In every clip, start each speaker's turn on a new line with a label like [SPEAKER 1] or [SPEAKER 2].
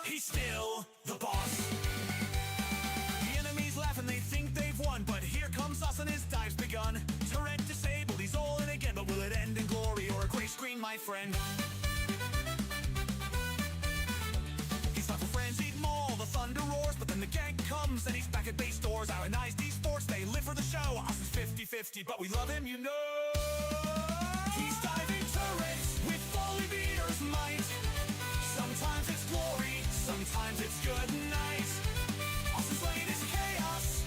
[SPEAKER 1] he's still the boss. The enemies laugh and they think they've won, but here comes us and his dive's begun. Turret disabled, he's all in again, but will it end in glory or a gray screen, my friend? He's not for frenzied maul, the thunder roars, but then the gank comes and he's back at base doors. Ionized Esports, they live for the show. Us is 50-50, but we love him, you know. He's diving turrets with volley beater's might. Sometimes it's glory, sometimes it's good night. Austin's lane is chaos,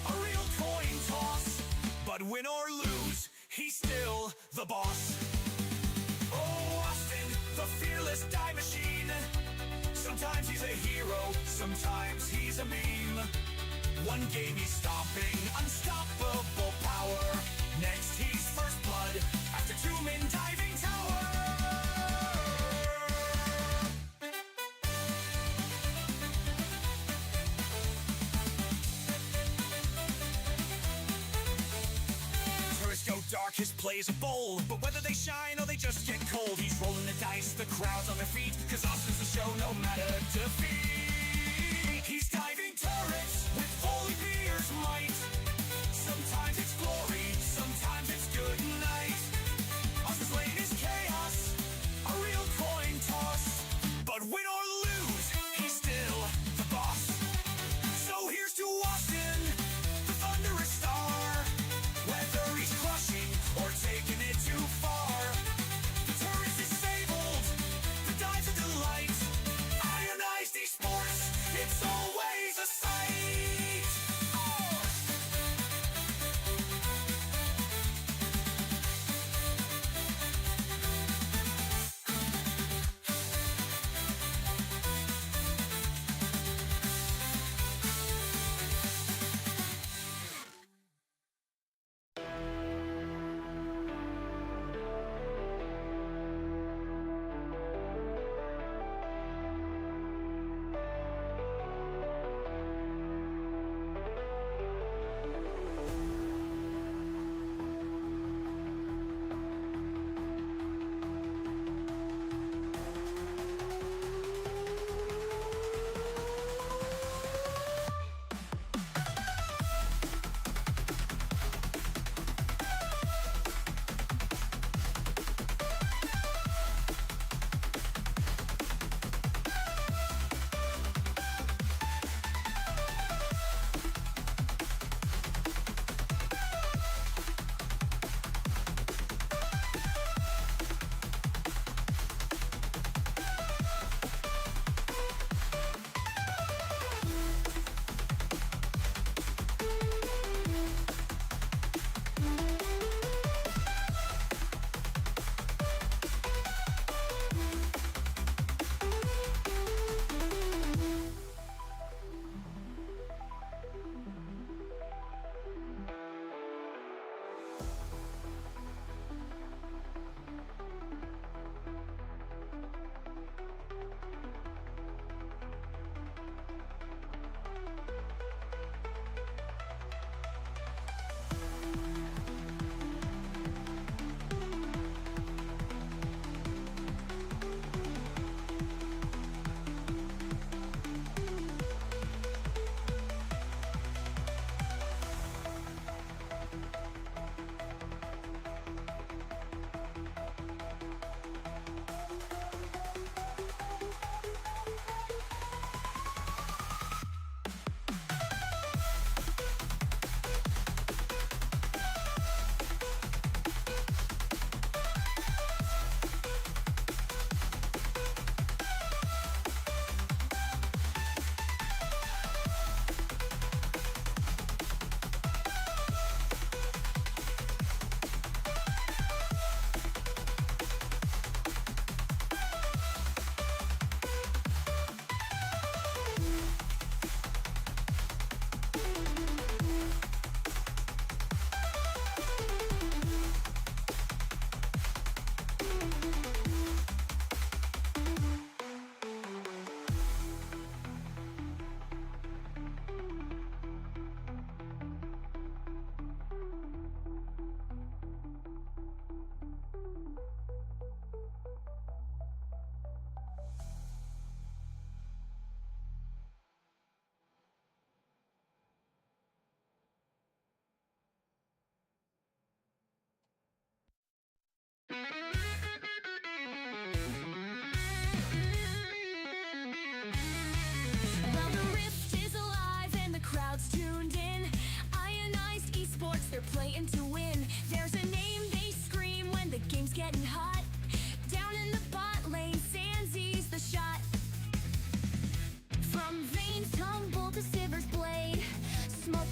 [SPEAKER 1] a real coin toss. But win or lose, he's still the boss. Oh, Austin, the fearless dive machine. Sometimes he's a hero, sometimes he's a meme. One game he's stopping, unstoppable power. Next he's first blood, after 2-min diving tower. Go dark, his plays are bold, but whether they shine or they just get cold, he's rolling the dice, the crowd's on their feet, cause Austin's the show no matter defeat. He's diving turrets with holy beer's might. Sometimes it's glory, sometimes it's good night. Austin's lane is chaos, a real coin toss. But win or lose, he's still the boss. So here's to Austin, the thunderous star. Whether he's crushing or taking it too far, the turret's disabled, the dive's a delight. Ionized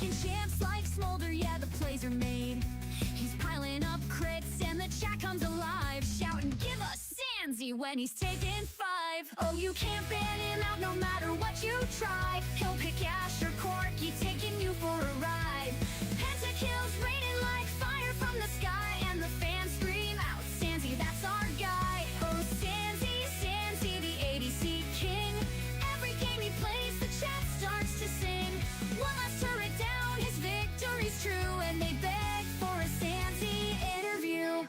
[SPEAKER 2] And champs like Smolder, yeah, the plays are made. He's piling up crits and the chat comes alive, shouting, give us Sandsy when he's taking 5. Oh, you can't ban him out no matter what you try. He'll pick Ash or Corky, taking you for a ride. Pentakills raining like fire from the sky, and the fans scream out, Sandsy, that's our guy. Oh, Sandsy, Sandsy, the ADC king. Every game he plays, the chat starts to sing. One last turret down, his victory's true, and they beg for a Sandsy interview.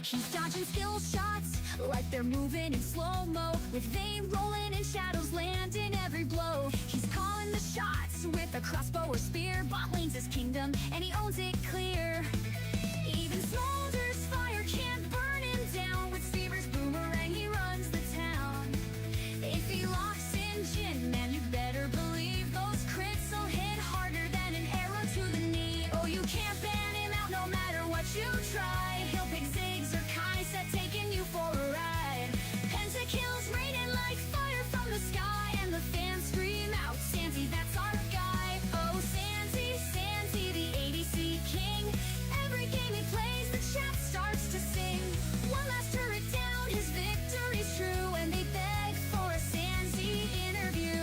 [SPEAKER 2] He's dodging skill shots like they're moving in slow-mo, with vein rolling and shadows landing every blow. He's calling the shots with a crossbow or spear. Bot lane's his kingdom, and he owns it clear. Even Smolder's fire can't burn him down. With Stever's boomerang, he runs the town. If he locks in Jhin, man, you better believe those crits will hit harder than an arrow to the knee. Oh, you can't ban him out no matter what you try. He'll pick Ziggs or Kai'Sa, taking you for a ride. Pentakills raining like fire from the sky, and the fans scream out, Sandsy, that's our guy. Oh, Sandsy, Sandsy, the ADC king. Every game he plays, the chat starts to sing. One last turret down, his victory's true, and they beg for a Sandsy interview.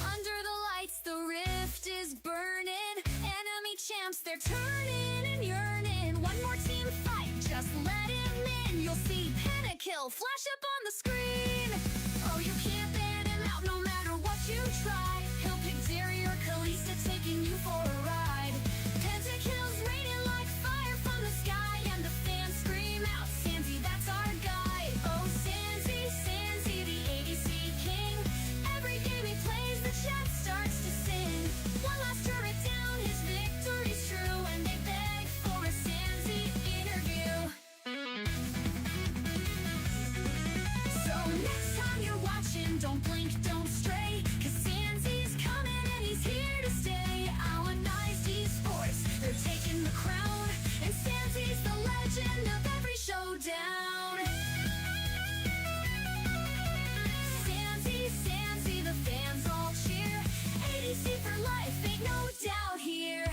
[SPEAKER 2] Under the lights, the rift is burning. Enemy champs, they're turning and yearning. One more team fight, just let him in. You'll see Pentakill flash up on the screen. Oh, you can't ban him out no matter what you try. He'll pick Zeri or Kalista, taking you for a ride. Pentakills raining like fire from the sky, and the fans scream out, Sandsy, that's our guy. Oh, Sandsy, Sandsy, the ADC king. Every game he plays, the chat starts to sing. One last turret down, his victory's true, and they beg for a Sandsy interview. So next time you're watching, don't blink, don't stray, 'cause Sandsy's coming and he's here to stay. Ionized Esports, they're taking the crown, and Sandsy's the legend of every showdown. Sandsy, Sandsy, the fans all cheer. ADC for life, ain't no doubt here.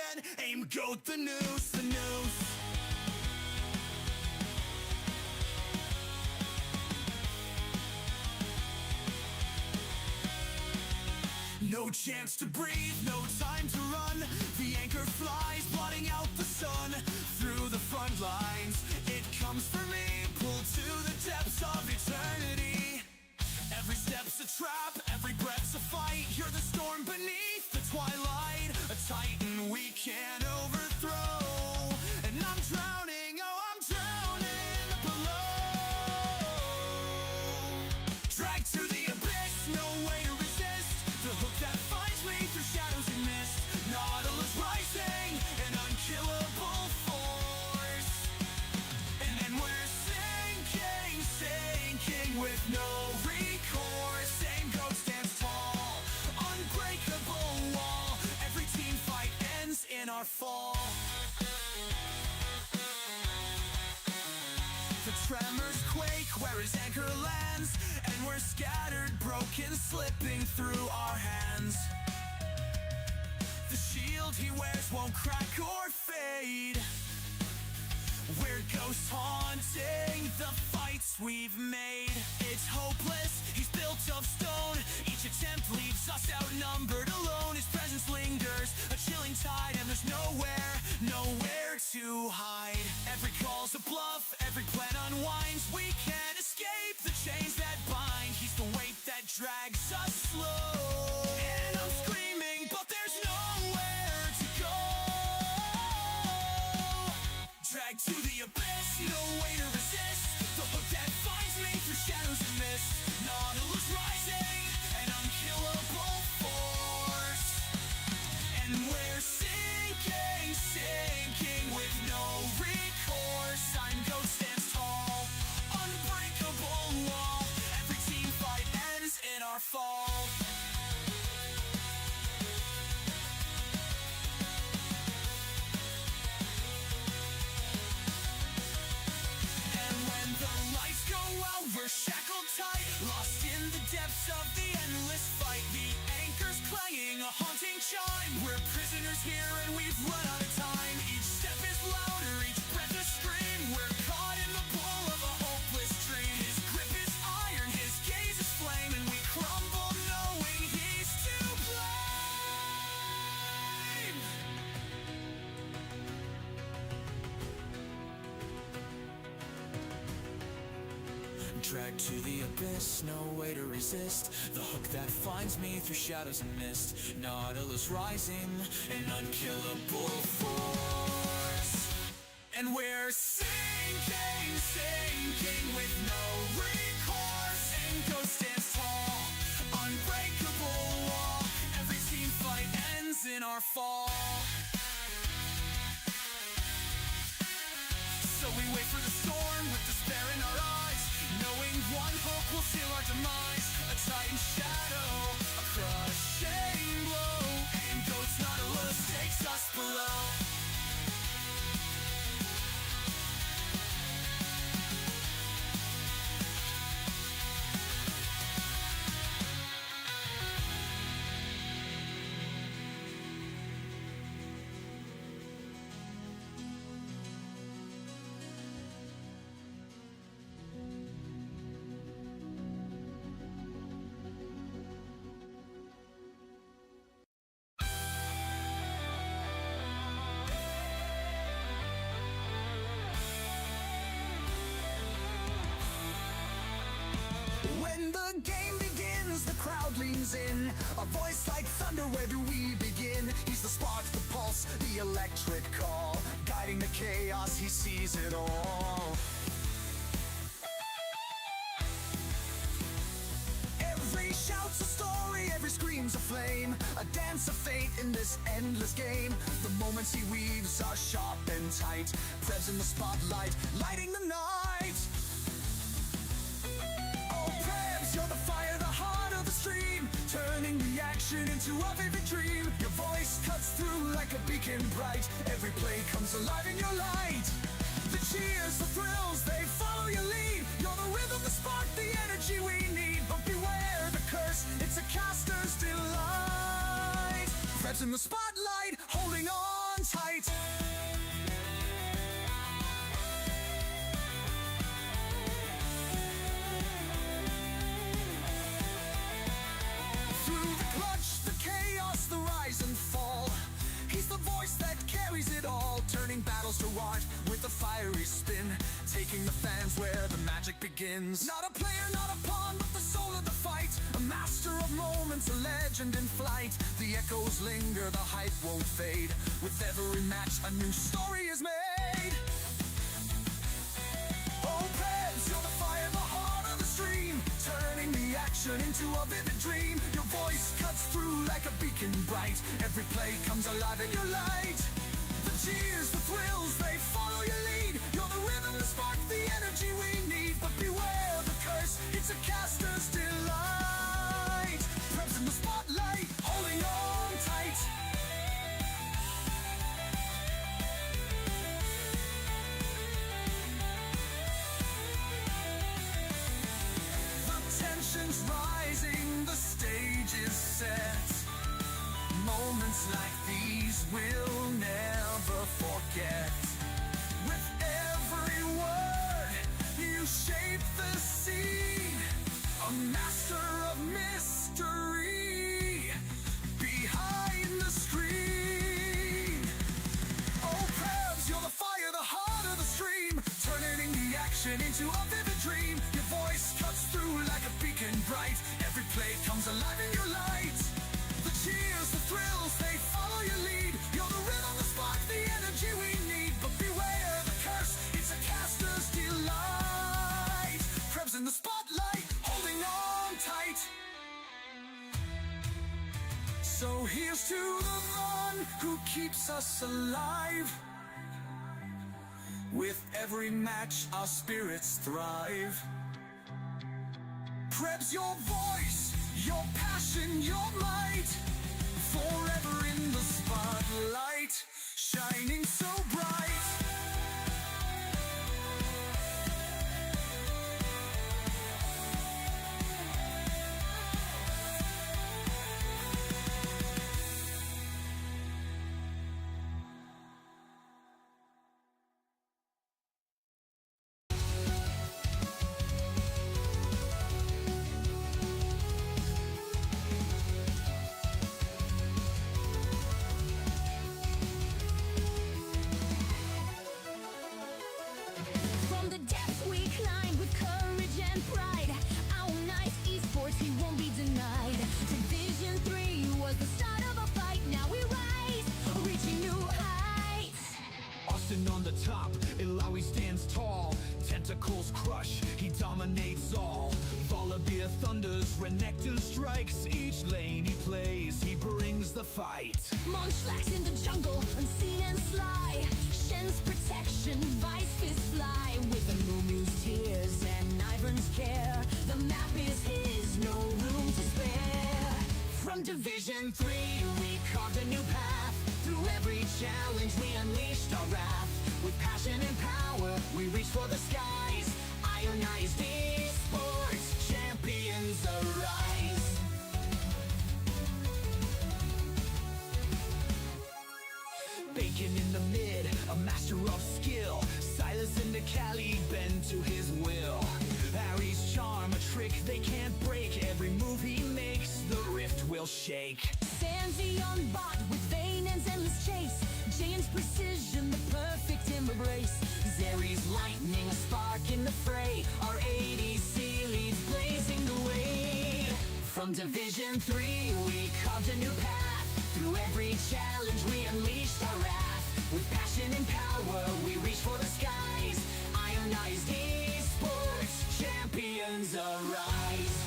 [SPEAKER 1] again. Aim, goat, the noose, the noose. No chance to breathe, no time to run. The anchor flies, blotting out the sun. Through the front lines, it comes for me. Pulled to the depths of eternity. Every step's a trap, every breath's a fight. You're the storm beneath the twilight, a titan we can't overthrow. And I'm drowning, oh I'm drowning below. Dragged to the abyss, no way to resist. The hook that finds me through shadows and mist. Nautilus rising, an unkillable force. And then we're sinking, sinking with no recourse. Same ghost stands tall, unbreakable wall. Every team fight ends in our fall. The tremors quake where his anchor lands, and we're scattered, broken, slipping through our hands. The shield he wears won't crack or fade. We're ghost haunting the fights we've made. It's hopeless, he's built of stone. Each attempt leaves us outnumbered, alone. His presence lingers, a chilling tide, and there's nowhere, nowhere to hide. Every call's a bluff, every plan unwinds. We can't escape the chains that bind. He's the weight that drags us slow. And I'm screaming, but there's nowhere to go. Dragged to the abyss, no way to resist. The hook that finds me through shadows and mist. Nautilus rising, an unkillable force. And we're sinking, sinking with no recourse. Time ghost stands tall, unbreakable wall. Every team fight ends in our fall. And when the lights go out, we're shackled tight, lost in the depths of the endless fight. The anchor's clanging, a haunting chime. We're prisoners here and we've run out of time. Each step is louder, each breath a scream. We're caught in the pull of a hopeless dream. His grip is iron, his gaze is flame, and we crumble knowing he's to blame. Dragged to the abyss, no way to resist. The hook that finds me through shadows and mist. Nautilus rising, an unkillable force. And we're sinking, sinking with no recourse. And ghost stands tall, unbreakable wall. Every team fight ends in our fall. So we wait for the storm with despair in our eyes, knowing one hope will seal our demise. A titan shadow, a crushing blow. And ghost Nautilus takes us below. leans in, a voice like thunder, where do we begin? He's the spark, the pulse, the electric call, guiding the chaos, he sees it all. Every shout's a story, every scream's a flame, a dance of fate in this endless game. The moments he weaves are sharp and tight, Prev's in the spotlight, lighting the night. Oh Prevs, you're the fire, the heart of the stream, turning reaction into a vivid dream. Your voice cuts through like a beacon bright, every play comes alive in your light. The cheers, the thrills, they follow your lead. You're the rhythm, the spark, the energy we need. But beware the curse, it's a caster's delight. Prev's in the spotlight, holding on light. Through the clutch, the chaos, the rise and fall, he's the voice that carries it all, turning battles to art with a fiery spin, taking the fans where the magic begins. Not a player, not a pawn, but the soul of the fight, a master of moments, a legend in flight. The echoes linger, the hype won't fade. With every match, a new story is made. Oh, Prebz, you're the fire, the heart of the stream, turning the action into a vivid dream. Your voice cuts through like a beacon bright. Every play comes alive in your light. The cheers, the thrills, they follow your lead. You're the rhythm, the spark, the energy we need. But beware the curse, it's a caster's delight. Prebz in the spotlight, holding on tight. The tension's rising, the stage is set. Moments like these we'll never forget. With every word, you shape the scene, a master of mystery behind the screen. Oh, Prebz, you're the fire, the heart of the stream, turning the action into a vivid dream. Your voice cuts through like a beacon bright. Every play comes alive in your light. The cheers, the thrills, they follow your lead. You're the rhythm, the spark, the energy we need. But beware the curse, it's a caster's delight. Prebz in the spotlight, holding on tight. So here's to the one who keeps us alive. With every match, our spirits thrive. Prebz, your voice, your passion, your might, forever in the spotlight, shining so bright.
[SPEAKER 2] From the depths we climb with courage and pride. Ionized Esports, he won't be denied. Division 3 was the start of a fight. Now we rise, reaching new heights.
[SPEAKER 1] Austin on the top, Ilawi stands tall. Tentacles crush, he dominates all. Volabia thunders, Renekton strikes. Each lane he plays, he brings the fight.
[SPEAKER 2] Monchlax in the jungle, unseen and sly. Shen's protection, Vice Fist fly. With the Muumuu's tears and Ivern's care, the map is his, no room to spare.
[SPEAKER 1] From Division 3, we carved a new path. Through every challenge, we unleashed our wrath. With passion and power, we reach for the skies. Ionized Esports, champions arise. Bacon in the mid, a master of skill. Silas in the Cali, bend to his will. Harry's charm, a trick they can't break. Every move he makes, the rift will shake.
[SPEAKER 2] Sandy on bot with Vayne and endless chase. Jane's precision, the perfect embrace. Zeri's lightning, a spark in the fray. Our ADC leads blazing the way. From Division 3, we carved a new path. Through every challenge, we unleashed our wrath. With passion and power, we reach for the skies. Ionized Esports, champions arise.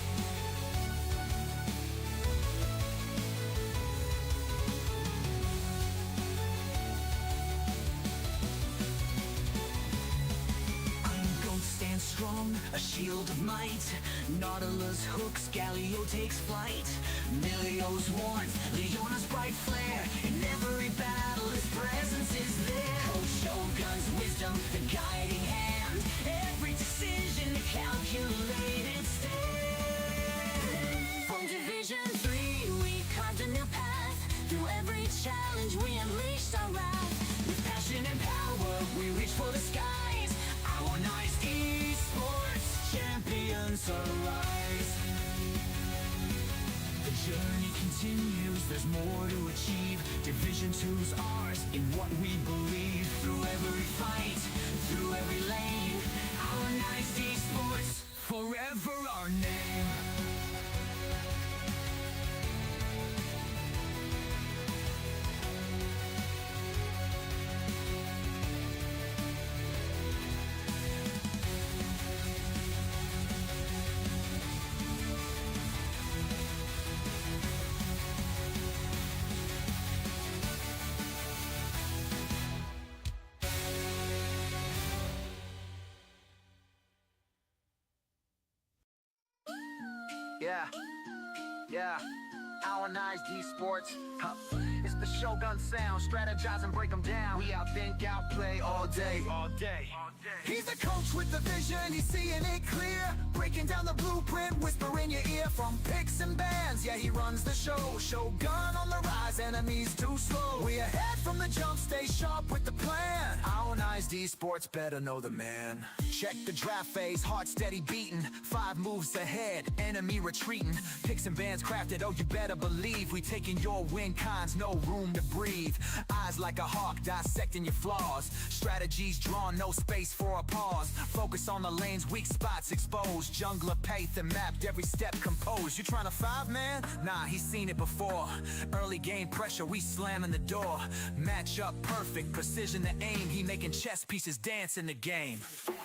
[SPEAKER 2] Stands strong, a shield of might. Nautilus hooks, Galio takes flight. Milio's warmth, Leona's bright flare. In every battle, his presence is there. Coach Shogun's wisdom, the guiding hand. Every decision, a calculated stand. From Division 3, we carved a new path. Through every challenge, we unleashed our wrath. With
[SPEAKER 1] more to achieve. Division 2's ours in what we believe. Through every fight, through every lane, Ionized Esports, forever our name.
[SPEAKER 3] Yeah, Ionized Esports. It's the Shogun sound, strategize and break them down. We outthink, outplay all day.
[SPEAKER 1] He's the coach with the vision, he's seeing it clear. Breaking down the blueprint, whisper in your ear. From picks and bans, yeah, he runs the show. Shogun on the rise, enemies too slow. We ahead from the jump, stay sharp with the plan. Ionized Esports, better know the man. Check the draft phase, heart steady beating. 5 moves ahead, enemy retreating. Picks and bans crafted, oh you better believe. We taking your win cons, no room to breathe. Eyes like a hawk, dissecting your flaws. Strategies drawn, no space for a pause. Focus on the lane's weak spots exposed. Jungler path and mapped, every step composed. You trying to 5-man? Nah, he's seen it before. Early game pressure, we slamming the door. Match up perfect, precision to aim. He making chess pieces dance in the game.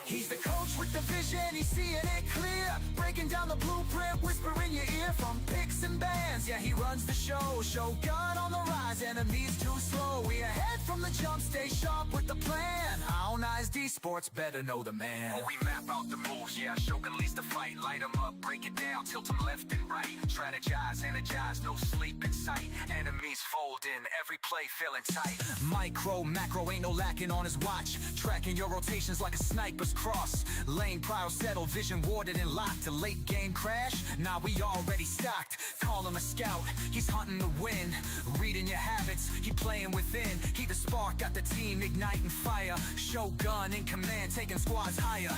[SPEAKER 1] He's the coach with the vision, he's seeing it clear. Breaking down the blueprint, whisper in your ear. From picks and bans, yeah, he runs the show. Shogun on the rise, enemies too slow. We ahead from the jump, stay sharp with the plan. Ionized Esports, better know the man.
[SPEAKER 3] Oh, we map out the moves, yeah, Shogun leads the fight. Light them up, break it down, tilt them left and right. Strategize, energize, no sleep in sight. Enemies fold in, every play feeling tight.
[SPEAKER 1] Micro, macro, ain't no lacking on his watch. Tracking your rotations like a sniper's cross. Lane prio settled, vision warded and locked. A late game crash? Nah, we already stocked. Call him a scout, he's hunting to win. Reading your habits, he playing within. He the spark, got the team igniting fire. Shogun in command, taking squads higher.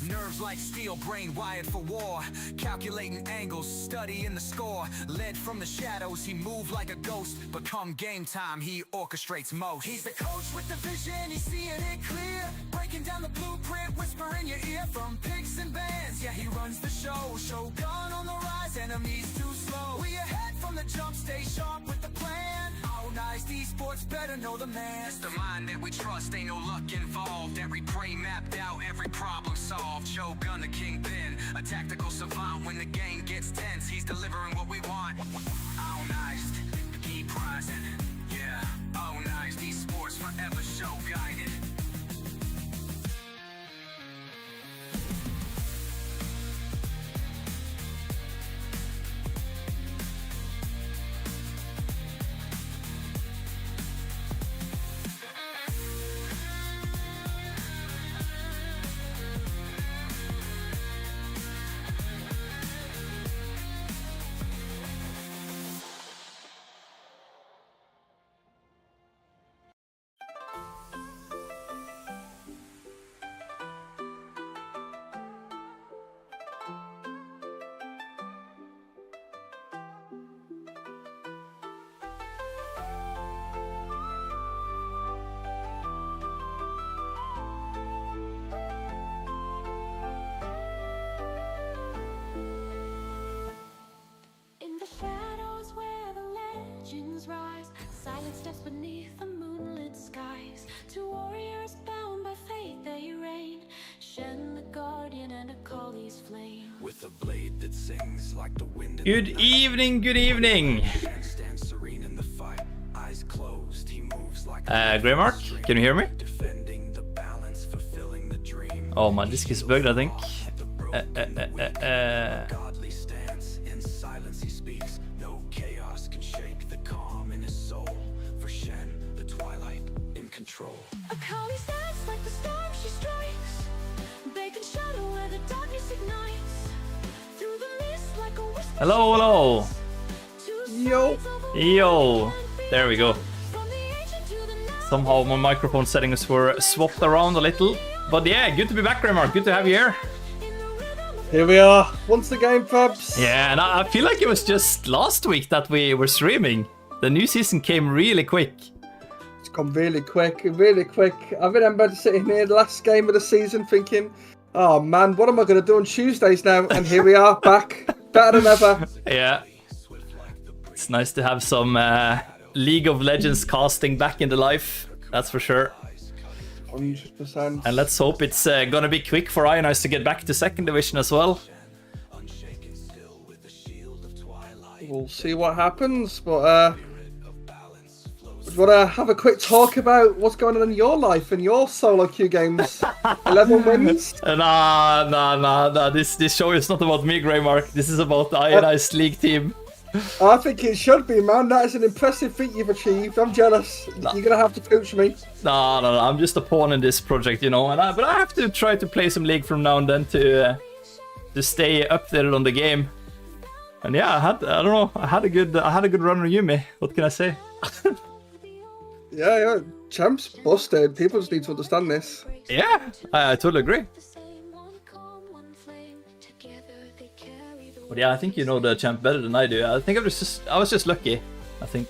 [SPEAKER 1] Nerves like steel, brain wired for war. Calculating angles, studying the score. Led from the shadows, he moved like a ghost. But come game time, he orchestrates most. He's the coach with the vision, he's seeing it clear. Breaking down the blueprint, whisper in your ear. From picks and bans, yeah, he runs the show. Shogun on the rise, enemies too slow. We ahead from the jump, stay sharp with the plan. Ionized Esports, better know the man.
[SPEAKER 3] It's the mind that we trust, ain't no luck involved. Every prey mapped out, every problem solved. Shogun the kingpin, a tactical savant. When the game gets tense, he's delivering what we want. Ionized, keep rising. Yeah, Ionized Esports, forever show guided.
[SPEAKER 2] Rise, silent steps beneath the moonlit skies. Two warriors bound by fate, they reign. Shen the guardian and Akali's flame.
[SPEAKER 1] With a blade that sings like the wind.
[SPEAKER 4] Good evening, good evening.
[SPEAKER 1] Stands serene in the fight, eyes closed, he moves like
[SPEAKER 4] Greymark, can you hear me?
[SPEAKER 1] defending the balance, fulfilling the dream.
[SPEAKER 4] Oh, my disk is bugged, I think.
[SPEAKER 1] Godly stance, in silence he speaks. No chaos can shake the calm in his soul. For Shen, the twilight in control.
[SPEAKER 2] Akali stands like the storm she strikes. They can shadow where the darkness ignites. Through the mist like a whisper.
[SPEAKER 4] Hello, hello.
[SPEAKER 2] Yo.
[SPEAKER 4] Yo. There we go. Somehow my microphone settings were swapped around a little. But yeah, good to be back, Greymark. Good to have you here.
[SPEAKER 5] Here we are, once again, Fabs.
[SPEAKER 4] Yeah, and I feel like it was just last week that we were streaming. The new season came really quick.
[SPEAKER 5] It's gone really quick, really quick. I remember sitting here the last game of the season thinking, oh man, what am I going to do on Tuesdays now? And here we are, back, better than ever.
[SPEAKER 4] Yeah. It's nice to have some League of Legends casting back into life. That's for sure.
[SPEAKER 5] 100%.
[SPEAKER 4] And let's hope it's gonna be quick for Ionized to get back to second division as well.
[SPEAKER 5] We'll see what happens, but we want to have a quick talk about what's going on in your life and your solo queue games. 11 wins.
[SPEAKER 4] Nah. This show is not about me, Greymark. This is about the Ionized League team.
[SPEAKER 5] I think it should be, man. That is an impressive feat you've achieved. I'm jealous. You're going to have to coach me.
[SPEAKER 4] No. I'm just a pawn in this project, you know. But I have to try to play some League from now and then to stay updated on the game. And yeah, I had a good run on Yumi. What can I say?
[SPEAKER 5] Yeah. Champs busted. People just need to understand this.
[SPEAKER 4] Yeah, I totally agree. But yeah, I think you know the champ better than I do. I think I was just lucky, I think.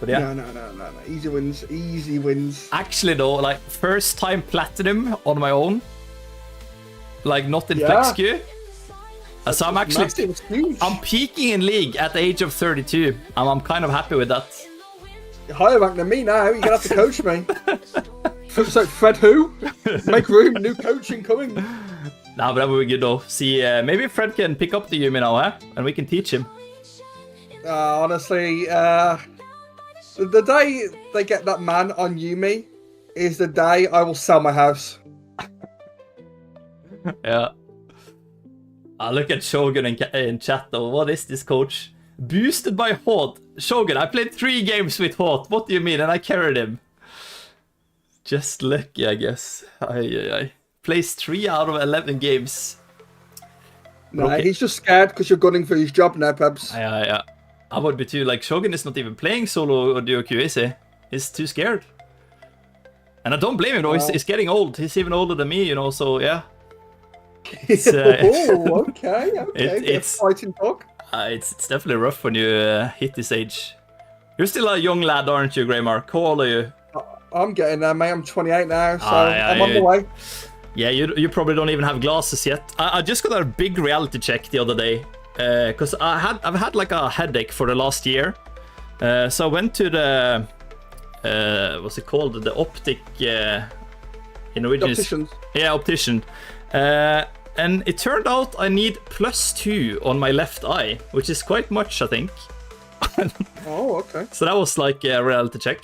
[SPEAKER 4] But yeah.
[SPEAKER 5] No. Easy wins.
[SPEAKER 4] Actually though, like first time platinum on my own. Like not in flex queue. So I'm actually I'm peaking in League at the age of 32. I'm kind of happy with that.
[SPEAKER 5] You're higher rank than me now. You're gonna have to coach me. So Fred who? Make room, new coaching coming.
[SPEAKER 4] Nah, but that would be good though. See, maybe Fred can pick up the Yumi now, huh? And we can teach him.
[SPEAKER 5] Honestly, the day they get that man on Yumi is the day I will sell my house.
[SPEAKER 4] Yeah. Look at Shogun in chat though. What is this, coach? Boosted by Hot. Shogun, I played 3 games with Hot. What do you mean? And I carried him. Just lucky, I guess. Aye. Plays 3 out of 11 games.
[SPEAKER 5] Nah, okay. He's just scared because you're gunning for his job now, Pebs.
[SPEAKER 4] Yeah. I would be too. Like, Shogun is not even playing solo or duo queue, is he? He's too scared. And I don't blame him though. He's getting old. He's even older than me, you know, so yeah.
[SPEAKER 5] It's, oh, okay.
[SPEAKER 4] It's
[SPEAKER 5] fighting talk.
[SPEAKER 4] It's definitely rough when you hit this age. You're still a young lad, aren't you, Greymark? How old are you?
[SPEAKER 5] I'm getting there, mate. I'm 28 now, so I'm on the way.
[SPEAKER 4] Yeah, you probably don't even have glasses yet. I just got a big reality check the other day because I've had like a headache for the last year. So I went to the what's it called? The optic in Norwegian.
[SPEAKER 5] Opticians.
[SPEAKER 4] Yeah, optician. And it turned out I need +2 on my left eye, which is quite much, I think.
[SPEAKER 5] Oh, okay.
[SPEAKER 4] So that was like a reality check.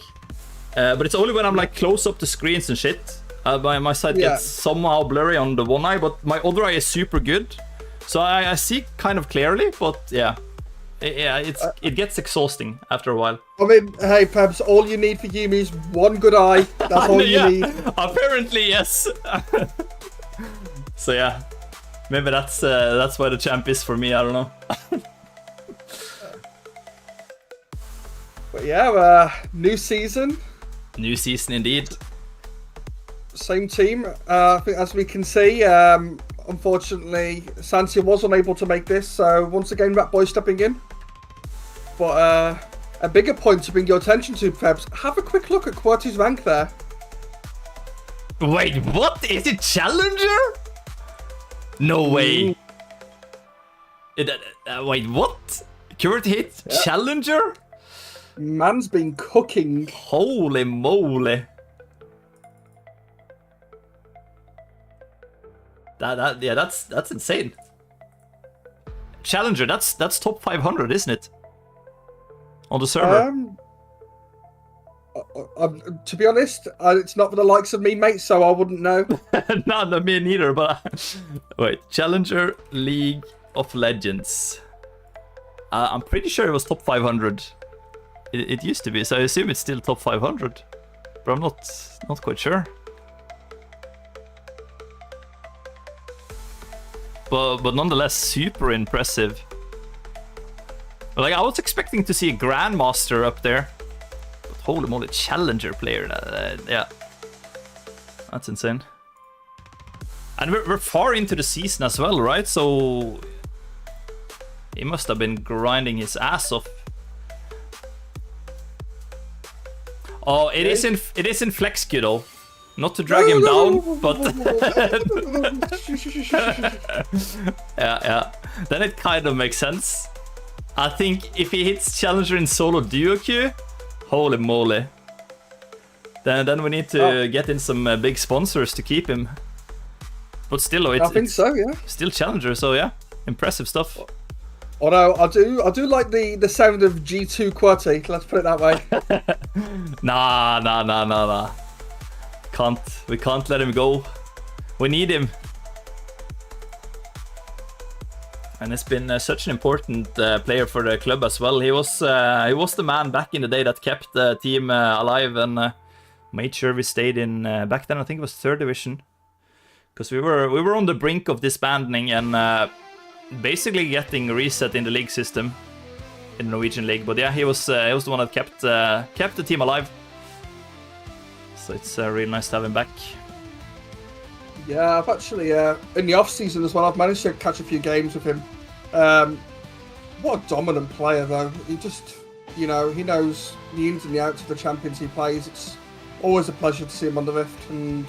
[SPEAKER 4] But it's only when I'm like close up to screens and shit. My sight gets somehow blurry on the one eye, but my other eye is super good. So I see kind of clearly, but yeah. It gets exhausting after a while.
[SPEAKER 5] I mean, hey, Pebs, all you need for Yumi is one good eye. That's all you need.
[SPEAKER 4] Apparently, yes. So yeah. Maybe that's why the champ is for me, I don't know.
[SPEAKER 5] But yeah, new season.
[SPEAKER 4] New season indeed.
[SPEAKER 5] Same team. I think as we can see, unfortunately, Santia was unable to make this. So once again, Rat Boy stepping in. But a bigger point to bring your attention to, Pebs. Have a quick look at Qwerty's rank there.
[SPEAKER 4] Wait, what? Is it Challenger? No way. Wait, what? Qwerty hit Challenger?
[SPEAKER 5] Man's been cooking.
[SPEAKER 4] Holy moly. That's insane. Challenger, that's top 500, isn't it? On the server.
[SPEAKER 5] To be honest, it's not for the likes of me, mate, so I wouldn't know.
[SPEAKER 4] No, me neither, but... Wait, Challenger League of Legends. I'm pretty sure it was top 500. It used to be, so I assume it's still top 500. But I'm not quite sure. But nonetheless, super impressive. Like, I was expecting to see a Grandmaster up there. But holy moly, Challenger player. Yeah. That's insane. And we're far into the season as well, right? So he must have been grinding his ass off. Oh, it is in flex queue though. Not to drag him down, but yeah. Then it kind of makes sense. I think if he hits challenger in solo duo queue, holy moly. Then we need to get in some big sponsors to keep him. But still, though,
[SPEAKER 5] I think so, yeah.
[SPEAKER 4] Still challenger, so yeah, impressive stuff.
[SPEAKER 5] Although I do like the sound of G2 QWERTY. Let's put it that way.
[SPEAKER 4] Nah. We can't let him go. We need him. And it's been such an important player for the club as well. He was the man back in the day that kept the team alive and made sure we stayed in. Back then, I think it was 3rd division, because we were on the brink of disbanding and basically getting reset in the league system, in the Norwegian league. But yeah, he was the one that kept the team alive. So it's really nice to have him back.
[SPEAKER 5] Yeah, I've actually, in the off-season as well, I've managed to catch a few games with him. What a dominant player, though. He just, he knows the ins and the outs of the champions he plays. It's always a pleasure to see him on the Rift. And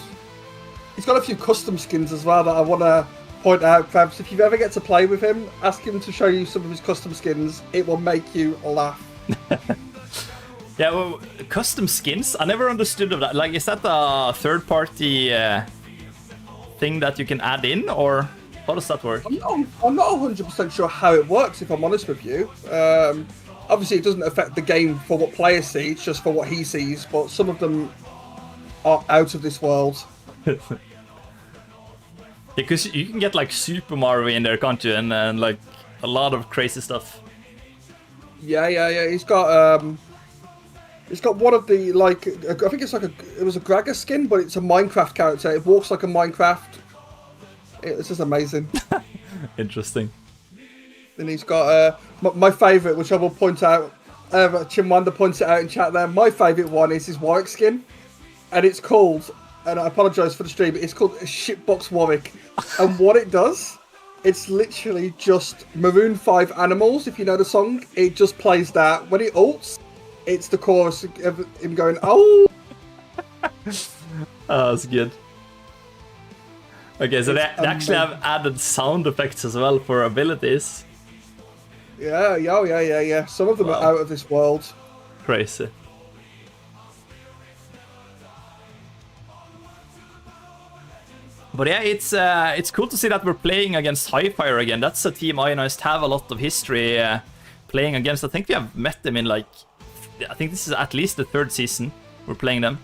[SPEAKER 5] he's got a few custom skins as well that I want to point out, Fabs. If you ever get to play with him, ask him to show you some of his custom skins. It will make you laugh.
[SPEAKER 4] Yeah, well, custom skins? I never understood of that. Like, is that a third-party thing that you can add in, or how does that work?
[SPEAKER 5] I'm not 100% sure how it works, if I'm honest with you. Obviously, it doesn't affect the game for what players see, it's just for what he sees, but some of them are out of this world.
[SPEAKER 4] Because you can get, like, Super Mario in there, can't you? And like, a lot of crazy stuff.
[SPEAKER 5] Yeah. He's got one of the, like, I think it's like it was a Gragas skin, but it's a Minecraft character. It walks like a Minecraft. It's just amazing.
[SPEAKER 4] Interesting.
[SPEAKER 5] Then he's got my favourite, which I will point out. Chimwanda points it out in chat there. My favourite one is his Warwick skin. And it's called, and I apologise for the stream, but it's called Shitbox Warwick. And what it does, it's literally just Maroon 5 Animals, if you know the song. It just plays that. When it ults, it's the chorus of him going, oh!
[SPEAKER 4] Oh, that's good. Okay, so they actually have added sound effects as well for abilities.
[SPEAKER 5] Yeah. Some of them are out of this world.
[SPEAKER 4] Crazy. But yeah, it's cool to see that we're playing against Highfire again. That's a team Ionized have a lot of history playing against. I think we have met them in, like, I think this is at least the 3rd season we're playing them.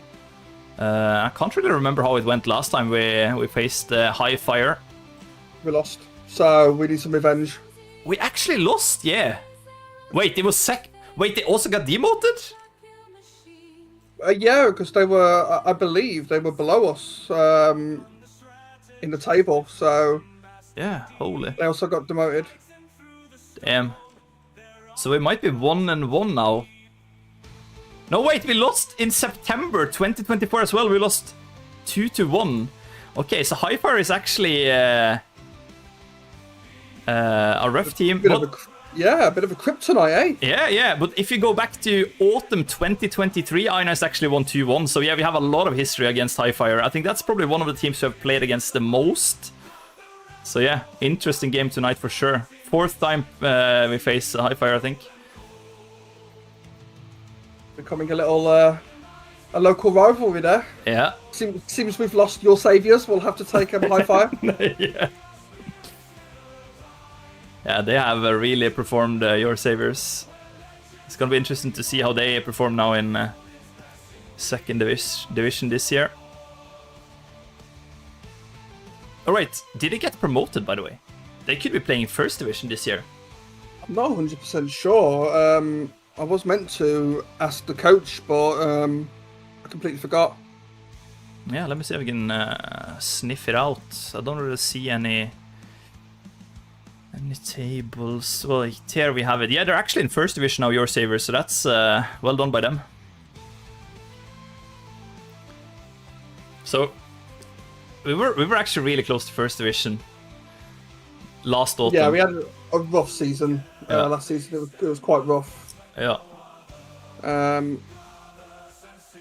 [SPEAKER 4] I can't really remember how it went last time we faced Highfire.
[SPEAKER 5] We lost, so we need some revenge.
[SPEAKER 4] We actually lost, yeah. Wait, it was Wait, they also got demoted?
[SPEAKER 5] Yeah, because they were, I believe, they were below us in the table, so...
[SPEAKER 4] Yeah, holy.
[SPEAKER 5] They also got demoted.
[SPEAKER 4] Damn. So we might be 1-1 now. No, wait, we lost in September 2024 as well. We lost 2-1. Okay, so Highfire is actually a rough team.
[SPEAKER 5] A bit of a kryptonite, eh?
[SPEAKER 4] Yeah, but if you go back to autumn 2023, Ionized actually won 2-1. So yeah, we have a lot of history against Highfire. I think that's probably one of the teams who have played against the most. So yeah, interesting game tonight for sure. 4th time we face Highfire, I think.
[SPEAKER 5] Becoming a little a local rivalry there.
[SPEAKER 4] Yeah.
[SPEAKER 5] Seems we've lost your saviours. We'll have to take a Highfire.
[SPEAKER 4] Yeah. Yeah, they have really performed your saviors. It's gonna be interesting to see how they perform now in 2nd division this year. Alright, did they get promoted, by the way? They could be playing 1st division this year.
[SPEAKER 5] I'm not 100% sure. I was meant to ask the coach, but I completely forgot.
[SPEAKER 4] Yeah, let me see if I can sniff it out. I don't really see any tables. Well, here we have it. Yeah, they're actually in 1st division now, your savers, so that's well done by them. So we were actually really close to 1st division last autumn.
[SPEAKER 5] Yeah, we had a rough season last season. It was quite rough.
[SPEAKER 4] Yeah.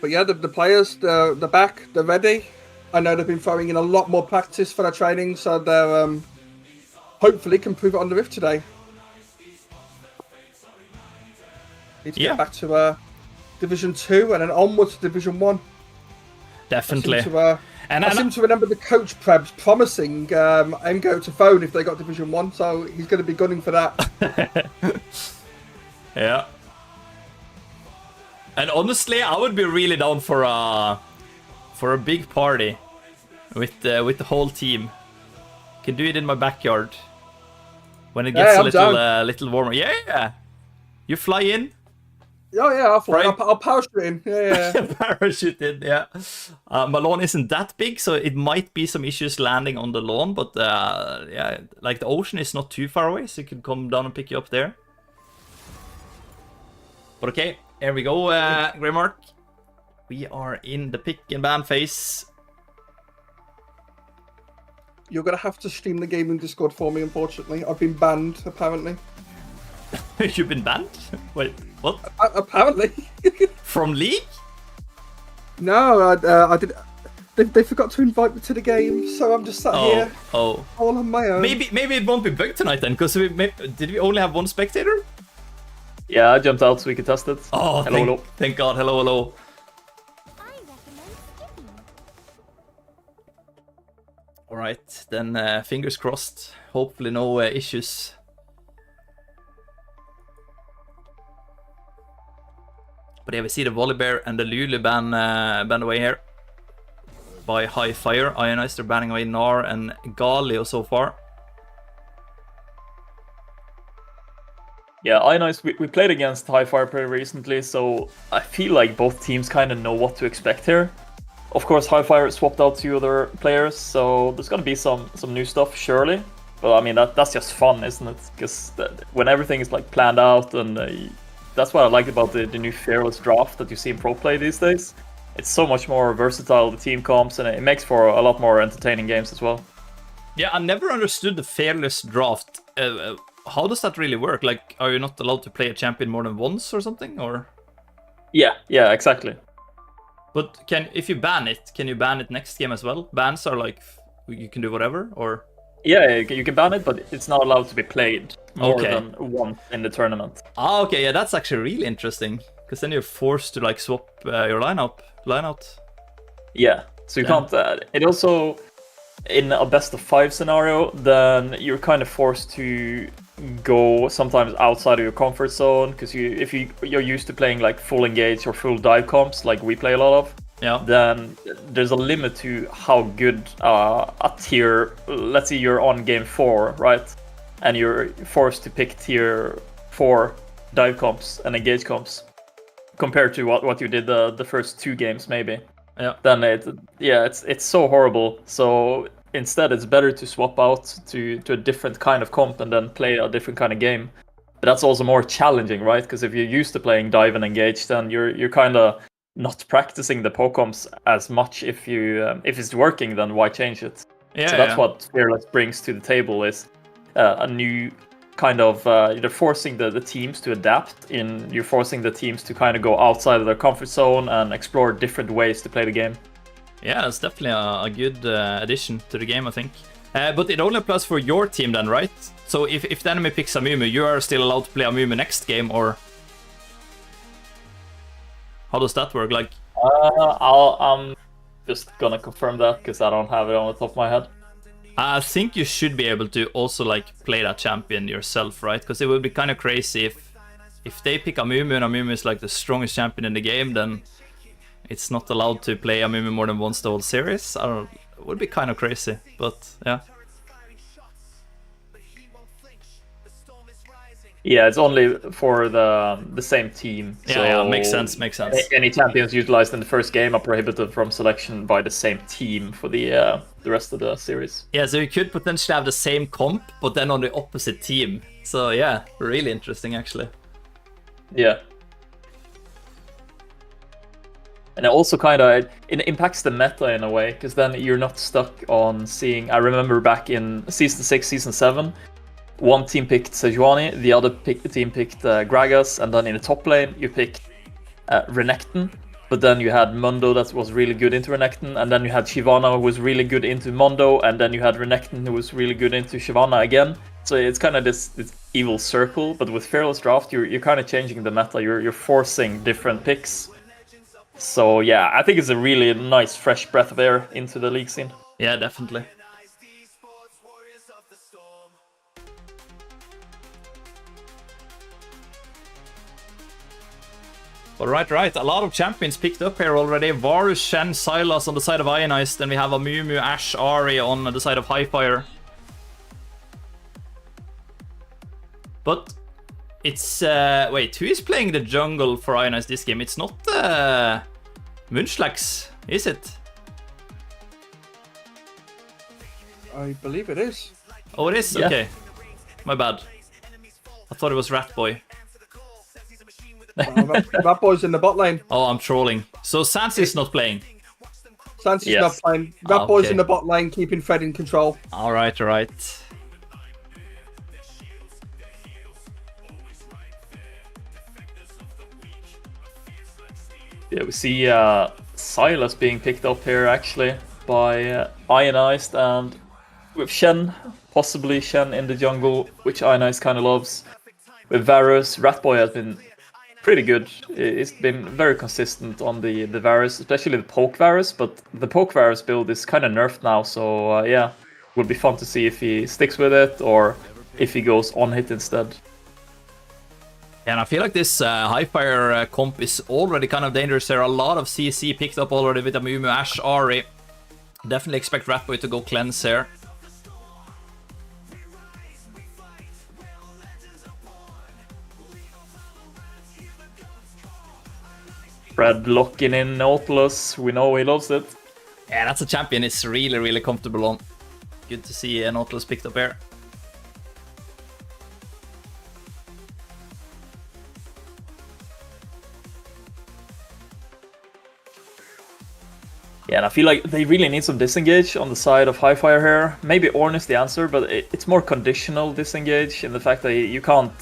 [SPEAKER 5] But yeah, the players, they're back, they're ready. I know they've been throwing in a lot more practice for their training, so they're hopefully can prove it on the Rift today. Need to get back to Division 2 and then onwards to Division 1.
[SPEAKER 4] Definitely.
[SPEAKER 5] I seem to remember the coach Prebz promising Emgo to phone if they got Division 1, so he's going to be gunning for that.
[SPEAKER 4] Yeah. And honestly, I would be really down for a big party with the whole team. Can do it in my backyard when it gets a little warmer. Yeah. You fly in.
[SPEAKER 5] Oh yeah, I'll parachute in. Yeah.
[SPEAKER 4] Parachute in. Yeah. My lawn isn't that big, so it might be some issues landing on the lawn. But yeah, like the ocean is not too far away, so you can come down and pick you up there. But okay, here we go, Greymark. We are in the pick and ban phase.
[SPEAKER 5] You're gonna have to stream the game in Discord for me, unfortunately. I've been banned, apparently.
[SPEAKER 4] You've been banned? Wait, what?
[SPEAKER 5] Apparently.
[SPEAKER 4] From League?
[SPEAKER 5] No, I did. They forgot to invite me to the game, so I'm just sat here all on my own.
[SPEAKER 4] Maybe it won't be bugged tonight then, because did we only have one spectator?
[SPEAKER 6] Yeah, I jumped out so we could test it.
[SPEAKER 4] Oh, hello. Thank God. Hello. All right, then fingers crossed. Hopefully no issues. But yeah, we see the Volibear and the Lulu ban away here by Highfire. Ionized are banning away Gnar and Galio so far.
[SPEAKER 6] Yeah, Ionized, we played against Highfire pretty recently, so I feel like both teams kind of know what to expect here. Of course, Highfire swapped out 2 other players, so there's gonna be some new stuff, surely. But I mean, that's just fun, isn't it? Because when everything is like planned out, and that's what I like about the new Fearless draft that you see in pro play these days. It's so much more versatile, the team comps, and it makes for a lot more entertaining games as well.
[SPEAKER 4] Yeah, I never understood the Fearless draft. How does that really work? Like, are you not allowed to play a champion more than once or something, or?
[SPEAKER 6] Yeah, exactly.
[SPEAKER 4] But if you ban it, can you ban it next game as well? Bans are like, you can do whatever, or?
[SPEAKER 6] Yeah, you can ban it, but it's not allowed to be played more than once in the tournament.
[SPEAKER 4] Ah, okay, yeah, that's actually really interesting, because then you're forced to like swap your lineout.
[SPEAKER 6] Yeah, so you can't. It also, in a best of 5 scenario, then you're kind of forced to go sometimes outside of your comfort zone, because if you're used to playing like full engage or full dive comps like we play a lot of, then there's a limit to how good a tier, let's say you're on game 4, right, and you're forced to pick tier 4 dive comps and engage comps compared to what you did the first 2 games maybe. Then it's so horrible. So instead, it's better to swap out to a different kind of comp and then play a different kind of game. But that's also more challenging, right? Because if you're used to playing dive and engage, then you're kind of not practicing the comps as much. If it's working, then why change it? So that's what Fearless brings to the table, is a new kind of you're forcing the teams to adapt. You're forcing the teams to kind of go outside of their comfort zone and explore different ways to play the game.
[SPEAKER 4] Yeah, it's definitely a good addition to the game, I think. But it only applies for your team then, right? So if the enemy picks Amumu, you are still allowed to play Amumu next game, or how does that work? Like,
[SPEAKER 6] I'm just gonna confirm that because I don't have it on the top of my head.
[SPEAKER 4] I think you should be able to also like play that champion yourself, right? Because it would be kind of crazy if they pick Amumu and Amumu is like the strongest champion in the game, then it's not allowed to play Amumu more than once the whole series. I don't know, it would be kind of crazy, but yeah.
[SPEAKER 6] Yeah, it's only for the same team.
[SPEAKER 4] Yeah, makes sense.
[SPEAKER 6] Any champions utilized in the first game are prohibited from selection by the same team for the rest of the series.
[SPEAKER 4] Yeah, so you could potentially have the same comp, but then on the opposite team. So yeah, really interesting actually.
[SPEAKER 6] Yeah. And it also kind of it impacts the meta in a way, because then you're not stuck on seeing. I remember back in season 6, season 7, one team picked Sejuani, the other team picked Gragas, and then in the top lane you picked Renekton. but then you had Mundo that was really good into Renekton, and then you had Shyvana who was really good into Mundo, and then you had Renekton who was really good into Shyvana again. So it's kind of this evil circle, but with Fearless Draft, you're kind of changing the meta. You're forcing different picks. So yeah, I think it's a really nice fresh breath of air into the league scene.
[SPEAKER 4] Yeah, definitely.
[SPEAKER 1] Ionized Esports, warriors of the storm.
[SPEAKER 4] All right. A lot of champions picked up here already. Varus, Shen, Sylas on the side of Ionized. Then we have a Mumu, Ashe, Ahri on the side of Highfire. But it's... wait, who is playing the jungle for Ionized this game? It's not Munchlax, is it?
[SPEAKER 5] I believe it is.
[SPEAKER 4] Oh, it is?
[SPEAKER 6] Yeah.
[SPEAKER 4] Okay. My bad. I thought it was Ratboy.
[SPEAKER 5] That boy's in the bot lane.
[SPEAKER 4] Oh, I'm trolling. So Sansi's not playing.
[SPEAKER 5] Sansi's
[SPEAKER 6] Yes.
[SPEAKER 5] not playing. That boy's
[SPEAKER 4] okay.
[SPEAKER 5] in the bot lane, keeping Fred in control.
[SPEAKER 4] All right.
[SPEAKER 6] Yeah, we see Sylas being picked up here actually by Ionized, and with Shen, possibly Shen in the jungle, which Ionized kind of loves. With Varus, Ratboy has been pretty good. It's been very consistent on the Varus, especially the Poke Varus, but the Poke Varus build is kind of nerfed now, so yeah, would be fun to see if he sticks with it or if he goes on hit instead.
[SPEAKER 4] And I feel like this Highfire comp is already kind of dangerous. There are a lot of CC picked up already with Amumu, Ashe, Ahri. Definitely expect Ratboy to go cleanse here.
[SPEAKER 6] Fred locking in Nautilus, we know he loves it.
[SPEAKER 4] Yeah, that's a champion it's really comfortable on. Good to see Nautilus picked up here.
[SPEAKER 6] Yeah, and I feel like they really need some disengage on the side of Highfire here. Maybe Ornn is the answer, but it's more conditional disengage in the fact that you can't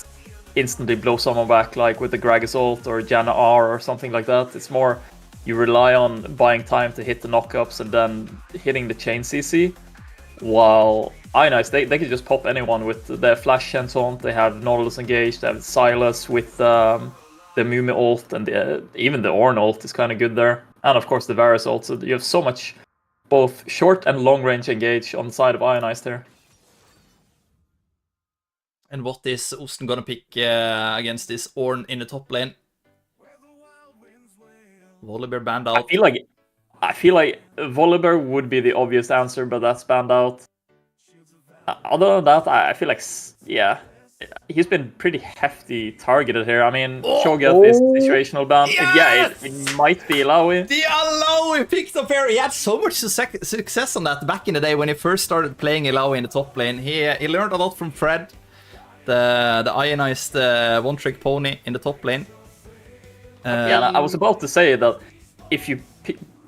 [SPEAKER 6] instantly blow someone back like with the Gragas ult or Janna R or something like that. It's more you rely on buying time to hit the knockups and then hitting the chain CC. While Ionized, they can just pop anyone with their flash chance on. They have Nautilus engaged, they have Sylas with the Mumu ult, and even the Ornn ult is kind of good there. And of course the Varus ult, so you have so much both short and long range engage on the side of Ionized here.
[SPEAKER 4] And what is Osten gonna pick against this Ornn in the top lane? Volibear banned out.
[SPEAKER 6] I feel like Volibear would be the obvious answer, but that's banned out. Other than that, I feel like, yeah, he's been pretty hefty targeted here. I mean, Shogat is situational ban.
[SPEAKER 4] Yes!
[SPEAKER 6] Yeah, it might be Illaoi.
[SPEAKER 4] The Illaoi picked up here. He had so much success on that back in the day when he first started playing Illaoi in the top lane. He learned a lot from Fred, the Ionized one-trick pony in the top lane.
[SPEAKER 6] Yeah, I was about to say that if you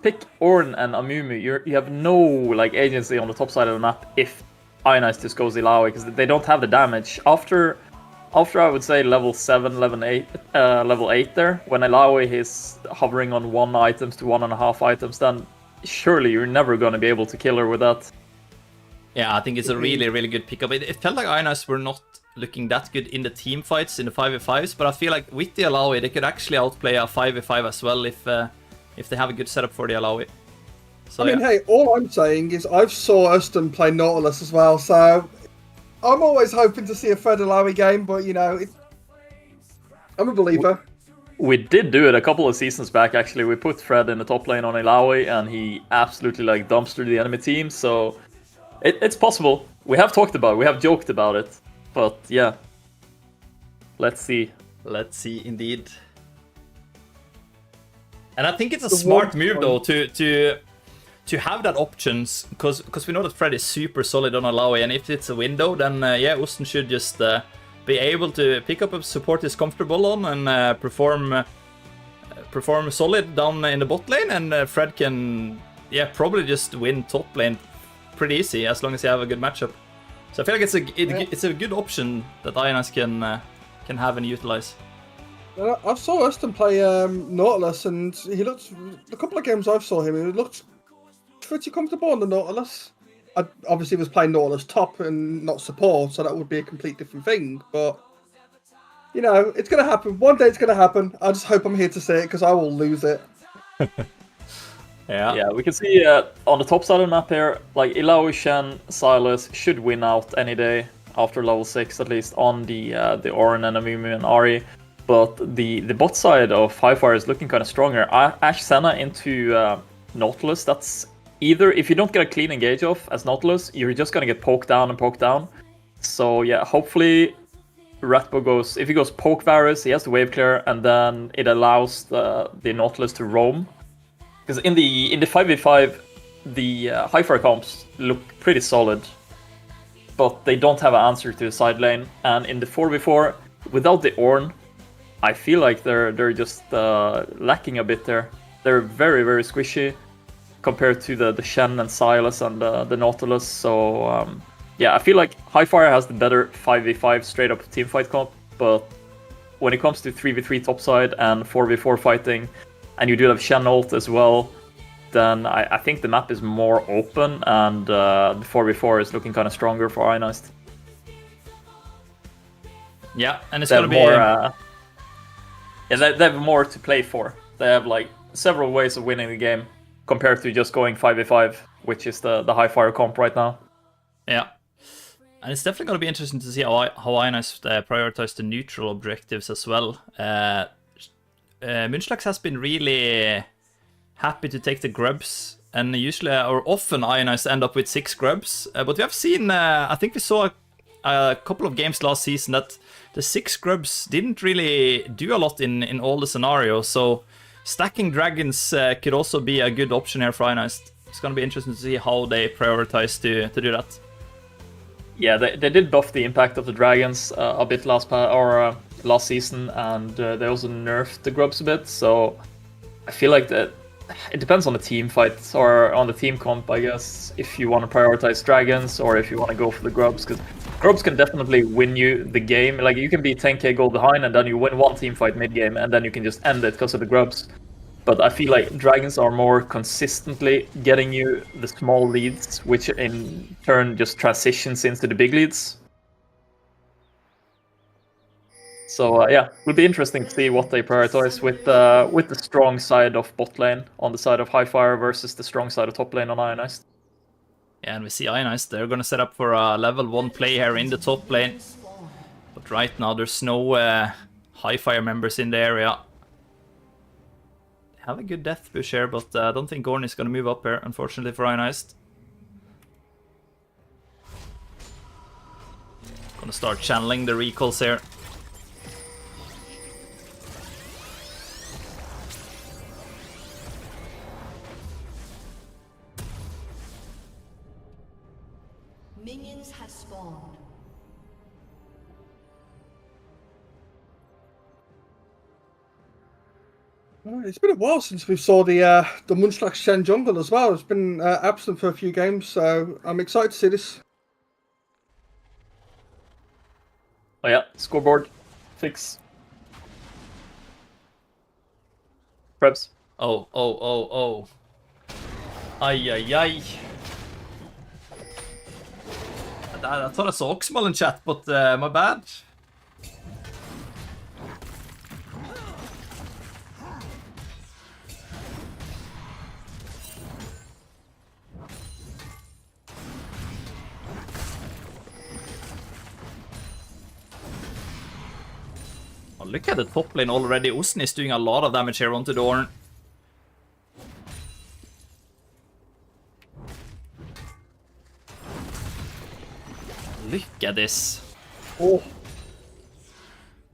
[SPEAKER 6] pick Ornn and Amumu, you have no like agency on the top side of the map if Ionized just goes Illaoi, because they don't have the damage. After I would say level 7, level 8 there, when Illaoi is hovering on 1 items to 1.5 items, then surely you're never going to be able to kill her with that.
[SPEAKER 4] Yeah, I think it's a really good pickup. It felt like Ionized were not looking that good in the team fights, in the 5v5s, but I feel like with the Illaoi, they could actually outplay a 5v5 as well if they have a good setup for the Illaoi. So,
[SPEAKER 5] I mean, hey, all I'm saying is I've saw Uston play Nautilus as well, so I'm always hoping to see a Fred Illaoi game, but you know, I'm a believer.
[SPEAKER 6] We did do it a couple of seasons back, actually. We put Fred in the top lane on Illaoi, and he absolutely like dumpstered the enemy team, so it's possible. We have talked about it, we have joked about it, but yeah. Let's see.
[SPEAKER 4] Let's see, indeed. And I think it's a smart move, though, to have that options, because we know that Fred is super solid on Illaoi, and if it's a window, then yeah, Osten should just be able to pick up a support he's comfortable on and perform solid down in the bot lane, and Fred can, yeah, probably just win top lane pretty easy as long as you have a good matchup. So I feel like it's a good option that Ionized can have and utilize.
[SPEAKER 5] I saw Aston play Nautilus, and he looked. A couple of games I've saw him, he looked pretty comfortable on the Nautilus. I obviously was playing Nautilus top and not support, so that would be a complete different thing. But you know, it's gonna happen. One day it's gonna happen. I just hope I'm here to see it because I will lose it.
[SPEAKER 6] Yeah, we can see on the top side of the map here, like Illaoi, Shen, Silas should win out any day after level 6, at least on the Orin and Amumi and Ari. But the bot side of Highfire is looking kind of stronger. Ash Senna into Nautilus, that's either, if you don't get a clean engage off as Nautilus, you're just gonna get poked down and poked down. So yeah, hopefully Ratbo goes, if he goes poke Varus, he has to wave clear, and then it allows the Nautilus to roam. Because in the 5v5, the Highfire comps look pretty solid, but they don't have an answer to the side lane. And in the 4v4, without the Ornn, I feel like they're just lacking a bit there. They're very, very squishy compared to the Shen and Silas and the Nautilus. So yeah, I feel like Highfire has the better 5v5 straight up teamfight comp, but when it comes to 3v3 topside and 4v4 fighting, and you do have Shen ult as well, then I think the map is more open, and the 4v4 is looking kind of stronger for Ionized.
[SPEAKER 4] Yeah, and it's gonna be
[SPEAKER 6] more. Yeah, they have more to play for. They have like several ways of winning the game compared to just going 5v5, which is the Highfire comp right now.
[SPEAKER 4] Yeah. And it's definitely going to be interesting to see how Ionized prioritize the neutral objectives as well. Munchlax has been really happy to take the grubs, and usually or often Ionized end up with 6 grubs. But we have seen, I think we saw a couple of games last season that the 6 grubs didn't really do a lot in all the scenarios. So stacking dragons could also be a good option here for Ionized. It's going to be interesting to see how they prioritize to do that.
[SPEAKER 6] Yeah, they did buff the impact of the dragons a bit last season, and they also nerfed the grubs a bit. So I feel like that it depends on the team fight or on the team comp, I guess, if you want to prioritize dragons or if you want to go for the grubs, because grubs can definitely win you the game. Like, you can be 10k gold behind and then you win one team fight mid game and then you can just end it because of the grubs. But I feel like dragons are more consistently getting you the small leads, which in turn just transitions into the big leads. So yeah, will be interesting to see what they prioritize with the strong side of bot lane on the side of Highfire versus the strong side of top lane on Ionized.
[SPEAKER 4] Yeah, and we see Ionized, they're gonna set up for a level 1 play here in the top lane. But right now there's no Highfire members in the area. They have a good death push here, but I don't think Gorn is gonna move up here, unfortunately for Ionized. Gonna start channeling the recalls here.
[SPEAKER 7] Minions have spawned.
[SPEAKER 5] It's been a while since we saw the Munchlax Shen jungle as well. It's been absent for a few games, so I'm excited to see this.
[SPEAKER 6] Oh yeah, scoreboard fix. Preps.
[SPEAKER 4] Oh. Ay. I thought I saw Oxmal in chat, but my bad. Oh, look at the top lane already. Osten is doing a lot of damage here onto the Ornn. Look at this.
[SPEAKER 5] Oh.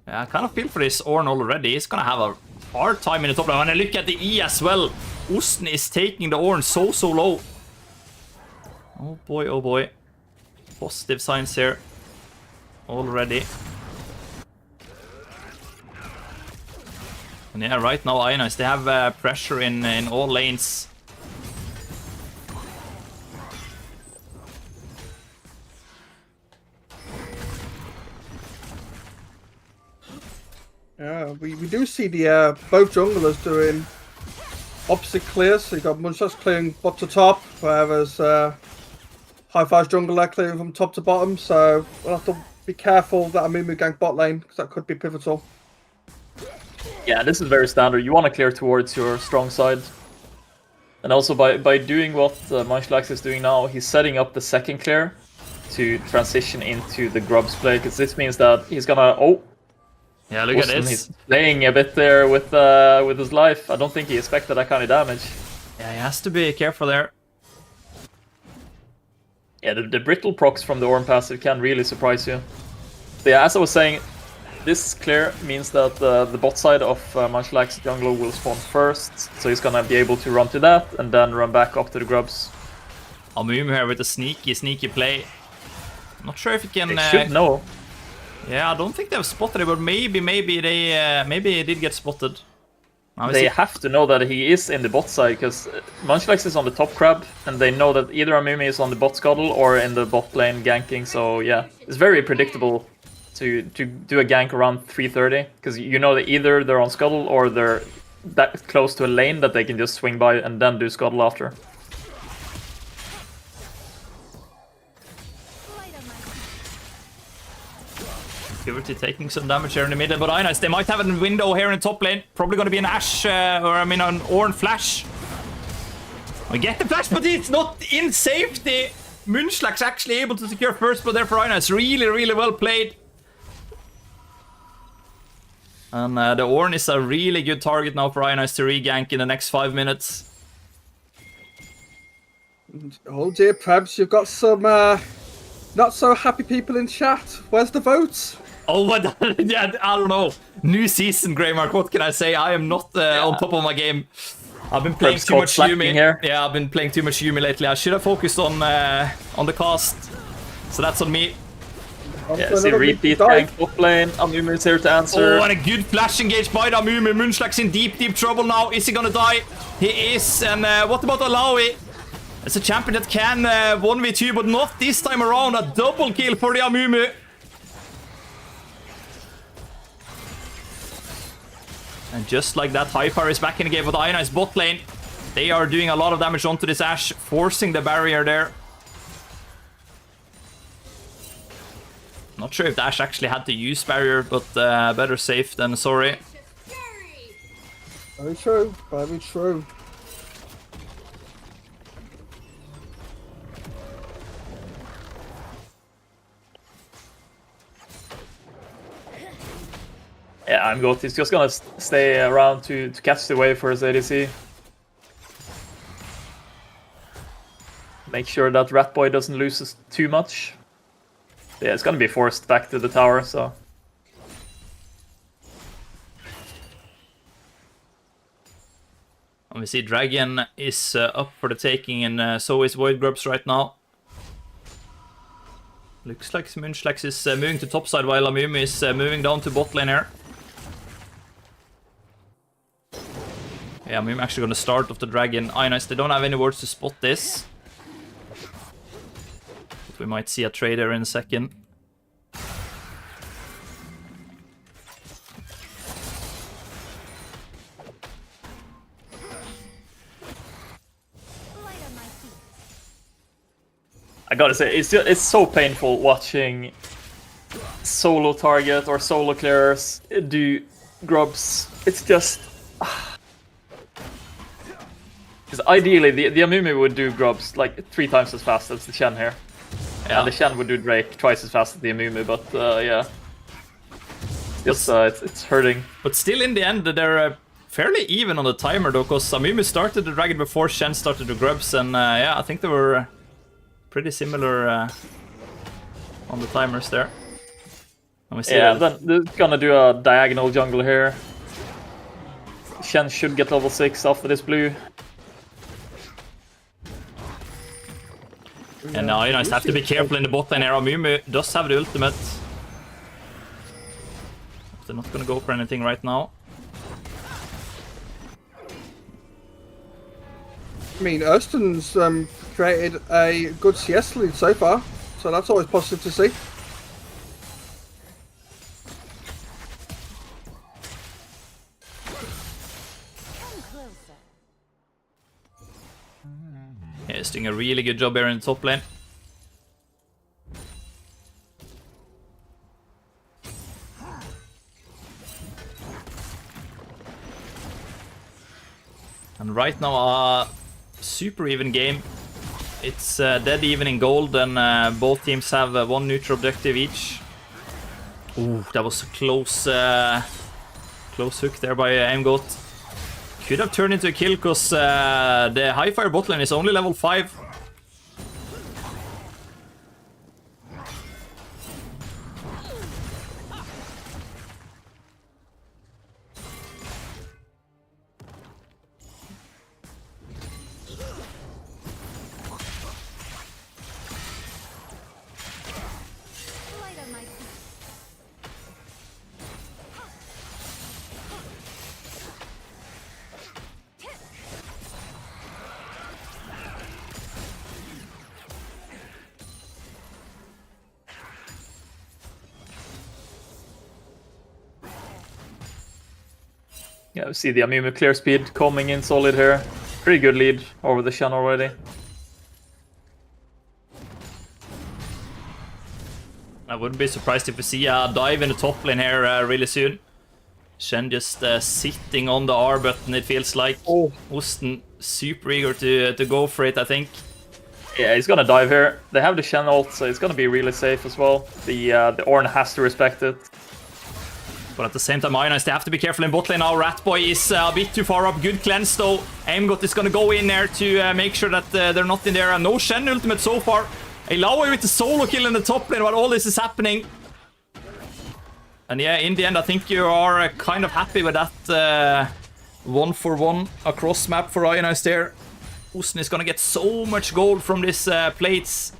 [SPEAKER 4] Yeah, I kind of feel for this Ornn already. He's gonna have a hard time in the top lane. And look at the E as well. Osten is taking the Ornn so low. Oh boy. Positive signs here already. And yeah, right now Ionized, they have pressure in all lanes.
[SPEAKER 5] Yeah, we do see the both junglers doing opposite clears. So you got Munchak's clearing bot to top, whereas Highfire's jungler clearing from top to bottom. So we'll have to be careful that Amumu gank bot lane, because that could be pivotal.
[SPEAKER 6] Yeah, this is very standard. You want to clear towards your strong side. And also by doing what Munchlax is doing now, he's setting up the second clear to transition into the Grubs play, because this means that he's gonna... Oh!
[SPEAKER 4] Yeah, look at this.
[SPEAKER 6] He's playing a bit there with his life. I don't think he expected that kind of damage.
[SPEAKER 4] Yeah, he has to be careful there.
[SPEAKER 6] Yeah, the brittle procs from the Ornn passive can really surprise you. But yeah, as I was saying, this clear means that the bot side of Munchlax jungler will spawn first, so he's gonna be able to run to that and then run back up to the Grubs.
[SPEAKER 4] Amumu here with a sneaky play. Not sure if he can...
[SPEAKER 6] They should know.
[SPEAKER 4] Yeah, I don't think they've spotted it, but maybe he did get spotted.
[SPEAKER 6] They have to know that he is in the bot side, because Munchlax is on the top crab, and they know that either Amumu is on the bot scuttle or in the bot lane ganking, so yeah. It's very predictable to do a gank around 3:30, because you know that either they're on scuttle or they're that close to a lane that they can just swing by and then do scuttle after.
[SPEAKER 4] Puberty taking some damage here in the middle, but Ionized, they might have a window here in the top lane. Probably going to be an Ashe, or I mean an Ornn flash. We get the flash, but it's not in safety. Munchlax actually able to secure first blood there for Ionized. Really well played. And the Ornn is a really good target now for Ionized to re-gank in the next 5 minutes.
[SPEAKER 5] Oh dear, Prebz, you've got some not so happy people in chat. Where's the votes?
[SPEAKER 4] Oh, but yeah, I don't know. New season, Greymark. What can I say? I am not on top of my game. I've been playing too much Yumi here. Yeah, I've been playing too much Yumi lately. I should have focused on the cast. So that's on me.
[SPEAKER 6] Yeah, see, repeat gank top lane. Amumu is here to answer.
[SPEAKER 4] Oh, and a good flash engage by the Amumu. Munchlax in deep trouble now. Is he gonna die? He is. And what about Alawi? It's a champion that can 1v2, but not this time around. A double kill for the Amumu. And just like that, Highfire is back in the game with Ionized bot lane. They are doing a lot of damage onto this Ashe, forcing the barrier there. Not sure if the Ashe actually had to use barrier, but better safe than sorry.
[SPEAKER 5] Very true, very true.
[SPEAKER 6] Yeah, I'm good. He's just gonna stay around to catch the wave for his ADC. Make sure that Ratboy doesn't lose us too much. Yeah, it's gonna be forced back to the tower, so...
[SPEAKER 4] And we see Dragon is up for the taking, and so is Void Grubs right now. Looks like Munchlax is moving to topside while Amumu is moving down to bot lane here. Yeah, I'm actually gonna start off the Dragon. Ionized, they don't have any words to spot this. But we might see a trader in a second.
[SPEAKER 6] I gotta say, it's so painful watching solo target or solo clearers do grubs. It's just... Because ideally, the Amumu would do grubs like 3 times as fast as the Shen here. Yeah. And the Shen would do Drake twice as fast as the Amumu, but yeah. It's hurting.
[SPEAKER 4] But still, in the end, they're fairly even on the timer, though, because Amumu started the Dragon before Shen started the grubs, and yeah, I think they were pretty similar on the timers there. And we see
[SPEAKER 6] yeah, then they're gonna do a diagonal jungle here. Shen should get level 6 after this blue.
[SPEAKER 4] And now Ionized have to be careful in the bot lane here. Amumu does have the ultimate. They're not gonna go for anything right now.
[SPEAKER 5] I mean, Erston's created a good CS lead so far, so that's always positive to see.
[SPEAKER 4] doing a really good job here in the top lane. And right now, a super even game. It's dead even in gold, and both teams have one neutral objective each. Ooh, that was a close hook there by Aimgoat. Could have turned into a kill because the Highfire bot lane is only level 5.
[SPEAKER 6] Yeah, we see the Amumu clear speed coming in solid here. Pretty good lead over the Shen already.
[SPEAKER 4] I wouldn't be surprised if we see a dive in the top lane here really soon. Shen just sitting on the R button, it feels like.
[SPEAKER 5] Oh.
[SPEAKER 4] Osten super eager to go for it, I think.
[SPEAKER 6] Yeah, he's gonna dive here. They have the Shen ult, so it's gonna be really safe as well. The Ornn has to respect it.
[SPEAKER 4] But at the same time, Ionized, they have to be careful in bot lane now. Ratboy is a bit too far up. Good cleanse though. Aimgoat is gonna go in there to make sure that they're not in there. No Shen ultimate so far. Illaoi with the solo kill in the top lane while all this is happening. And yeah, in the end, I think you are kind of happy with that 1-for-1 across map for Ionized there. Osten is gonna get so much gold from this plates.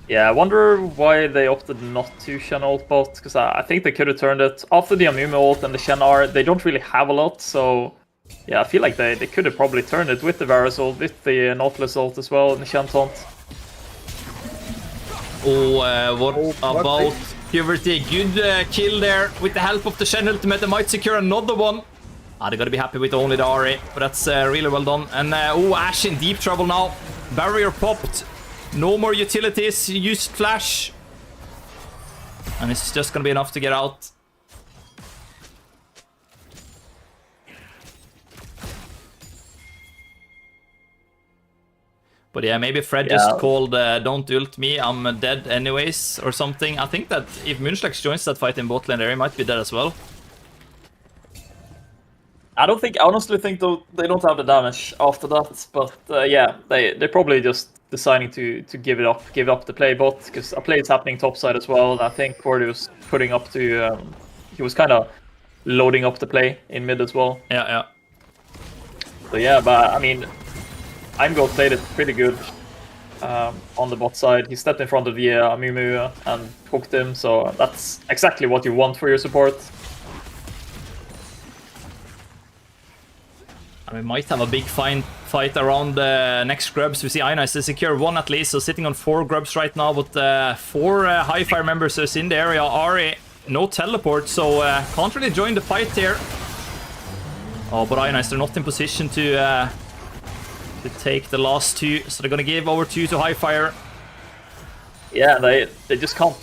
[SPEAKER 6] Yeah, I wonder why they opted not to Shen ult bot, because I think they could have turned it. After the Amumu ult and the Shen R, they don't really have a lot, so yeah, I feel like they could have probably turned it with the Varus ult, with the Nautilus ult as well, and the Shen taunt.
[SPEAKER 4] Oh, what about Puberty? Good kill there with the help of the Shen ultimate. They might secure another one. They gotta be happy with only the RA, but that's really well done. And oh, Ashe in deep trouble now. Barrier popped. No more utilities. Used flash. And it's just gonna be enough to get out. But yeah, maybe Fred just called don't ult me, I'm dead anyways, or something. I think that if Munchlax joins that fight in bot lane there, he might be dead as well.
[SPEAKER 6] I honestly think they don't have the damage after that, but yeah, they're probably just deciding to give up the play bot, because a play is happening topside as well. And I think Cordy was putting up to, he was kind of loading up the play in mid as well.
[SPEAKER 4] Yeah.
[SPEAKER 6] So yeah, but I mean, Aimgoat played it pretty good on the bot side. He stepped in front of the Amumu and hooked him, so that's exactly what you want for your support.
[SPEAKER 4] And we might have a big fight around the next grubs. We see Ionized to secure 1 at least, so sitting on 4 grubs right now, but 4 Highfire members is in the area. Ari, no teleport, so can't really join the fight here. Oh, but Ionized are not in position to take the last 2, so they're gonna give over 2 to Highfire.
[SPEAKER 6] Yeah, they just can't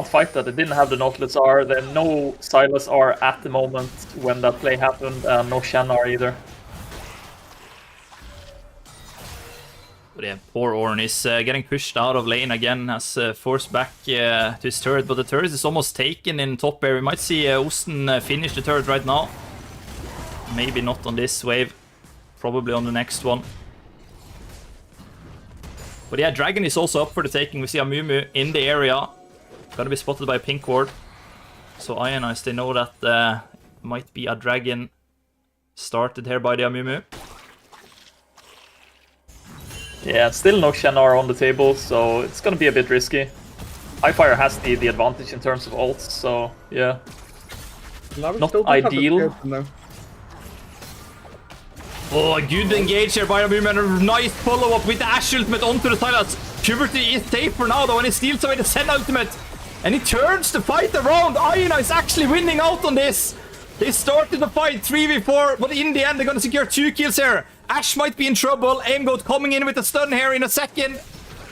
[SPEAKER 6] fight that. They didn't have the Nautilus R. There no Silas R at the moment when that play happened, and no Shen R either.
[SPEAKER 4] But yeah, poor Ornn is getting pushed out of lane again, has forced back to his turret, but the turret is almost taken in top air. We might see Osten finish the turret right now. Maybe not on this wave, probably on the next one. But yeah, Dragon is also up for the taking. We see Amumu in the area. Gotta be spotted by a pink ward. So Ionized, they know that might be a Dragon started here by the Amumu.
[SPEAKER 6] Yeah, still no Shen R on the table, so it's gonna be a bit risky. Highfire has the advantage in terms of ults, so yeah. Not ideal.
[SPEAKER 4] Oh, good engage here by Amumu, and a nice follow-up with the Ashe ultimate onto the Silas. Puberty is safe for now though, and he steals away the Zen ultimate. And he turns the fight around. Ionized is actually winning out on this. They started the fight 3v4, but in the end they're gonna secure 2 kills here. Ash might be in trouble. Aimgoat coming in with a stun here in a second.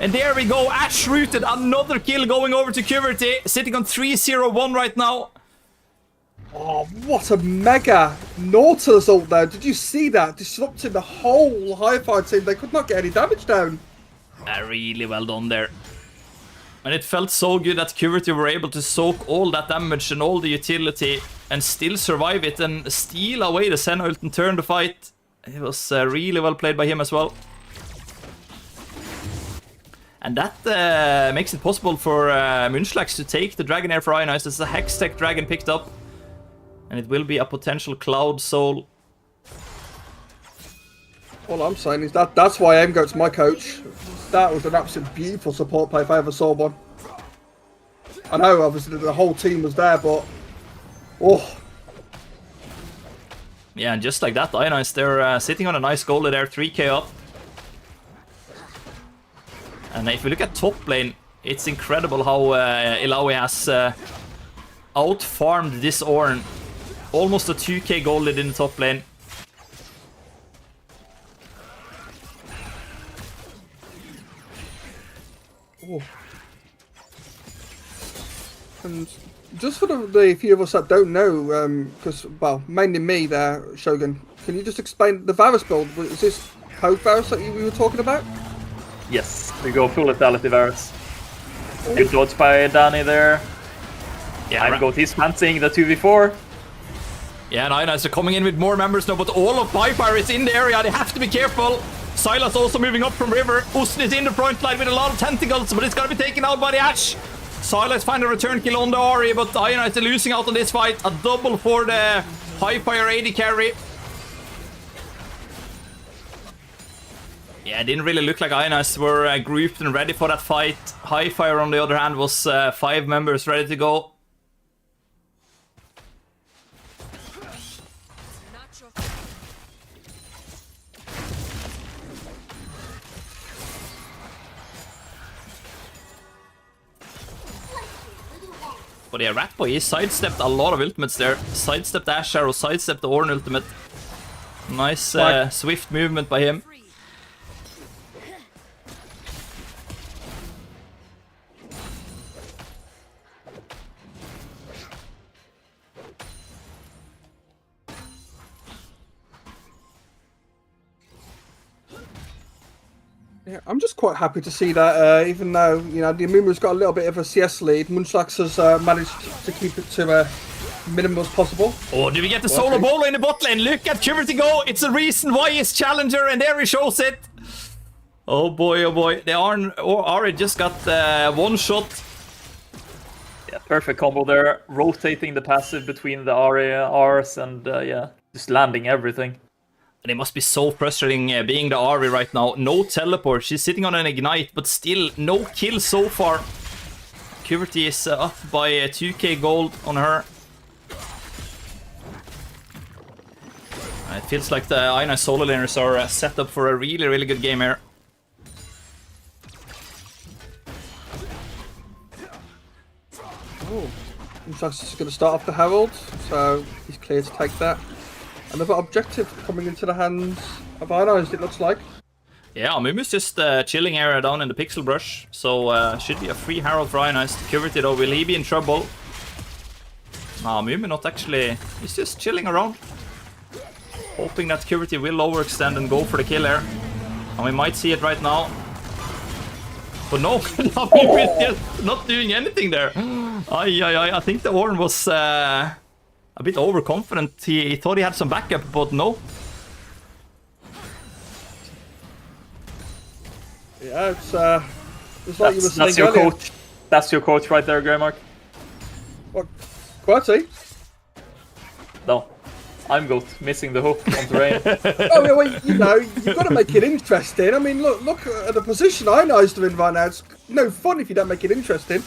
[SPEAKER 4] And there we go. Ash rooted. Another kill going over to Kuverty. Sitting on 3-0-1 right now.
[SPEAKER 5] Oh, what a mega Nautilus ult there. Did you see that? Disrupting the whole Highfire team. They could not get any damage down.
[SPEAKER 4] Really well done there. And it felt so good that Kuverty were able to soak all that damage and all the utility and still survive it and steal away the Senna ult and turn the fight. It was really well played by him as well. And that makes it possible for Munchlax to take the Dragonair for Ionized. It's a Hextech Dragon picked up. And it will be a potential Cloud Soul.
[SPEAKER 5] All I'm saying is that's why Aimgoat's my coach. That was an absolute beautiful support play if I ever saw one. I know obviously the whole team was there, but oh.
[SPEAKER 4] Yeah, and just like that, Ionized, they're sitting on a nice goal there, 3k up. And if we look at top lane, it's incredible how Illaoi has out-farmed this Ornn. Almost a 2k goal lead in the top lane.
[SPEAKER 5] Oh. And just for the few of us that don't know, because, well, mainly me there, Shogun, can you just explain the Varus build? Is this Poke Varus that we were talking about?
[SPEAKER 6] Yes, we go full lethality Varus. Good dodge by Danny there.
[SPEAKER 4] Yeah,
[SPEAKER 6] Aimgoat, he's fancying the 2v4.
[SPEAKER 4] Yeah, and Ionized are coming in with more members now, but all of Highfire is in the area. They have to be careful. Silas also moving up from river. Usn is in the front line with a lot of tentacles, but it's going to be taken out by the Ash. Silas find a return kill on the Ahri, but Ionized are losing out on this fight. A double for the Highfire AD carry. Yeah, it didn't really look like Ionized were grouped and ready for that fight. Highfire, on the other hand, was 5 members ready to go. But yeah, Ratboy, he sidestepped a lot of ultimates there. Sidestepped Ash Arrow, sidestepped the Ornn ultimate. Nice swift movement by him.
[SPEAKER 5] Yeah, I'm just quite happy to see that, even though, you know, the Amumu's got a little bit of a CS lead, Munchlax has managed to keep it to a minimum as possible.
[SPEAKER 4] Oh, did we get the solo bowler in the bot lane? Look at Kuverty go! It's the reason why he's challenger, and there he shows it! Oh boy, oh boy. The Ahri just got one shot.
[SPEAKER 6] Yeah, perfect combo there. Rotating the passive between the Ahri Rs and, yeah, just landing everything.
[SPEAKER 4] And it must be so frustrating being the Ahri right now. No teleport. She's sitting on an ignite, but still no kill so far. Kuverty is up by 2k gold on her. It feels like the Ionized solo laners are set up for a really, really good game here.
[SPEAKER 5] Oh, Munchlax is going to start off the Herald, so he's clear to take that. Another objective coming into the hands of Ionized, it looks like.
[SPEAKER 4] Yeah, Amumu's just chilling area down in the Pixel Brush, so should be a free Herald for Ionized. Kuverty though, will he be in trouble? Nah, Amumu not actually, he's just chilling around. Hoping that Kuverty will overextend and go for the kill here. And we might see it right now. But no, Amumu is just not doing anything there. I think the Ornn was a bit overconfident. He thought he had some backup, but no.
[SPEAKER 5] Yeah, it's like you were saying
[SPEAKER 6] that's your
[SPEAKER 5] earlier.
[SPEAKER 6] coach. That's your coach right there, Greymark.
[SPEAKER 5] What? Quality?
[SPEAKER 6] No. Aimgoat missing the hook on terrain.
[SPEAKER 5] Oh, yeah, well, you know, you've got to make it interesting. I mean, look at the position Ionized are in right now. It's no fun if you don't make it interesting.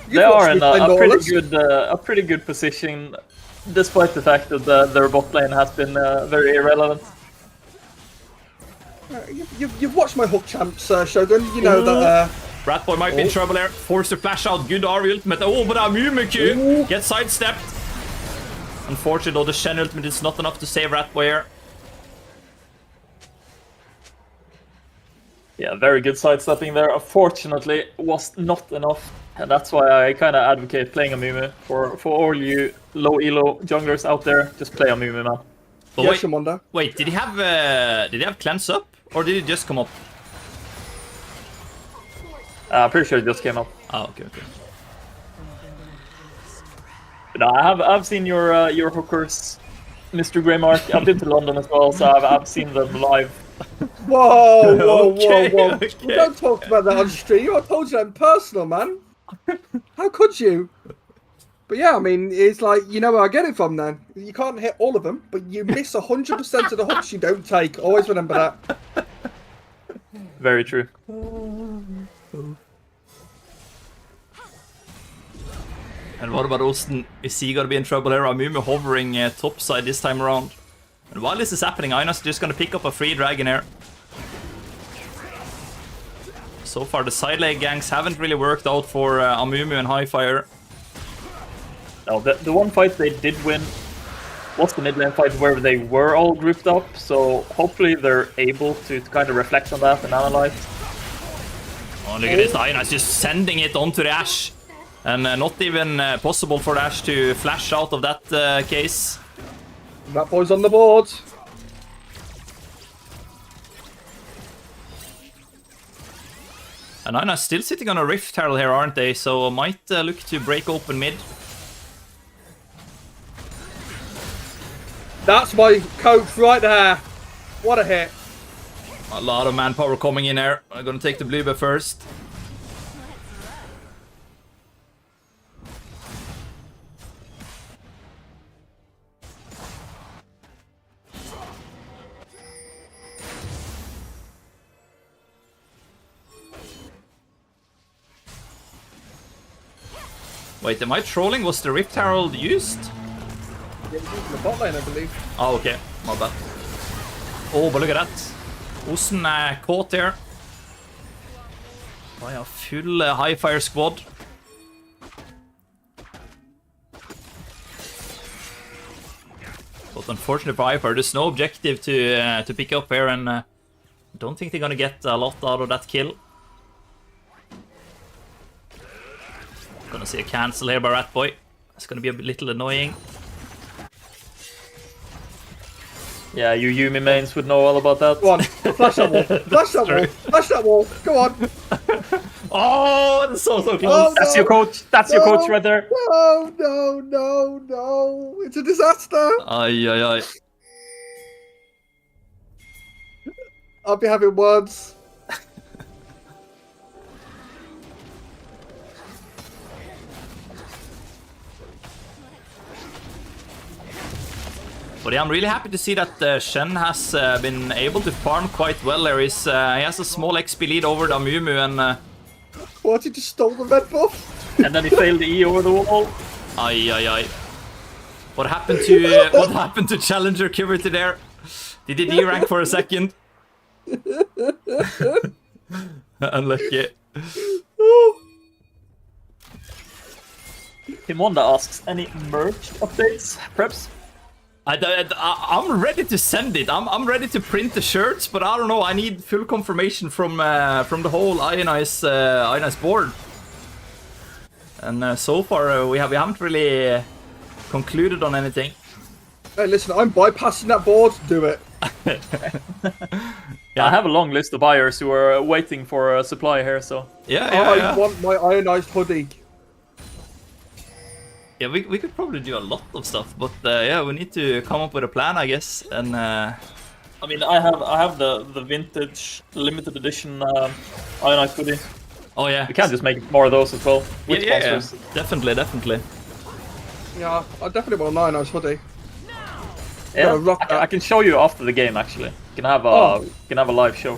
[SPEAKER 6] They are in a pretty good position, despite the fact that their bot lane has been very irrelevant.
[SPEAKER 5] You've watched my hook champs, Shogun. You know that.
[SPEAKER 4] Ratboy might be in trouble there. Forced to flash out. Good Ahri ultimate. Oh, but Amumu gets sidestepped. Unfortunately, though, the Shen ultimate is not enough to save Ratboy here.
[SPEAKER 6] Yeah, very good sidestepping there. Unfortunately, was not enough. And that's why I kind of advocate playing Amumu. For all you low elo junglers out there, just play Amumu, man.
[SPEAKER 4] But
[SPEAKER 5] Yeah,
[SPEAKER 4] wait,
[SPEAKER 5] Shamonda.
[SPEAKER 4] wait, did he have cleanse up? Or did he just come up?
[SPEAKER 6] I'm pretty sure it just came up.
[SPEAKER 4] Oh, okay, okay.
[SPEAKER 6] But no, I've seen your hookers, Mr. Greymark. I've been to London as well, so I've seen them live.
[SPEAKER 5] Whoa, whoa,
[SPEAKER 4] Okay,
[SPEAKER 5] whoa, whoa.
[SPEAKER 4] okay.
[SPEAKER 5] We don't talk about that on stream. I told you that in personal, man. How could you? But yeah, I mean, it's like, you know where I get it from then. You can't hit all of them, but you miss 100% of the hooks you don't take. Always remember that.
[SPEAKER 6] Very true.
[SPEAKER 4] And what about Osten? Is he gonna be in trouble here? Amumu hovering top side this time around. And while this is happening, Ionized just gonna pick up a free dragon here. So far, the side lane ganks haven't really worked out for Amumu and Highfire.
[SPEAKER 6] No, the one fight they did win was the mid lane fight where they were all grouped up, so hopefully they're able to kind of reflect on that and analyze.
[SPEAKER 4] Oh, look at this, Ionized just sending it onto the Ashe. And not even possible for the Ashe to flash out of that case.
[SPEAKER 5] That boy's on the board.
[SPEAKER 4] And Ionized still sitting on a Rift Herald here, aren't they? So might look to break open mid.
[SPEAKER 5] That's my coach right there. What a hit.
[SPEAKER 4] A lot of manpower coming in here. I'm gonna take the blue buff first. Wait, am I trolling? Was the Rift Herald used?
[SPEAKER 5] Yeah, he's in the bot lane, I believe.
[SPEAKER 4] Oh, okay. My bad. Oh, but look at that. Osen caught there. By a full Highfire squad. But unfortunately for Highfire, there's no objective to pick up here, and don't think they're gonna get a lot out of that kill. Gonna see a cancel here by Ratboy. It's gonna be a little annoying.
[SPEAKER 6] Yeah, you Yumi mains would know all about that.
[SPEAKER 5] Go on, flash that wall. Flash that wall. Flash that wall. Come on.
[SPEAKER 4] Oh, that's so close.
[SPEAKER 5] Oh,
[SPEAKER 6] That's
[SPEAKER 5] no.
[SPEAKER 6] your coach. That's your coach right there.
[SPEAKER 5] No, no, no, no. It's a disaster.
[SPEAKER 4] Ay, ay, ay.
[SPEAKER 5] I'll be having words.
[SPEAKER 4] But yeah, I'm really happy to see that Shen has been able to farm quite well there. He has a small XP lead over the Amumu, and
[SPEAKER 5] What, he just stole the red buff?
[SPEAKER 6] And then he failed the E over the wall.
[SPEAKER 4] ay, ay, ay. What happened to Challenger Kiverty there? Did he D-rank for a second? Unlucky.
[SPEAKER 6] Himonda asks, any merch updates, preps?
[SPEAKER 4] I'm ready to send it. I'm ready to print the shirts, but I don't know. I need full confirmation from the whole Ionized board. And so far we haven't really concluded on anything.
[SPEAKER 5] Hey, listen, I'm bypassing that board. Do it.
[SPEAKER 6] Yeah, I have a long list of buyers who are waiting for a supply here, so...
[SPEAKER 5] I want my ionized hoodie.
[SPEAKER 4] Yeah, we could probably do a lot of stuff, but yeah, we need to come up with a plan, I guess. And
[SPEAKER 6] I mean, I have the vintage limited edition ionized hoodie.
[SPEAKER 4] oh yeah,
[SPEAKER 6] We can just make more of those as well with
[SPEAKER 4] yeah,
[SPEAKER 6] sponsors.
[SPEAKER 4] definitely.
[SPEAKER 5] Yeah, I definitely want an ionized hoodie.
[SPEAKER 6] Yeah,
[SPEAKER 5] Gotta rock that.
[SPEAKER 6] I can show you after the game actually. You can have a live show.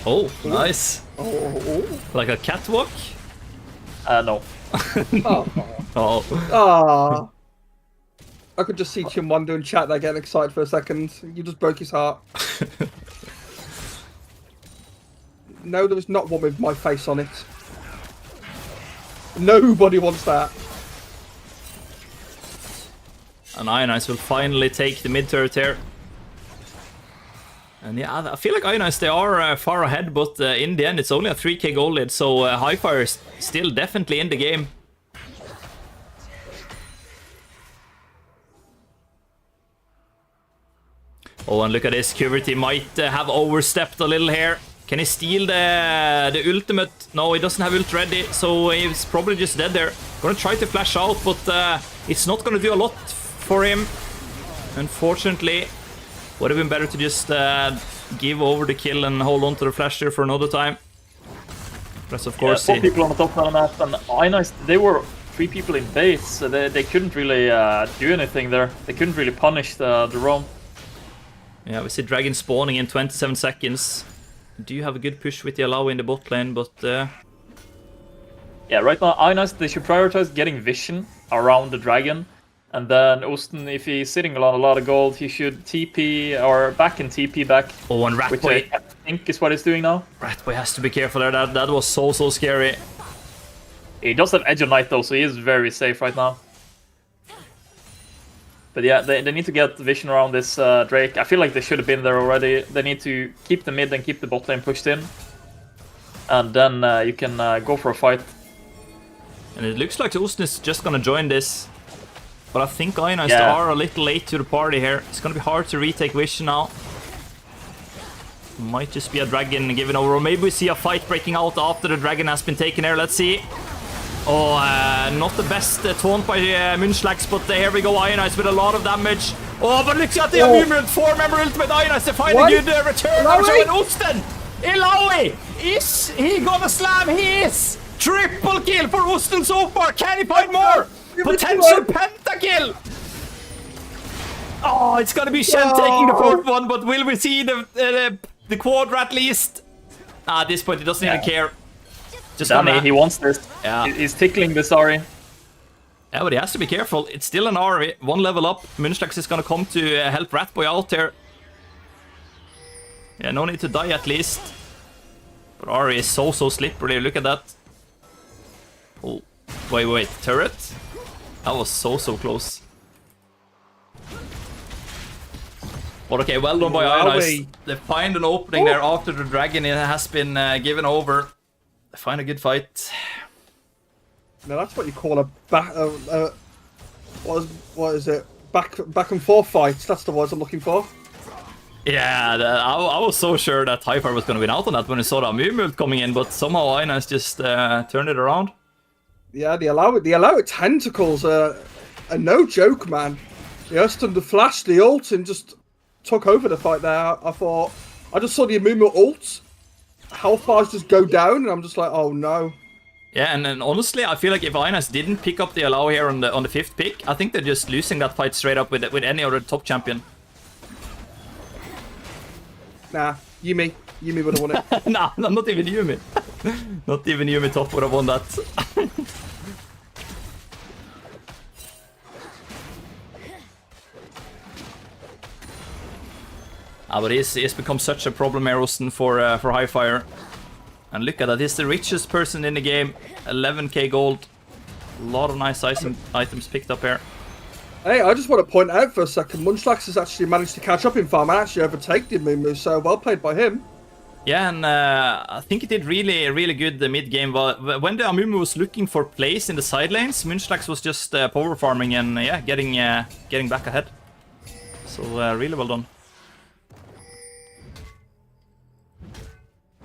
[SPEAKER 4] Oh, nice.
[SPEAKER 5] Oh,
[SPEAKER 4] Like a catwalk.
[SPEAKER 6] No.
[SPEAKER 5] oh,
[SPEAKER 4] Oh,
[SPEAKER 5] ah. I could just see Chin1 doing chat there, getting excited for a second. You just broke his heart. No, there was not one with my face on it. Nobody wants that.
[SPEAKER 4] and Ionized will finally take the mid turret here. And yeah, I feel like Ionized, they are far ahead, but in the end, it's only a 3k goal lead, so Highfire is still definitely in the game. Oh, and look at this. Qverty might have overstepped a little here. Can he steal the ultimate? No, he doesn't have ult ready, so he's probably just dead there. Gonna try to flash out, but it's not gonna do a lot for him. Unfortunately, would have been better to just give over the kill and hold on to the flash there for another time. That's of course.
[SPEAKER 6] 4 people on the top of the map, and Ionized, they were 3 people in base, so they couldn't really do anything there. They couldn't really punish the roam.
[SPEAKER 4] Yeah, we see Dragon spawning in 27 seconds. Do you have a good push with the allow in the bot lane, but...
[SPEAKER 6] Yeah, right now, Ionized, they should prioritize getting vision around the Dragon. And then Osten, if he's sitting on a lot of gold, he should TP or back and TP back.
[SPEAKER 4] Oh, and
[SPEAKER 6] which
[SPEAKER 4] Ratboy.
[SPEAKER 6] I think is what he's doing now.
[SPEAKER 4] Ratboy has to be careful there. That was so scary.
[SPEAKER 6] He does have Edge of Night though, so he is very safe right now. But yeah, they need to get vision around this Drake. I feel like they should have been there already. They need to keep the mid and keep the bot lane pushed in. And then you can go for a fight.
[SPEAKER 4] And it looks like Osten is just gonna join this. But I think Ionized
[SPEAKER 6] Yeah.
[SPEAKER 4] are a little late to the party here. It's gonna be hard to retake vision now. Might just be a dragon given over, or maybe we see a fight breaking out after the dragon has been taken here. Let's see. Oh, not the best taunt by Munchlax, but here we go, Ionized with a lot of damage. Oh, but look at the Amumu, 4-member ultimate Ionized to find a good return. And Osten, Ilaoi, is he gonna slam? He is! Triple kill for Osten so far. Can he find more? Potential pentakill! Oh, it's gonna be Shen taking the 4th one, but will we see the quadra at least? At this point, he doesn't even care. Just
[SPEAKER 6] Danny, he wants this.
[SPEAKER 4] Yeah.
[SPEAKER 6] He's tickling this Ari.
[SPEAKER 4] Yeah, but he has to be careful. It's still an Ari. 1 level up. Munchlax is gonna come to help Ratboy out here. Yeah, no need to die at least. But Ari is so slippery. Look at that. Oh, wait. Turret? That was so close. But okay, well done by Ionized. They find an opening there after the dragon has been given over. They find a good fight.
[SPEAKER 5] Now that's what you call a back. What is it? Back and forth fights. That's the words I'm looking for.
[SPEAKER 4] Yeah, I was so sure that Highfire was going to win out on that when I saw the Amumu coming in, but somehow Ionized just turned it around.
[SPEAKER 5] Yeah, the allow it tentacles are no joke, man. The Osten, the flash, the ult, and just took over the fight there. I just saw the Amumu ult. Hellfires just go down, and I'm just like, oh no.
[SPEAKER 4] Yeah, and honestly, I feel like if Ionized didn't pick up the allow here on the 5th pick, I think they're just losing that fight straight up with any other top champion.
[SPEAKER 5] Nah, Yumi would have won it.
[SPEAKER 4] Nah, not even Yumi. Not even Yumi top would have won that. But he's become such a problem here, Osten, for Highfire. And look at that, he's the richest person in the game. 11k gold. A lot of nice items picked up here.
[SPEAKER 5] Hey, I just want to point out for a second, Munchlax has actually managed to catch up in farm and actually overtake the Amumu, so well played by him.
[SPEAKER 4] Yeah, and I think he did really good the mid game. When the Amumu was looking for plays in the side lanes, Munchlax was just power farming and yeah, getting back ahead. So really well done.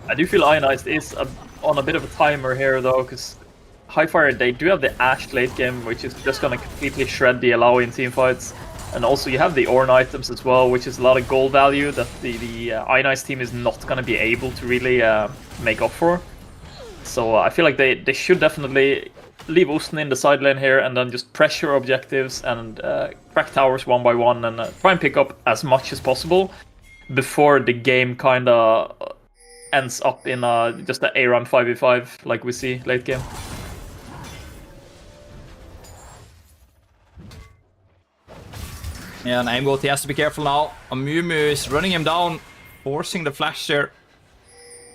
[SPEAKER 6] I do feel Ionized is on a bit of a timer here though, because Highfire, they do have the Ashe late game, which is just gonna completely shred the allow in team fights. And also you have the Ornn items as well, which is a lot of gold value that the Ionized team is not gonna be able to really make up for. So I feel like they should definitely leave Osten in the side lane here and then just pressure objectives and crack towers one by one and try and pick up as much as possible before the game kinda ends up in just an ARAM 5v5 like we see late game.
[SPEAKER 4] Yeah, and Aimgoat, he has to be careful now. Amumu is running him down, forcing the flash there.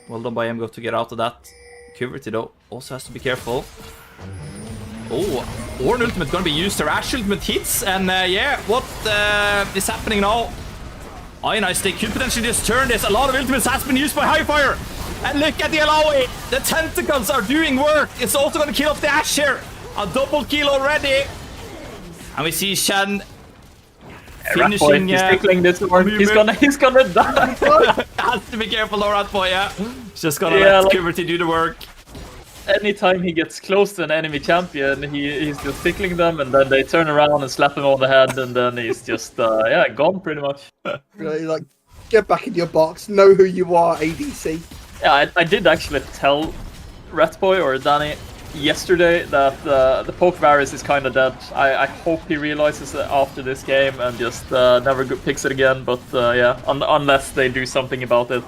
[SPEAKER 4] Well done by Aimgoat to get out of that. Qverty though also has to be careful. Oh, Ornn ultimate gonna be used. Her Ashe ultimate hits, and yeah, what is happening now? Ionized, they could potentially just turn this. A lot of ultimates has been used by Highfire. And look at the LOE. The tentacles are doing work. It's also going to kill off the Ashe here. A double kill already. And we see Shen finishing.
[SPEAKER 6] He's tickling this one. He's gonna die.
[SPEAKER 4] Has to be careful, though, Ratboy. Yeah, he's just gonna let Kuberty do the work.
[SPEAKER 6] Anytime he gets close to an enemy champion, he's just tickling them, and then they turn around and slap him on the head, and then he's just gone pretty much.
[SPEAKER 5] Really, like, get back in your box. Know who you are, ADC.
[SPEAKER 6] Yeah, I did actually tell Ratboy or Danny yesterday that the poke Varus is kind of dead. I hope he realizes it after this game and just never picks it again. But yeah, unless they do something about it.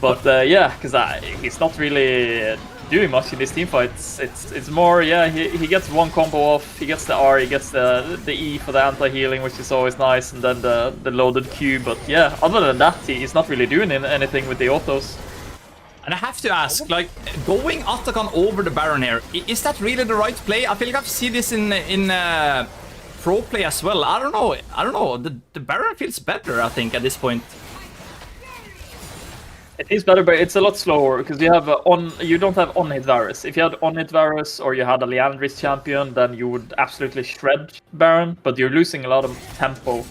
[SPEAKER 6] But yeah, because he's not really doing much in these team fights. It's more, yeah, he gets one combo off, he gets the R, he gets the E for the anti-healing, which is always nice, and then the loaded Q. But yeah, other than that, he's not really doing anything with the autos.
[SPEAKER 4] And I have to ask, like, going Atakan over the Baron here, is that really the right play? I feel like I've seen this in pro play as well. I don't know. The Baron feels better, I think, at this point.
[SPEAKER 6] It is better, but it's a lot slower because you have you don't have on-hit Varus. If you had on-hit Varus or you had a Leandris champion, then you would absolutely shred Baron, but you're losing a lot of tempo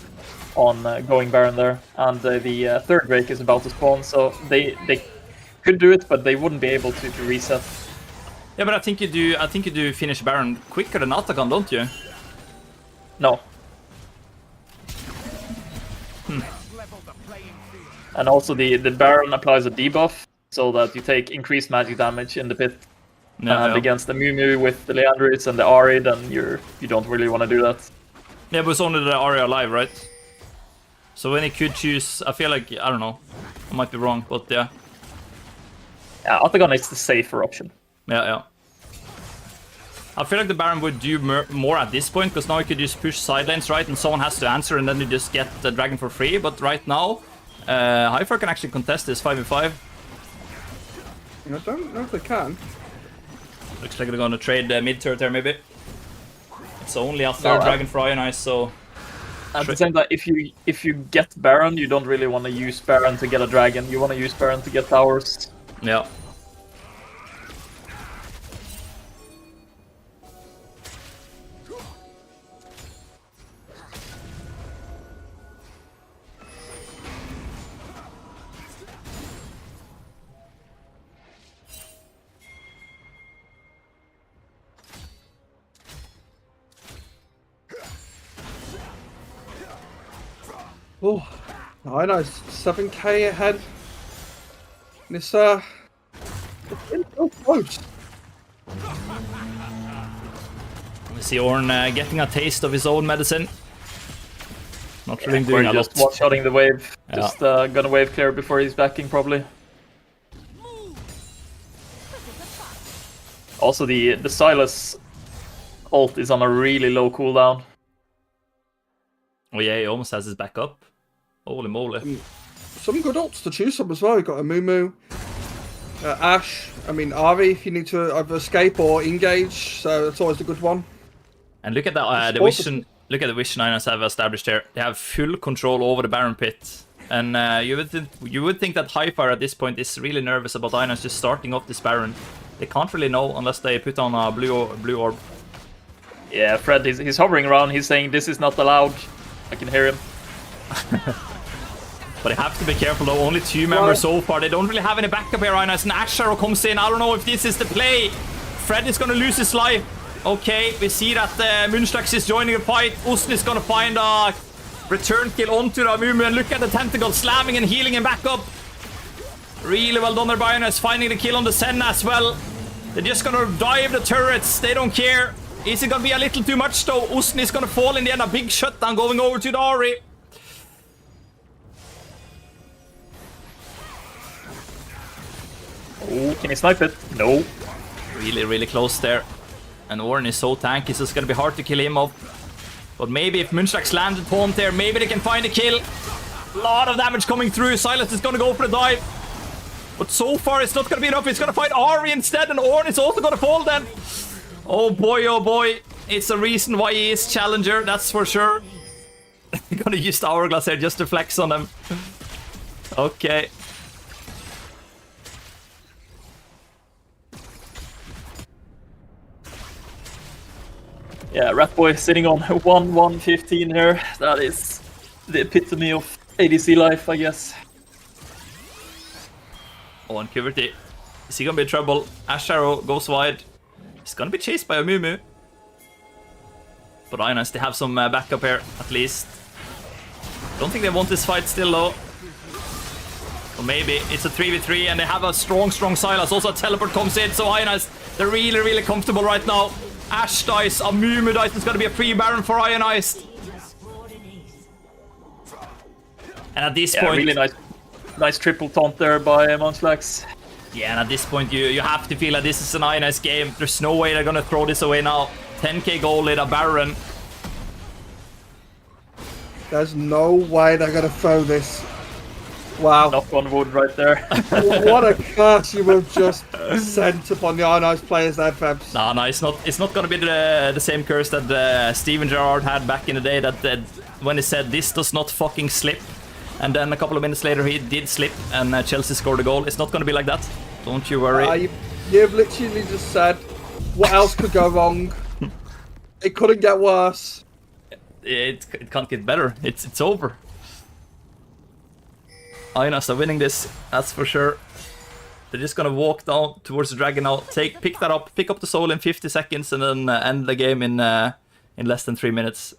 [SPEAKER 6] on going Baron there. And the third Drake is about to spawn, so they could do it, but they wouldn't be able to reset.
[SPEAKER 4] Yeah, but I think you do finish Baron quicker than Atakan, don't you?
[SPEAKER 6] No. And also the Baron applies a debuff, so that you take increased magic damage in the pit. And against the Mumu with the Leandris and the Ahri, then you don't really want to do that.
[SPEAKER 4] Yeah, but it's only the Ahri alive, right? So when he could choose, I feel like, I don't know, I might be wrong, but yeah.
[SPEAKER 6] Yeah, Atakan is the safer option.
[SPEAKER 4] Yeah. I feel like the Baron would do more at this point, because now you could just push side lanes, right? And someone has to answer, and then you just get the dragon for free. But right now, Highfire can actually contest this 5v5.
[SPEAKER 5] I don't know if they can.
[SPEAKER 4] Looks like they're going to trade mid turret there, maybe. It's only a third dragon for Ionized, so...
[SPEAKER 6] At the same time, if you get Baron, you don't really want to use Baron to get a dragon. You want to use Baron to get towers.
[SPEAKER 4] Yeah.
[SPEAKER 5] Oh, I know, 7k ahead. This it's been so close.
[SPEAKER 4] We see Ornn getting a taste of his own medicine. Not really doing a lot.
[SPEAKER 6] Just one-shotting the wave. Yeah. Just gonna wave clear before he's backing, probably. Also, the Sylas ult is on a really low cooldown.
[SPEAKER 4] Oh yeah, he almost has his back up. Holy moly.
[SPEAKER 5] Some good ults to choose from as well. You've got a Mumu, Ashe, I mean Ahri if you need to either escape or engage, so that's always a good one.
[SPEAKER 4] And look at the vision. Look at the vision Ionized have established here. They have full control over the Baron pit. And you would think that Highfire at this point is really nervous about Ionized just starting off this Baron. They can't really know unless they put on a blue orb.
[SPEAKER 6] Yeah, Fred, he's hovering around. He's saying this is not allowed. I can hear him.
[SPEAKER 4] But I have to be careful though, only 2 members so far. They don't really have any backup here, Ionized. And Ashe Arrow comes in. I don't know if this is the play. Fred is gonna lose his life. Okay, we see that Munchtax is joining the fight. Usn is gonna find a return kill onto Ramumu, and look at the tentacles slamming and healing him back up. Really well done there by Ionized, finding the kill on the Senna as well. They're just gonna dive the turrets. They don't care. Is it gonna be a little too much though? Usn is gonna fall in the end. A big shutdown going over to the Ahri.
[SPEAKER 6] Oh, can he snipe it? No.
[SPEAKER 4] Really, really close there. And Ornn is so tanky, so it's gonna be hard to kill him off. But maybe if Munchtax landed taunt there, maybe they can find a kill. A lot of damage coming through. Sylas is gonna go for the dive. But so far it's not gonna be enough. It's gonna fight Ahri instead, and Ornn is also gonna fall then. Oh boy, it's a reason why he is challenger, that's for sure. Gonna use the hourglass here just to flex on them. Okay.
[SPEAKER 6] Yeah, Ratboy sitting on 1-1-15 here. That is the epitome of ADC life, I guess.
[SPEAKER 4] Oh, and Kuverty. Is he gonna be in trouble? Ash Arrow goes wide. He's gonna be chased by a Mumu. But Ionized, they have some backup here, at least. Don't think they want this fight still, though. Or maybe it's a 3v3 and they have a strong Sylas. Also a teleport comes in, so Ionized, they're really comfortable right now. Ashe dies, a Mumu dies, it's gonna be a free Baron for Ionized. And at this point...
[SPEAKER 6] really nice triple taunt there by Monslax.
[SPEAKER 4] Yeah, and at this point you have to feel that this is an Ionized game. There's no way they're gonna throw this away now. 10k gold in a Baron.
[SPEAKER 5] There's no way they're gonna throw this. Wow.
[SPEAKER 6] Knock on wood right there.
[SPEAKER 5] What a curse you have just sent upon the Ionized players there, Febs.
[SPEAKER 4] No, it's not gonna be the same curse that Steven Gerrard had back in the day, that when he said this does not fucking slip. And then a couple of minutes later he did slip and Chelsea scored a goal. It's not gonna be like that. Don't you worry.
[SPEAKER 5] You've literally just said, what else could go wrong? It couldn't get worse.
[SPEAKER 4] It can't get better. It's over. Ionized are winning this, that's for sure. They're just gonna walk down towards the dragon now. Pick that up, pick up the soul in 50 seconds, and then end the game in less than 3 minutes.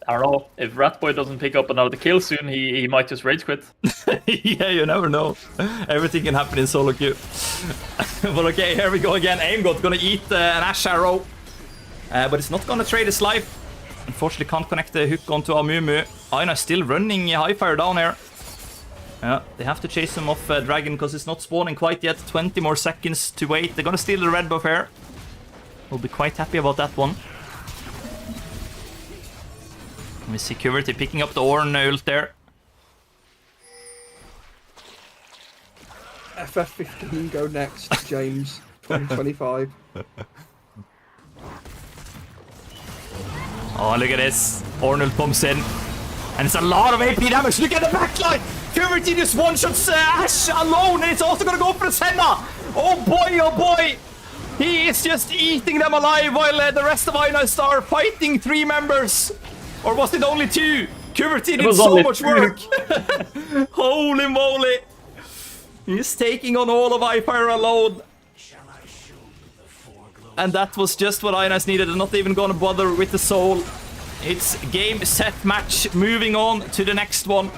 [SPEAKER 6] I don't know, if Ratboy doesn't pick up another kill soon, he might just rage quit.
[SPEAKER 4] Yeah, you never know. Everything can happen in solo queue. But okay, here we go again. Aimgot gonna eat an Ash Arrow. But it's not gonna trade his life. Unfortunately can't connect the hook onto Amumu. Aina is still running Highfire down here. Yeah, they have to chase him off Dragon because it's not spawning quite yet. 20 more seconds to wait. They're gonna steal the red buff here. We'll be quite happy about that one. We see Kuverty picking up the Ornn ult there.
[SPEAKER 5] FF15 go next, James. 2025.
[SPEAKER 4] Oh, look at this. Ornn ult comes in. And it's a lot of AP damage. Look at the backline. Kuverty just one-shots Ashe alone. And it's also going to go for the Senna. Oh boy, oh boy. He is just eating them alive while the rest of Ionized are fighting 3 members. Or was it only 2? Kuverty did so much work. Holy moly. He's taking on all of Highfire alone. And that was just what Ionized needed. They're not even gonna bother with the soul. It's game, set, match. Moving on to the next one.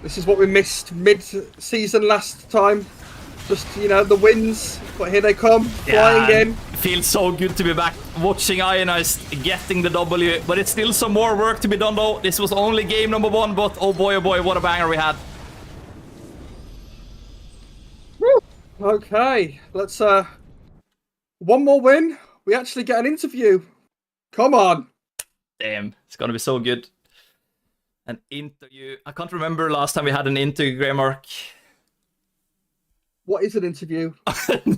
[SPEAKER 5] This is what we missed mid-season last time. Just, you know, the wins. But here they come, flying in.
[SPEAKER 4] Feels so good to be back watching Ionized getting the W. But it's still some more work to be done though. This was only game number 1, but oh boy, what a banger we had.
[SPEAKER 5] Okay, let's one more win. We actually get an interview. Come on.
[SPEAKER 4] Damn, it's gonna be so good. An interview. I can't remember last time we had an interview, Greymark.
[SPEAKER 5] What is an interview?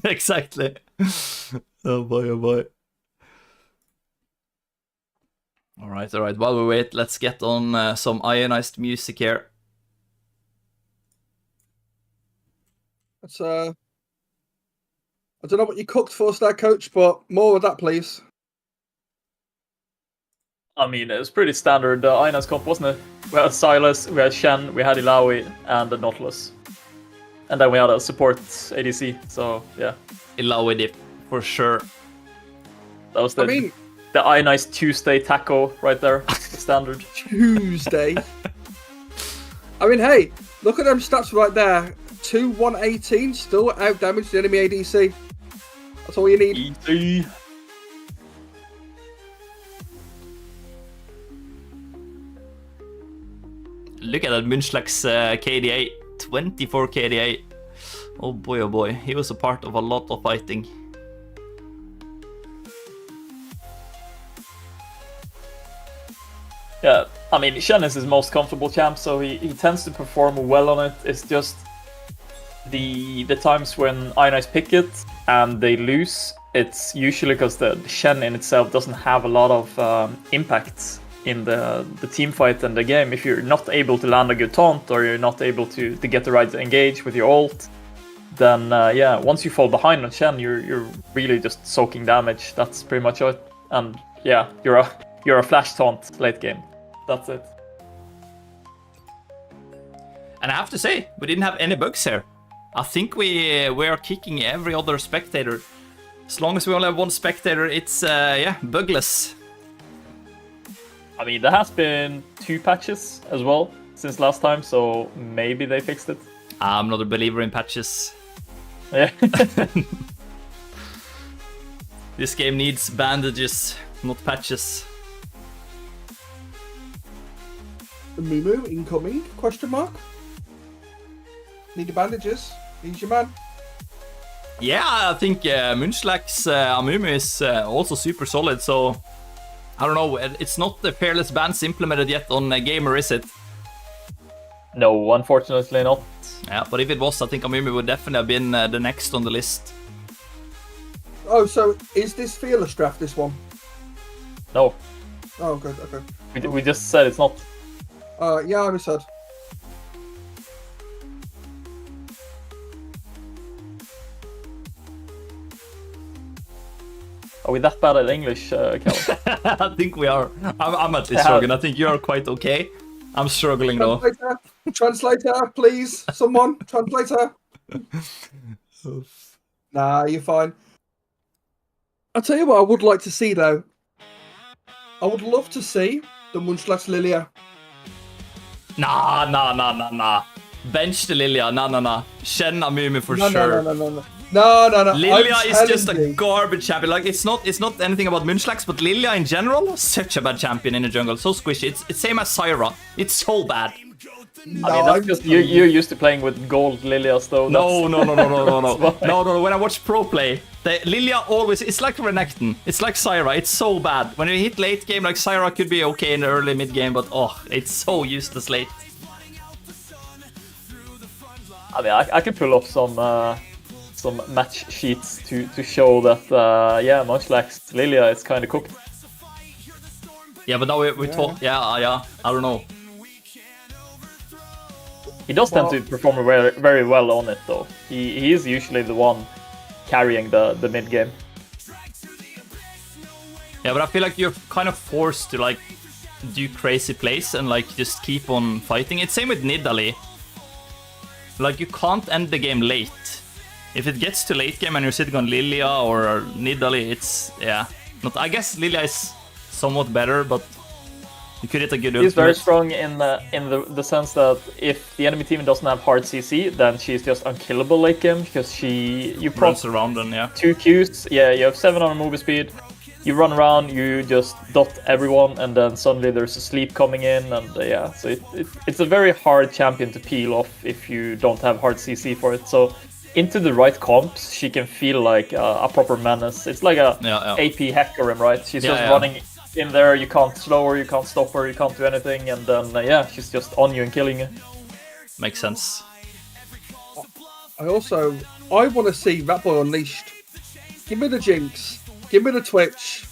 [SPEAKER 4] Exactly. Oh boy, oh boy. Alright. While we wait, let's get on some Ionized music here.
[SPEAKER 5] That's I don't know what you cooked for us there, Coach, but more of that, please.
[SPEAKER 6] I mean, it was pretty standard Ionized comp, wasn't it? We had Sylas, we had Shen, we had Illaoi, and the Nautilus. And then we had a support ADC, so yeah.
[SPEAKER 4] Illaoi dip, for sure.
[SPEAKER 6] That was the Ionized Tuesday taco right there, the standard.
[SPEAKER 5] Tuesday. I mean, hey, look at them stats right there. 2-1-18, still out damage the enemy ADC. That's all you need.
[SPEAKER 6] Easy.
[SPEAKER 4] Look at that Munchlax KDA. 24 KDA. Oh boy, he was a part of a lot of fighting.
[SPEAKER 6] Yeah, I mean, Shen is his most comfortable champ, so he tends to perform well on it. It's just the times when Ionized pick it and they lose, it's usually because the Shen in itself doesn't have a lot of impact in the team fight and the game. If you're not able to land a good taunt, or you're not able to get the right engage with your ult, then yeah, once you fall behind on Shen, you're really just soaking damage. That's pretty much it. And yeah, you're a flash taunt late game. That's it.
[SPEAKER 4] And I have to say, we didn't have any bugs here. I think we are kicking every other spectator. As long as we only have one spectator, it's yeah, bugless.
[SPEAKER 6] I mean, there has been 2 patches as well since last time, so maybe they fixed it.
[SPEAKER 4] I'm not a believer in patches.
[SPEAKER 6] Yeah.
[SPEAKER 4] This game needs bandages, not patches.
[SPEAKER 5] Mumu incoming? Question mark. Need the bandages. He's your man.
[SPEAKER 4] Yeah, I think Munchlax's Amumu is also super solid, so I don't know, it's not the Fearless bans implemented yet on Gamer, is it?
[SPEAKER 6] No, unfortunately not.
[SPEAKER 4] Yeah, but if it was, I think Amumu would definitely have been the next on the list.
[SPEAKER 5] Oh, so is this Fearless draft, this one?
[SPEAKER 6] No,
[SPEAKER 5] Oh, good, okay.
[SPEAKER 6] we just said it's not.
[SPEAKER 5] Yeah, I misheard.
[SPEAKER 6] Are we that bad at English, Cal?
[SPEAKER 4] I think we are. I'm at least struggling. I think you're quite okay. I'm struggling though.
[SPEAKER 5] Translator, please. Someone, translator. Nah, you're fine. I'll tell you what I would like to see though. I would love to see the Munchlax Lilia.
[SPEAKER 4] Nah. Bench the Lilia. Nah. Shen Amumu for sure.
[SPEAKER 5] No.
[SPEAKER 4] Lilia is just a garbage champion. Like it's not anything about Munchlax, but Lilia in general, such a bad champion in the jungle. So squishy. It's same as Syra. It's so bad.
[SPEAKER 5] No,
[SPEAKER 6] I mean, that's just you're used to playing with gold Lilias, though.
[SPEAKER 4] No. No. When I watch pro play, the Lilia always, it's like Renekton. It's like Syra. It's so bad. When you hit late game, like Syra could be okay in the early mid game, but oh, it's so useless late.
[SPEAKER 6] I mean, I could pull up some match sheets to show that yeah, Munchlax Lilia is kind of cooked.
[SPEAKER 4] Yeah, but now we talk. Yeah. I don't know.
[SPEAKER 6] He does tend to perform very, very well on it, though. He is usually the one carrying the mid game.
[SPEAKER 4] Yeah, but I feel like you're kind of forced to like do crazy plays and like just keep on fighting. It's same with Nidalee. Like you can't end the game late. If it gets to late game and you're sitting on Lilia or Nidalee, it's not. I guess Lilia is somewhat better, but you could hit a good ultimate.
[SPEAKER 6] He's very strong in the sense that if the enemy team doesn't have hard CC, then she's just unkillable late game because you
[SPEAKER 4] runs around and
[SPEAKER 6] 2 Qs. Yeah, you have 700 movie speed. You run around, you just dot everyone, and then suddenly there's a sleep coming in, and yeah, so it's a very hard champion to peel off if you don't have hard CC for it. So into the right comps, she can feel like a proper menace. It's like a AP Hecarim, right? She's just running in there, you can't slow her, you can't stop her, you can't do anything, and then yeah, she's just on you and killing you.
[SPEAKER 4] Makes sense.
[SPEAKER 5] I want to see Ratboy Unleashed. Give me the Jinx. Give me the Twitch.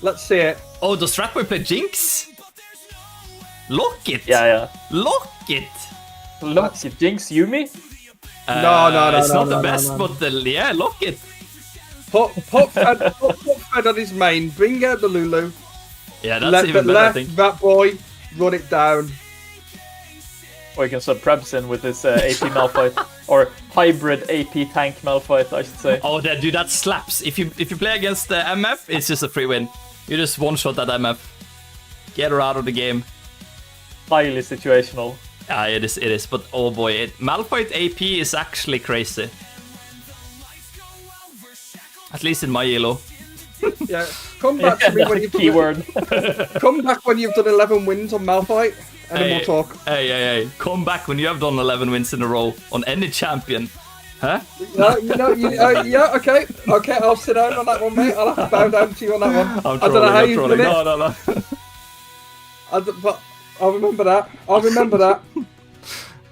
[SPEAKER 5] Let's see it.
[SPEAKER 4] Oh, does Ratboy play Jinx? Lock it!
[SPEAKER 6] Yeah.
[SPEAKER 4] Lock it!
[SPEAKER 6] Lock it, Jinx Yumi?
[SPEAKER 5] No.
[SPEAKER 4] It's not the best, but yeah, lock it.
[SPEAKER 5] Put Fed on his main. Bring out the Lulu.
[SPEAKER 4] Yeah, that's even better, I think.
[SPEAKER 5] Ratboy run it down.
[SPEAKER 6] Or you can sub Prebz in with this AP Malphite. Or hybrid AP tank Malphite, I should say.
[SPEAKER 4] Oh, dude, that slaps. If you play against the MF, it's just a free win. You just one-shot that MF. Get her out of the game.
[SPEAKER 6] Highly situational.
[SPEAKER 4] Yeah, it is. But oh boy, Malphite AP is actually crazy. At least in my elo.
[SPEAKER 5] Yeah, come back to me when you've
[SPEAKER 6] keyword.
[SPEAKER 5] Come back when you've done 11 wins on Malphite, and then we'll talk.
[SPEAKER 4] Hey! Come back when you have done 11 wins in a row on any champion, huh?
[SPEAKER 5] Yeah, okay. I'll sit down on that one, mate. I'll have to bow down to you on that one. I don't know how you've done it.
[SPEAKER 4] No.
[SPEAKER 5] But I'll remember that.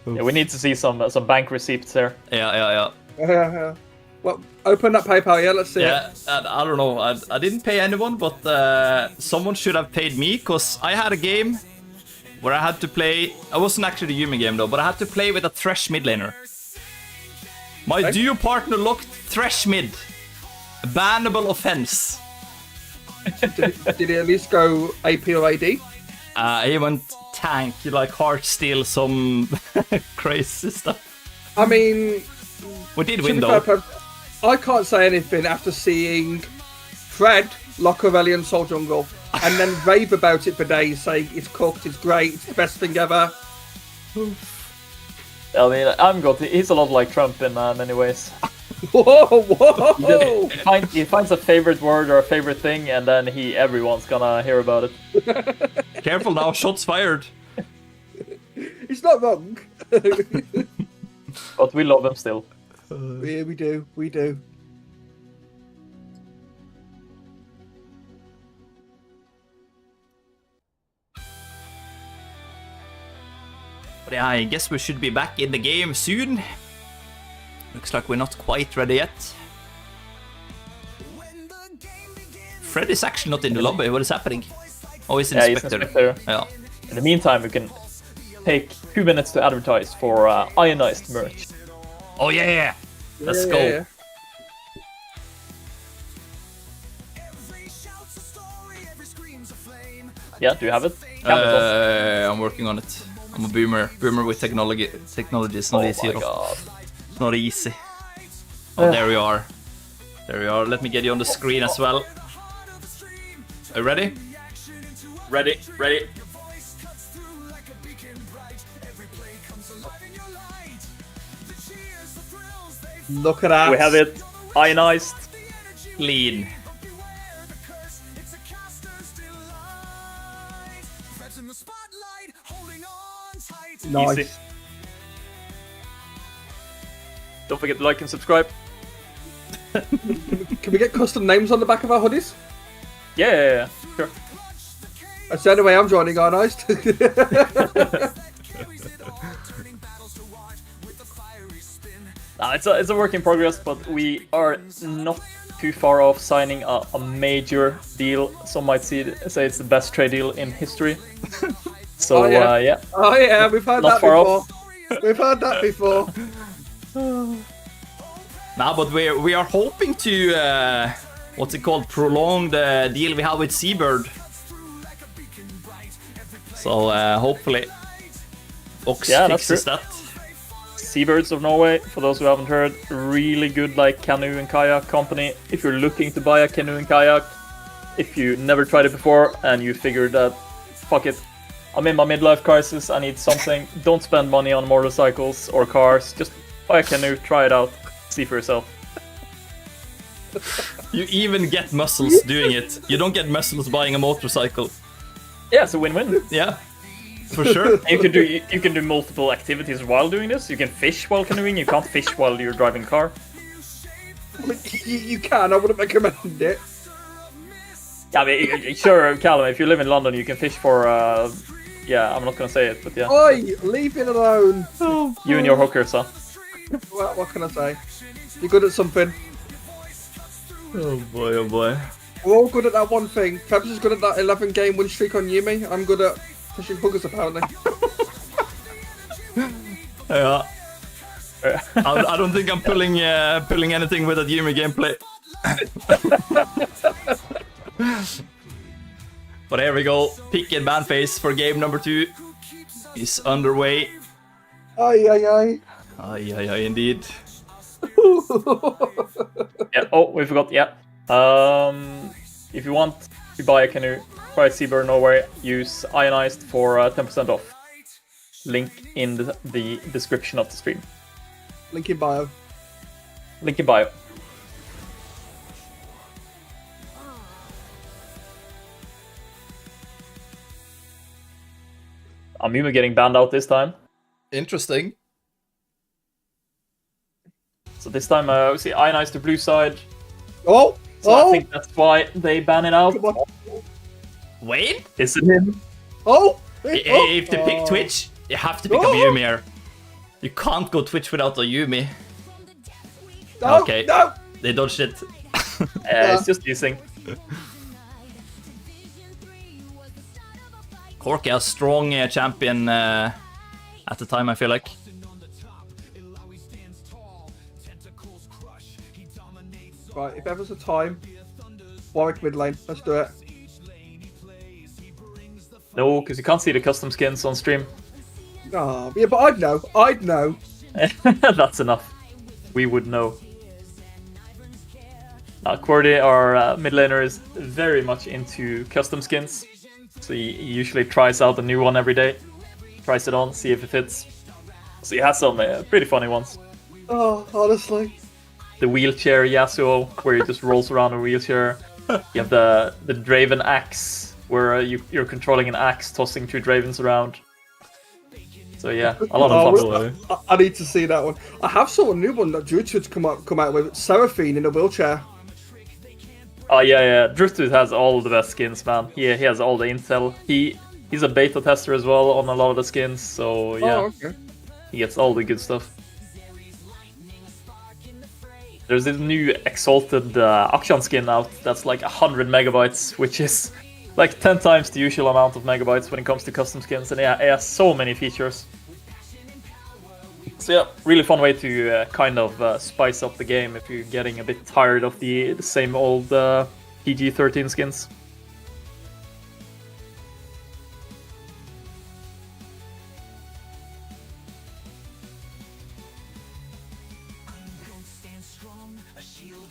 [SPEAKER 6] Yeah, we need to see some bank receipts here.
[SPEAKER 4] Yeah.
[SPEAKER 5] Yeah. Well, open that PayPal, yeah, let's see it.
[SPEAKER 4] Yeah, I don't know. I didn't pay anyone, but someone should have paid me, because I had a game where I had to play... I wasn't actually the Yumi game, though, but I had to play with a Thresh mid laner. My duo partner locked Thresh mid. A bannable offense.
[SPEAKER 5] Did he at least go AP or AD?
[SPEAKER 4] He went tank, like Heartsteel, some crazy stuff.
[SPEAKER 5] I mean...
[SPEAKER 4] We did
[SPEAKER 5] to
[SPEAKER 4] win,
[SPEAKER 5] be
[SPEAKER 4] though.
[SPEAKER 5] fair, I can't say anything after seeing Fred lock Aurelion Soul Jungle and then rave about it for days, saying it's cooked, it's great, it's the best thing ever.
[SPEAKER 6] I mean, I'm good. He's a lot like Trump in many ways.
[SPEAKER 5] Whoa, whoa!
[SPEAKER 6] He finds a favorite word or a favorite thing, and then everyone's gonna hear about it.
[SPEAKER 4] Careful now, shots fired.
[SPEAKER 5] He's not wrong.
[SPEAKER 6] But we love him still.
[SPEAKER 5] Yeah, we do, we do.
[SPEAKER 4] But yeah, I guess we should be back in the game soon. Looks like we're not quite ready yet. Fred is actually not in the lobby. What is happening? Oh, he's Inspector.
[SPEAKER 6] He's Inspector.
[SPEAKER 4] Yeah.
[SPEAKER 6] In the meantime, we can take 2 minutes to advertise for Ionized merch.
[SPEAKER 4] Oh yeah! Let's go.
[SPEAKER 5] Yeah.
[SPEAKER 6] Yeah, do you have it? Camera's off.
[SPEAKER 4] I'm working on it. I'm a boomer. Boomer with technology. Technology is not easy.
[SPEAKER 6] Oh my god.
[SPEAKER 4] It's not easy. Oh, there we are. There we are. Let me get you on the screen as well. Are you ready?
[SPEAKER 6] Ready, ready.
[SPEAKER 5] Look at that.
[SPEAKER 6] We have it. Ionized.
[SPEAKER 4] Clean.
[SPEAKER 5] Nice.
[SPEAKER 6] Easy. Don't forget to like and subscribe.
[SPEAKER 5] Can we get custom names on the back of our hoodies?
[SPEAKER 6] Yeah, sure.
[SPEAKER 5] That's the only way I'm joining Ionized.
[SPEAKER 6] It's a work in progress, but we are not too far off signing a major deal. Some might say it's the best trade deal in history. So,
[SPEAKER 5] Oh, yeah.
[SPEAKER 6] yeah.
[SPEAKER 5] Oh yeah, we've heard
[SPEAKER 6] Not
[SPEAKER 5] that
[SPEAKER 6] far
[SPEAKER 5] before.
[SPEAKER 6] off.
[SPEAKER 5] We've heard that before.
[SPEAKER 4] Nah, but we are hoping to what's it called? Prolong the deal we have with Seabird. So hopefully Ox fixes that.
[SPEAKER 6] Seabirds of Norway, for those who haven't heard, really good like canoe and kayak company. If you're looking to buy a canoe and kayak, if you never tried it before and you figured that, fuck it, I'm in my midlife crisis, I need something, don't spend money on motorcycles or cars, just buy a canoe, try it out, see for yourself.
[SPEAKER 4] You even get muscles doing it. You don't get muscles buying a motorcycle.
[SPEAKER 6] Yeah, it's a win-win.
[SPEAKER 4] Yeah, for sure.
[SPEAKER 6] You can do multiple activities while doing this. You can fish while canoeing, you can't fish while you're driving a car.
[SPEAKER 5] I mean, you can, I wouldn't recommend it.
[SPEAKER 6] Yeah, I mean, sure, Callum, if you live in London, you can fish for, yeah, I'm not gonna say it, but yeah.
[SPEAKER 5] Oi, leave it alone.
[SPEAKER 6] You and your hookers, huh?
[SPEAKER 5] What can I say? You're good at something.
[SPEAKER 4] Oh boy, oh boy.
[SPEAKER 5] We're all good at that one thing. Febs is good at that 11-game win streak on Yumi. I'm good at fishing hookers, apparently.
[SPEAKER 4] Yeah. I don't think I'm pulling anything with that Yumi gameplay. But here we go. Pick and ban phase for game number 2 is underway.
[SPEAKER 5] Aye, aye, aye.
[SPEAKER 4] Aye, aye, aye, indeed.
[SPEAKER 6] Yeah. Oh, we forgot. Yeah. If you want to buy a canoe, try Seabird Norway. Use Ionized for 10% off. Link in the description of the stream.
[SPEAKER 5] Link in bio.
[SPEAKER 6] Link in bio. Amuma getting banned out this time.
[SPEAKER 4] Interesting.
[SPEAKER 6] So this time we see Ionized to blue side.
[SPEAKER 5] Oh!
[SPEAKER 6] So
[SPEAKER 5] Oh!
[SPEAKER 6] I think that's why they ban it out.
[SPEAKER 5] Come on.
[SPEAKER 4] Wait.
[SPEAKER 6] Is it him?
[SPEAKER 5] Oh!
[SPEAKER 4] If to pick Twitch, you have to pick up
[SPEAKER 5] Oh.
[SPEAKER 4] Yumi here. You can't go Twitch without a Yumi.
[SPEAKER 5] No,
[SPEAKER 4] Okay.
[SPEAKER 5] no.
[SPEAKER 4] They dodged it.
[SPEAKER 6] It's just using.
[SPEAKER 4] Corki, a strong champion at the time, I feel like.
[SPEAKER 5] Right, if ever's a time, Warwick mid lane. Let's do it.
[SPEAKER 6] No, because you can't see the custom skins on stream.
[SPEAKER 5] Oh, yeah, but I'd know. I'd know.
[SPEAKER 6] That's enough. We would know. Cordy, our mid laner, is very much into custom skins. So he usually tries out a new one every day. Tries it on, see if it fits. So he has some pretty funny ones.
[SPEAKER 5] Oh, honestly.
[SPEAKER 6] The wheelchair Yasuo, where he just rolls around a wheelchair. You have the Draven axe, where you're controlling an axe, tossing two Dravens around. So yeah, a lot of fun stuff.
[SPEAKER 5] I need to see that one. I have saw a new one that Druid's come out with. Seraphine in a wheelchair.
[SPEAKER 6] Oh yeah. Druid has all the best skins, man. He has all the intel. He's a beta tester as well on a lot of the skins, so yeah.
[SPEAKER 5] Oh, okay.
[SPEAKER 6] He gets all the good stuff. There's this new Exalted Akshan skin out that's like 100 megabytes, which is like 10 times the usual amount of megabytes when it comes to custom skins, and yeah, it has so many features. So yeah, really fun way to kind of spice up the game if you're getting a bit tired of the same old PG-13 skins.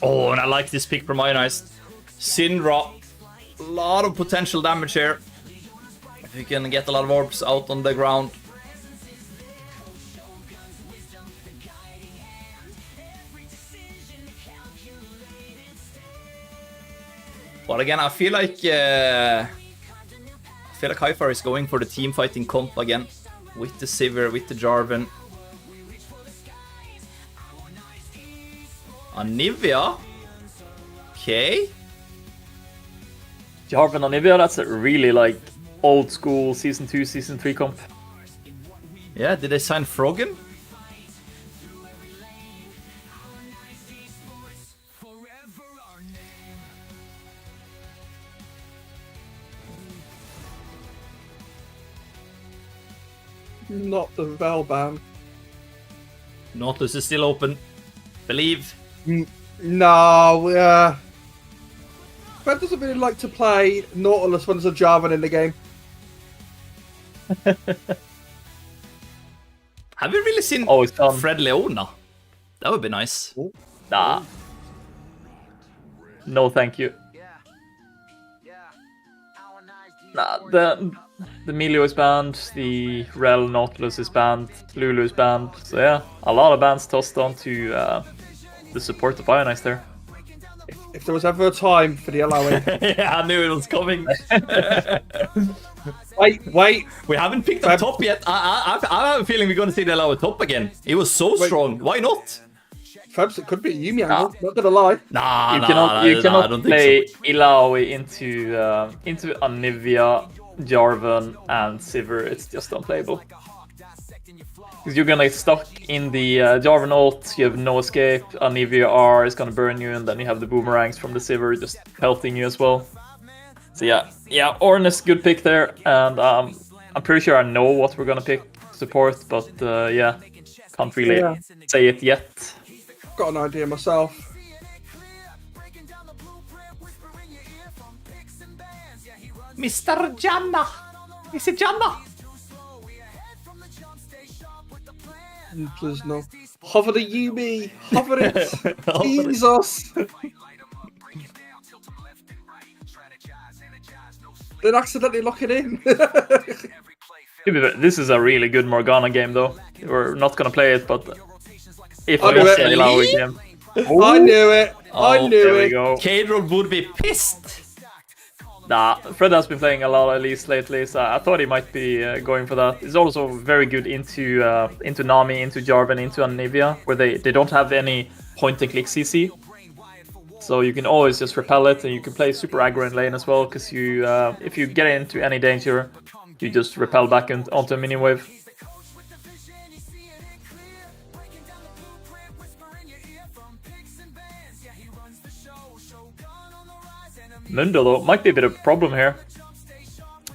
[SPEAKER 4] Oh, and I like this pick from Ionized. Syndra. A lot of potential damage here. If you can get a lot of orbs out on the ground. But again, I feel like Highfire is going for the team fighting comp again. With the Sivir, with the Jarvan. Anivia? Okay.
[SPEAKER 6] Jarvan Anivia, that's a really like old school Season 2, Season 3 comp.
[SPEAKER 4] Yeah, did they sign Froggen?
[SPEAKER 5] Not the Velban.
[SPEAKER 4] Nautilus is still open. Believe.
[SPEAKER 5] No, Fred doesn't really like to play Nautilus when there's a Jarvan in the game.
[SPEAKER 4] Have you really seen Fred Leona? That would be nice.
[SPEAKER 6] Nah. No, thank you. Nah, the Melio is banned, the Rel Nautilus is banned, Lulu is banned. So yeah, a lot of bans tossed onto the support of Ionized there.
[SPEAKER 5] If there was ever a time for the allowing.
[SPEAKER 4] Yeah, I knew it was coming.
[SPEAKER 5] Wait.
[SPEAKER 4] We haven't picked up top yet. I have a feeling we're going to see the allow top again. It was so strong. Why not?
[SPEAKER 5] Fabs, it could be a Yuumi angle. Not gonna lie.
[SPEAKER 6] You cannot play Illaoi into Anivia, Jarvan, and Sivir. It's just unplayable. Because you're gonna get stuck in the Jarvan ult, you have no escape, Anivia R is gonna burn you, and then you have the boomerangs from the Sivir just pelting you as well. So yeah, Ornn is good pick there, and I'm pretty sure I know what we're gonna pick support, but yeah, can't really say it yet.
[SPEAKER 5] Got an idea myself.
[SPEAKER 4] Mr. Janna! Is it Janna?
[SPEAKER 5] Please no. Hover the Yuumi! Hover it! Jesus! Then accidentally lock it in.
[SPEAKER 6] This is a really good Morgana game though. We're not gonna play it, but if
[SPEAKER 5] I
[SPEAKER 6] we
[SPEAKER 5] knew it.
[SPEAKER 6] say allow a game.
[SPEAKER 5] I knew it! I knew
[SPEAKER 6] There we
[SPEAKER 5] it!
[SPEAKER 6] go.
[SPEAKER 4] K-Roll would be pissed!
[SPEAKER 6] Nah, Fred has been playing a lot at least lately, so I thought he might be going for that. He's also very good into Nami, into Jarvan, into Anivia, where they don't have any point-and-click CC. So you can always just repel it, and you can play super aggro in lane as well, because you, if you get into any danger, you just repel back onto a mini-wave. Mundo, though, might be a bit of a problem here.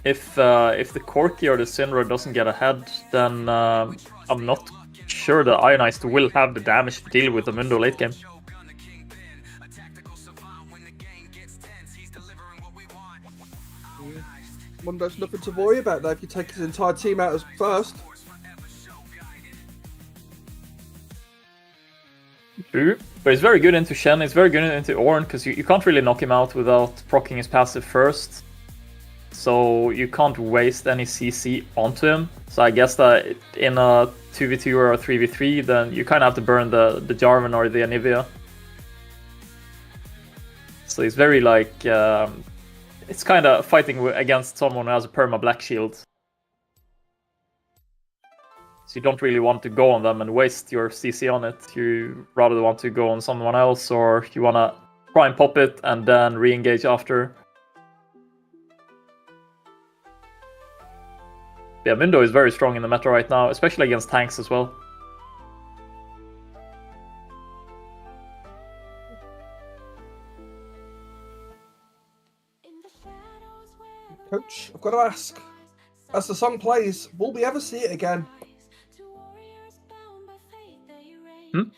[SPEAKER 6] If the Corki or the Syndra doesn't get ahead, then I'm not sure the Ionized will have the damage to deal with the Mundo late game.
[SPEAKER 5] Mundo's nothing to worry about though if you take his entire team out as first.
[SPEAKER 6] True, but he's very good into Shen, he's very good into Ornn, because you can't really knock him out without proccing his passive first. So you can't waste any CC onto him. So I guess that in a 2v2 or a 3v3, then you kind of have to burn the Jarvan or the Anivia. So he's very like... it's kind of fighting against someone who has a perma black shield. So you don't really want to go on them and waste your CC on it. You rather want to go on someone else, or you want to try and pop it and then re-engage after. Yeah, Mundo is very strong in the meta right now, especially against tanks as well.
[SPEAKER 5] Coach, I've got to ask, as the song plays, will we ever see it again?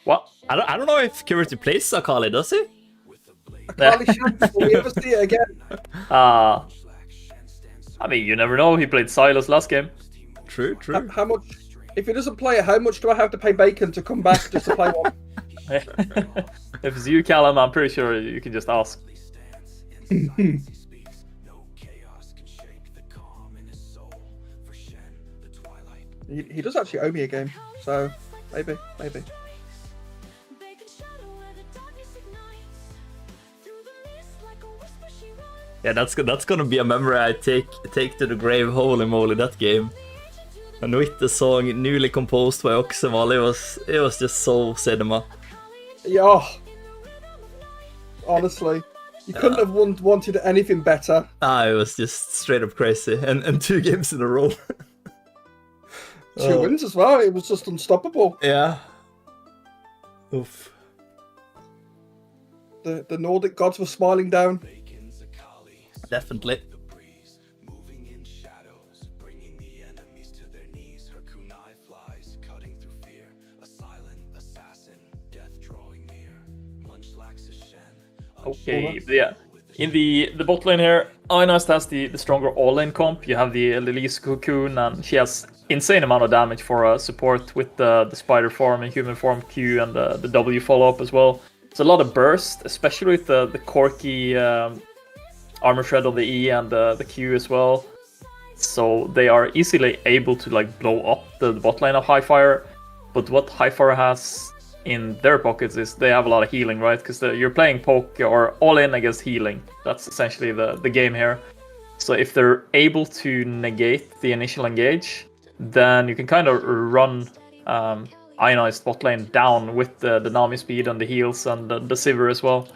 [SPEAKER 6] What?
[SPEAKER 4] I don't know if Curity plays Akali, does he?
[SPEAKER 5] Akali Shanks, will we ever see it again?
[SPEAKER 6] I mean, you never know. He played Silas last game.
[SPEAKER 4] True.
[SPEAKER 5] How much? If he doesn't play it, how much do I have to pay Bacon to come back just to play one?
[SPEAKER 6] If it's you, Callum, I'm pretty sure you can just ask.
[SPEAKER 5] He does actually owe me a game, so maybe.
[SPEAKER 4] Yeah, that's gonna be a memory I take to the grave. Holy moly, that game. And with the song newly composed by Oxemal, it was just so cinema.
[SPEAKER 5] Yeah. Honestly, you couldn't have wanted anything better.
[SPEAKER 4] It was just straight up crazy, and 2 games in a row.
[SPEAKER 5] 2 wins as well. It was just unstoppable.
[SPEAKER 4] Yeah. Oof.
[SPEAKER 5] The Nordic gods were smiling down.
[SPEAKER 4] Definitely.
[SPEAKER 6] Okay, yeah. In the bot lane here, Ionized has the stronger all-lane comp. You have the Elise Cocoon, and she has insane amount of damage for support with the spider form and human form Q and the W follow-up as well. It's a lot of burst, especially with the Corki armor shred on the E and the Q as well. So they are easily able to like blow up the bot lane of Highfire. But what Highfire has in their pockets is they have a lot of healing, right? Because you're playing poke or all in against healing. That's essentially the game here. So if they're able to negate the initial engage, then you can kind of run Ionized bot lane down with the Nami speed and the heals and the Sivir as well.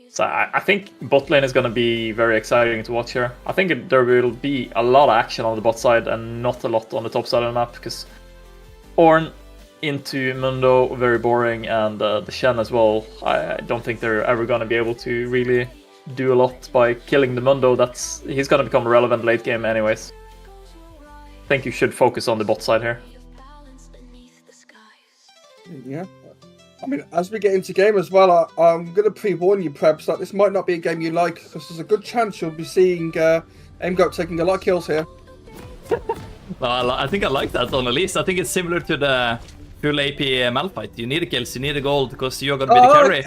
[SPEAKER 6] So I think bot lane is going to be very exciting to watch here. I think there will be a lot of action on the bot side and not a lot on the top side of the map, because Ornn into Mundo, very boring, and the Shen as well. I don't think they're ever going to be able to really do a lot by killing the Mundo. He's going to become relevant late game anyways. I think you should focus on the bot side here.
[SPEAKER 5] Yeah. I mean, as we get into game as well, I'm going to pre-warn you, Prebz, that this might not be a game you like, because there's a good chance you'll be seeing Aimgoat taking a lot of kills here.
[SPEAKER 4] Well, I think I like that on the list. I think it's similar to the full AP Malphite. You need the kills, you need the gold, because you're gonna be the carry.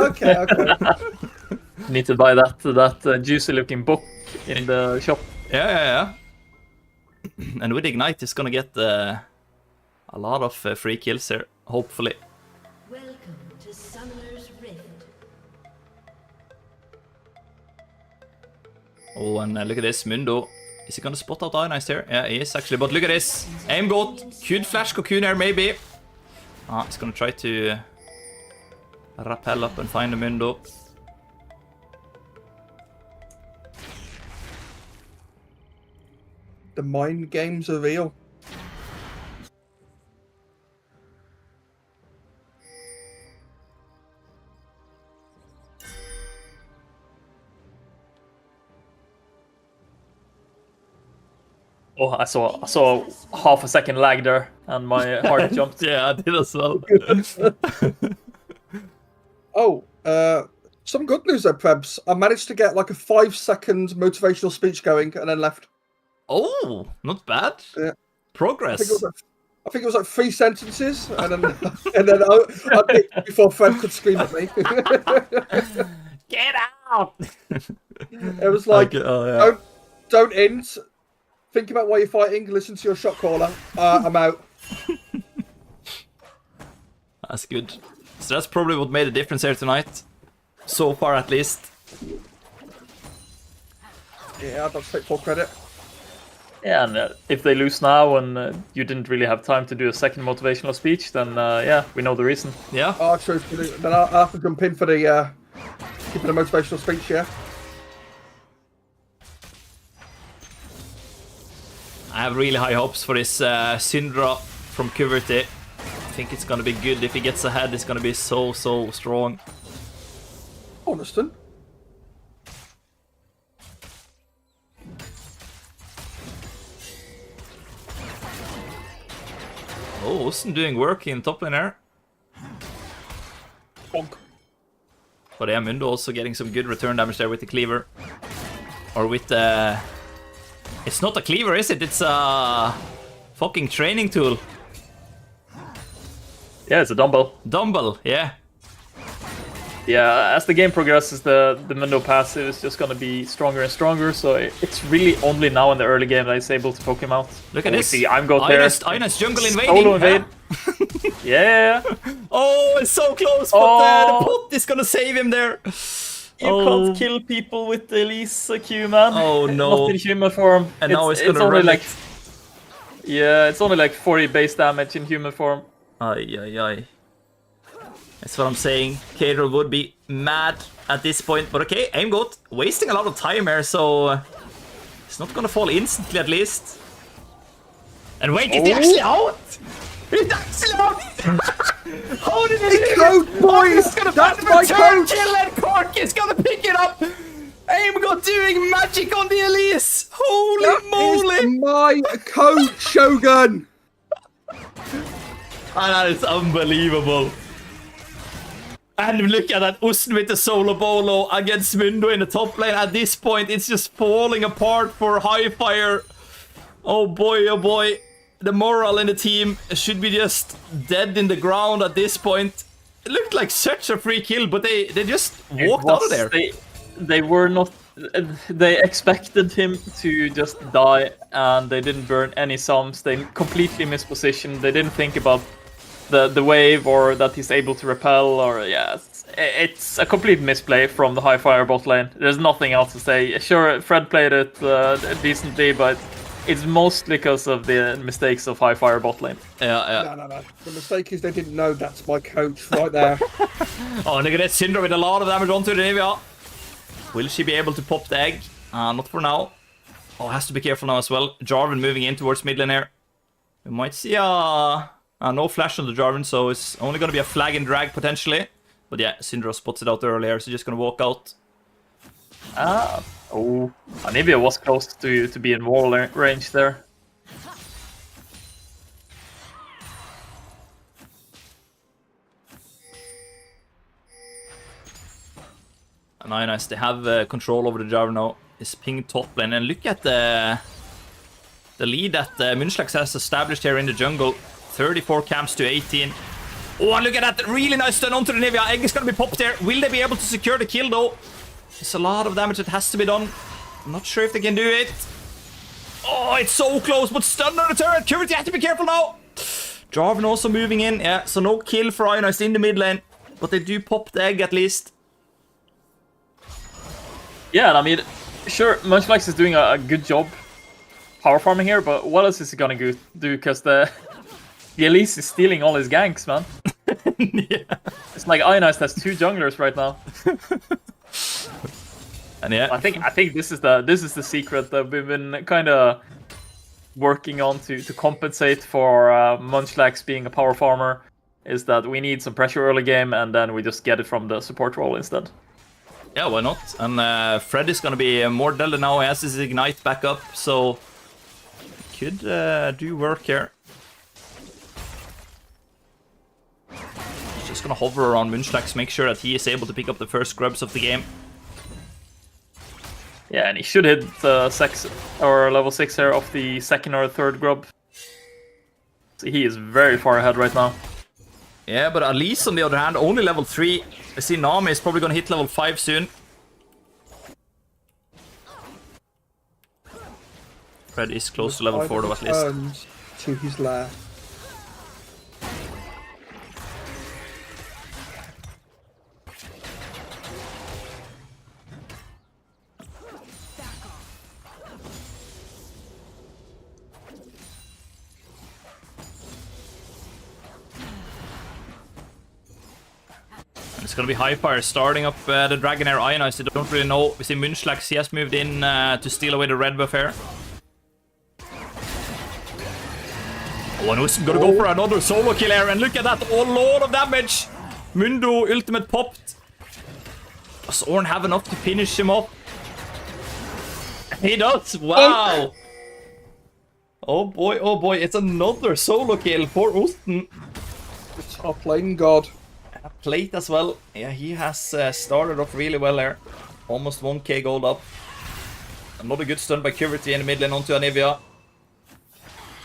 [SPEAKER 5] Okay.
[SPEAKER 6] Need to buy that juicy looking book in the shop.
[SPEAKER 4] Yeah. And with Ignite, it's gonna get a lot of free kills here, hopefully.
[SPEAKER 7] Welcome to Summoner's Rift.
[SPEAKER 4] Oh, and look at this, Mundo. Is he gonna spot out Ionized here? Yeah, he is actually, but look at this. Aimgoat, could flash Cocoon here, maybe. He's gonna try to rappel up and find the Mundo.
[SPEAKER 5] The mind games are real.
[SPEAKER 6] Oh, I saw half a second lag there, and my heart jumped.
[SPEAKER 4] Yeah, I did as well.
[SPEAKER 5] Oh, some good news though, Prebz. I managed to get like a 5-second motivational speech going and then left.
[SPEAKER 4] Oh, not bad.
[SPEAKER 5] Yeah.
[SPEAKER 4] Progress.
[SPEAKER 5] I think it was like 3 sentences, and then I picked before Fred could scream at me.
[SPEAKER 4] Get out!
[SPEAKER 5] It was like,
[SPEAKER 4] oh, yeah.
[SPEAKER 5] don't end. Think about why you're fighting. Listen to your shot caller. I'm out.
[SPEAKER 4] That's good. So that's probably what made the difference here tonight. So far, at least.
[SPEAKER 5] Yeah, I'd take full credit.
[SPEAKER 6] Yeah, and if they lose now and you didn't really have time to do a second motivational speech, then yeah, we know the reason.
[SPEAKER 4] Yeah.
[SPEAKER 5] Oh, true. Then I'll have to jump in for the keeping a motivational speech. Yeah.
[SPEAKER 4] I have really high hopes for this Syndra from Kuverty. I think it's gonna be good. If he gets ahead, it's gonna be so strong.
[SPEAKER 5] Honeston.
[SPEAKER 4] Oh, Osten doing work in top lane there.
[SPEAKER 5] Bonk.
[SPEAKER 4] But yeah, Mundo also getting some good return damage there with the cleaver. Or with the... It's not a cleaver, is it? It's a fucking training tool.
[SPEAKER 6] Yeah, it's a dumbbell.
[SPEAKER 4] Dumbbell, yeah.
[SPEAKER 6] Yeah, as the game progresses, the Mundo passive is just gonna be stronger and stronger, so it's really only now in the early game that it's able to poke him out.
[SPEAKER 4] Look at this.
[SPEAKER 6] See, I'm got there.
[SPEAKER 4] Ionized jungle invading.
[SPEAKER 6] Solo invade. Yeah.
[SPEAKER 4] Oh, it's so close, but the pot is gonna save him there.
[SPEAKER 6] You can't kill people with the Elise Q, man.
[SPEAKER 4] Oh no.
[SPEAKER 6] Not in human form.
[SPEAKER 4] And now it's gonna
[SPEAKER 6] only
[SPEAKER 4] run
[SPEAKER 6] like... Yeah, it's only like 40 base damage in human form.
[SPEAKER 4] Ay. That's what I'm saying. Cater would be mad at this point, but okay, Aim Goat wasting a lot of time here, so it's not gonna fall instantly at least. And wait, is he actually out? He's actually out! How did he
[SPEAKER 5] Code, boys! That's my code!
[SPEAKER 4] Kill and Cork is gonna pick it up! Aim Goat doing magic on the Elise! Holy moly!
[SPEAKER 5] Is my code, Shogun!
[SPEAKER 4] And that is unbelievable. And look at that, Osten with the solo bolo against Mundo in the top lane. At this point, it's just falling apart for Highfire. Oh boy. The morale in the team should be just dead in the ground at this point. It looked like such a free kill, but they just walked out of there.
[SPEAKER 6] They were not... They expected him to just die, and they didn't burn any sums. They completely mispositioned. They didn't think about the wave or that he's able to repel, or yeah, it's a complete misplay from the Highfire bot lane. There's nothing else to say. Sure, Fred played it decently, but it's mostly because of the mistakes of Highfire bot lane.
[SPEAKER 4] Yeah.
[SPEAKER 5] No. The mistake is they didn't know that's my coach right there.
[SPEAKER 4] Oh, look at that Syndra with a lot of damage onto the Nivea. Will she be able to pop the egg? Not for now. Oh, has to be careful now as well. Jarvan moving in towards mid lane here. We might see no flash on the Jarvan, so it's only going to be a flag and drag potentially. But yeah, Syndra spots it out earlier, so just going to walk out.
[SPEAKER 6] Oh, Anivia was close to be in wall range there.
[SPEAKER 4] And Ionized, they have control over the Jarvan now. It's ping top lane, and look at the lead that Munchlax has established here in the jungle. 34 camps to 18. Oh, and look at that. Really nice stun onto the Nivea. Egg is going to be popped there. Will they be able to secure the kill, though? There's a lot of damage that has to be done. I'm not sure if they can do it. Oh, it's so close, but stun on the turret. Curity has to be careful now. Jarvan also moving in. Yeah, so no kill for Ionized in the mid lane. But they do pop the egg at least.
[SPEAKER 6] Yeah, and I mean, sure, Munchlax is doing a good job power farming here, but what else is he gonna do? Because the Elise is stealing all his ganks, man.
[SPEAKER 4] Yeah.
[SPEAKER 6] It's like Ionized has 2 junglers right now.
[SPEAKER 4] And yeah,
[SPEAKER 6] I think this is the secret that we've been kind of working on to compensate for Munchlax being a power farmer, is that we need some pressure early game, and then we just get it from the support role instead.
[SPEAKER 4] Yeah, why not? And Fred is gonna be more deadly now. He has his ignite back up, so could do work here. He's just gonna hover around Munchlax, make sure that he is able to pick up the first grubs of the game.
[SPEAKER 6] Yeah, and he should hit level 6 here of the second or third grub. So he is very far ahead right now.
[SPEAKER 4] Yeah, but Elise, on the other hand, only level 3. I see Nami is probably gonna hit level 5 soon. Fred is close to level 4 though, at least.
[SPEAKER 5] To his lair.
[SPEAKER 4] It's gonna be Highfire starting up the Dragonair Ionized. I don't really know. We see Munchlax, he has moved in to steal away the red buff here. Oh, and Usman gonna go for another solo kill here, and look at that, a lot of damage! Mundo ultimate popped. Does Ornn have enough to finish him off? He does! Wow! Oh boy, it's another solo kill for Osten.
[SPEAKER 5] The top lane god.
[SPEAKER 4] Plate as well. Yeah, he has started off really well there. Almost 1k gold up. Another good stun by Curity in the mid lane onto Anivia.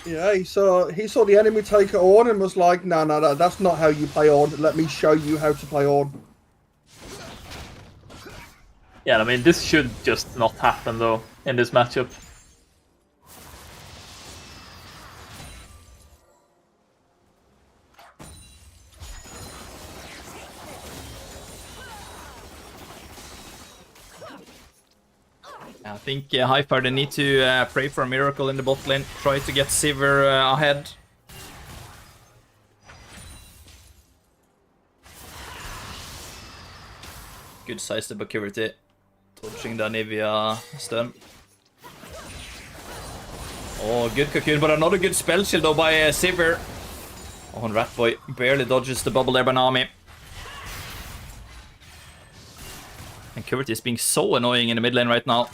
[SPEAKER 5] Yeah, he saw the enemy take it on and was like, no, that's not how you play Ornn. Let me show you how to play Ornn.
[SPEAKER 6] Yeah, I mean, this should just not happen though in this matchup.
[SPEAKER 4] I think Highfire, they need to pray for a miracle in the bot lane. Try to get Sivir ahead. Good size to Bakirity. Touching the Anivia stun. Oh, good cocoon, but another good spell shield though by Sivir. Oh, and Ratboy barely dodges the bubble there by Nami. And Curity is being so annoying in the mid lane right now.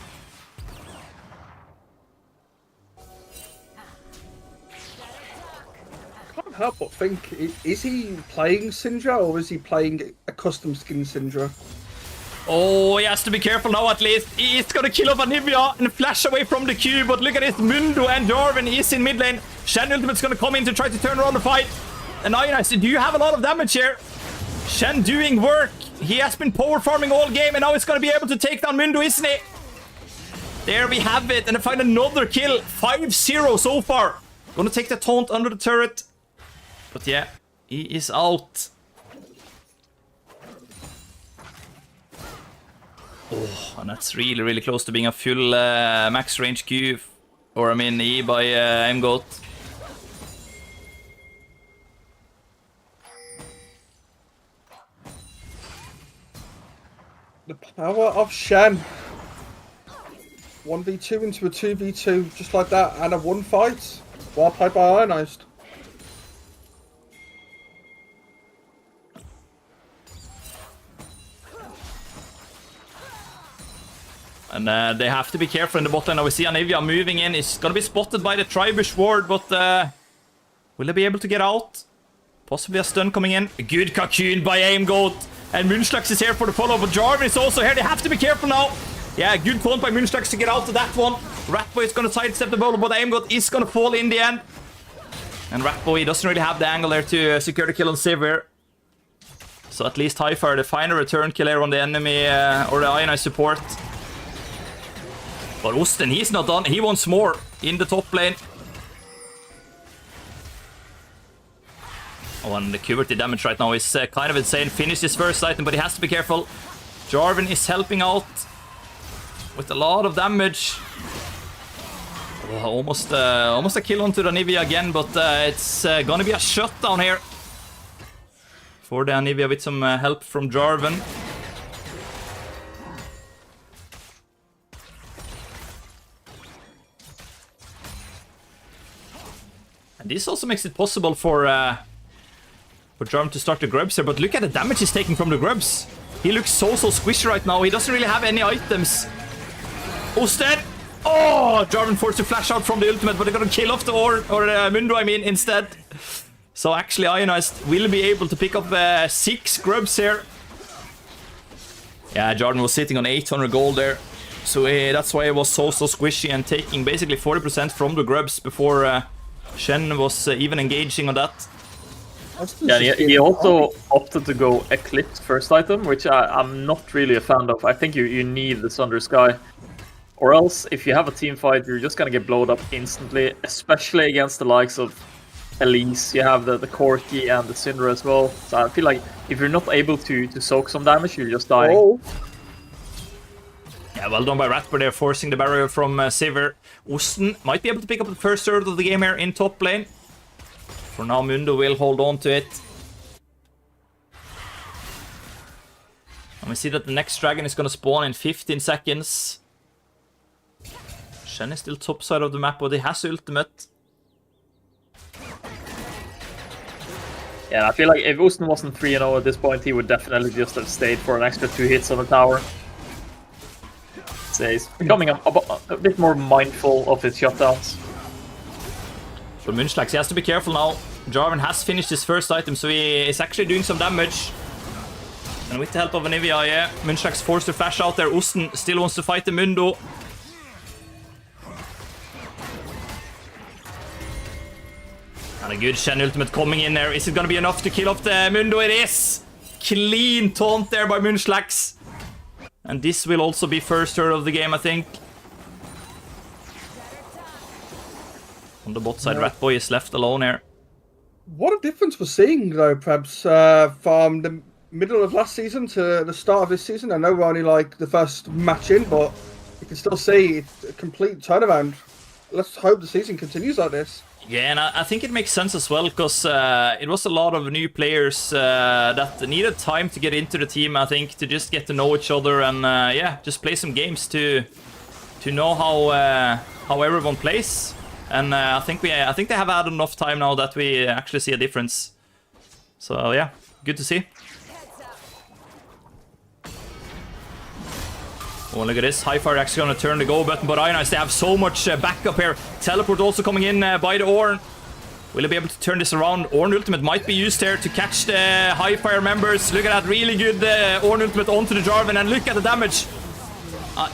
[SPEAKER 5] Can't help but think, is he playing Syndra or is he playing a custom skin Syndra?
[SPEAKER 4] Oh, he has to be careful now at least. He's gonna kill off Anivia and flash away from the Q, but look at this, Mundo and Jarvan is in mid lane. Shen Ultimate's gonna come in to try to turn around the fight. And Ionized, do you have a lot of damage here? Shen doing work. He has been power farming all game and now he's gonna be able to take down Mundo, isn't he? There we have it, and find another kill. 5-0 so far. Gonna take the taunt under the turret. But yeah, he is out. Oh, and that's really, really close to being a full max range Q. Or I mean E by Aimgoat.
[SPEAKER 5] The power of Shen. 1v2 into a 2v2, just like that, and a one fight. Well played by Ionized.
[SPEAKER 4] And they have to be careful in the bot lane. Now we see Anivia moving in. He's gonna be spotted by the Tribush ward, but will they be able to get out? Possibly a stun coming in. A good cocoon by Aimgoat. And Munchlax is here for the follow, but Jarvan is also here. They have to be careful now. Yeah, good taunt by Munchlax to get out of that one. Ratboy is gonna sidestep the bubble, but Aimgoat is gonna fall in the end. And Ratboy doesn't really have the angle there to secure the kill on Sivir. So at least Highfire, they find a return kill here on the enemy or the Ionized support. But Osten, he's not done. He wants more in the top lane. Oh, and the Curity damage right now is kind of insane. Finished his first item, but he has to be careful. Jarvan is helping out with a lot of damage. Oh, almost a kill onto the Anivia again, but it's gonna be a shutdown here for the Anivia with some help from Jarvan. And this also makes it possible for Jarvan to start the grubs here, but look at the damage he's taking from the grubs. He looks so squishy right now. He doesn't really have any items. Osten! Oh, Jarvan forced to flash out from the ultimate, but they're gonna kill off the Mundo, I mean, instead. So actually, Ionized will be able to pick up 6 grubs here. Yeah, Jarvan was sitting on 800 gold there. So that's why it was so squishy and taking basically 40% from the grubs before Shen was even engaging on that.
[SPEAKER 6] Yeah, he also opted to go Eclipse first item, which I'm not really a fan of. I think you need the Sunder Sky. Or else, if you have a team fight, you're just gonna get blowed up instantly, especially against the likes of Elise. You have the Corki and the Syndra as well. So I feel like if you're not able to soak some damage, you're just dying.
[SPEAKER 5] Oh.
[SPEAKER 4] Yeah, well done by Ratbird there, forcing the barrier from Sivir. Osten might be able to pick up the first third of the game here in top lane. For now, Mundo will hold on to it. And we see that the next dragon is gonna spawn in 15 seconds. Shen is still top side of the map, but he has ultimate.
[SPEAKER 6] Yeah, I feel like if Osten wasn't 3-0 at this point, he would definitely just have stayed for an extra 2 hits on the tower. So he's becoming a bit more mindful of his shutdowns.
[SPEAKER 4] For Munchlax, he has to be careful now. Jarvan has finished his first item, so he is actually doing some damage. And with the help of Anivia, yeah, Munchlax forced to flash out there. Osten still wants to fight the Mundo. And a good Shen ultimate coming in there. Is it gonna be enough to kill off the Mundo? It is! Clean taunt there by Munchlax. And this will also be first turn of the game, I think. On the bot side, Ratboy is left alone here.
[SPEAKER 5] What a difference we're seeing, though, perhaps, from the middle of last season to the start of this season. I know we're only like the first match in, but you can still see it's a complete turnaround. Let's hope the season continues like this.
[SPEAKER 4] Yeah, and I think it makes sense as well, because it was a lot of new players that needed time to get into the team, I think, to just get to know each other and, yeah, just play some games to know how everyone plays. And I think they have had enough time now that we actually see a difference. So, yeah, good to see. Oh, look at this. Highfire actually going to turn the go button, but Ionized, they have so much backup here. Teleport also coming in by the Ornn. Will he be able to turn this around? Ornn ultimate might be used here to catch the Highfire members. Look at that really good Ornn ultimate onto the Jarvan, and look at the damage.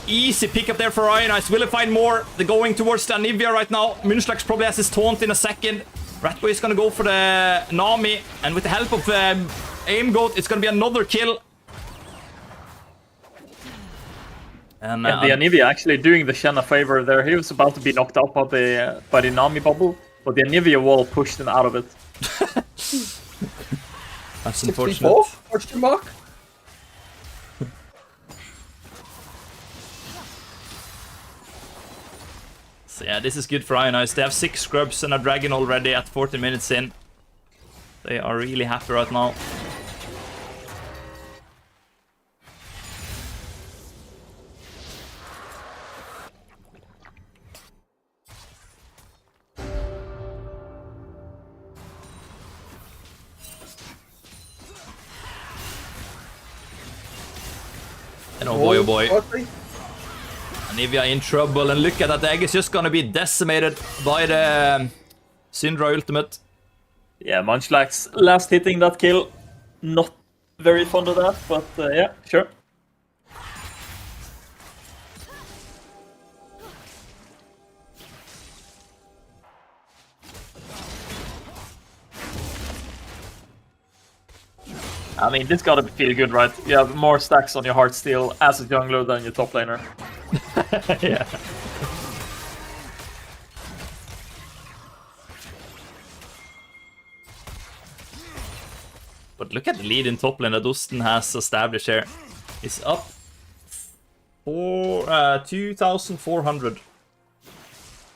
[SPEAKER 4] Easy pickup there for Ionized. Will he find more? They're going towards the Anivia right now. Munchlax probably has his taunt in a second. Ratboy is going to go for the Nami, and with the help of Aim Goat, it's going to be another kill. And
[SPEAKER 6] the Anivia actually doing the Shen a favor there. He was about to be knocked out by the Nami bubble, but the Anivia wall pushed him out of it.
[SPEAKER 4] That's
[SPEAKER 5] 64?
[SPEAKER 4] unfortunate.
[SPEAKER 5] Question mark?
[SPEAKER 4] So yeah, this is good for Ionized. They have 6 scrubs and a dragon already at 14 minutes in. They are really happy right now. And oh boy, oh boy. Anivia in trouble, and look at that egg is just gonna be decimated by the Syndra ultimate.
[SPEAKER 6] Yeah, Munchlax last hitting that kill. Not very fond of that, but yeah, sure. I mean, this gotta feel good, right? You have more stacks on your Heartsteel as a jungler than your top laner.
[SPEAKER 4] Yeah. But look at the lead in top lane that Osten has established here. It's up for 2,400.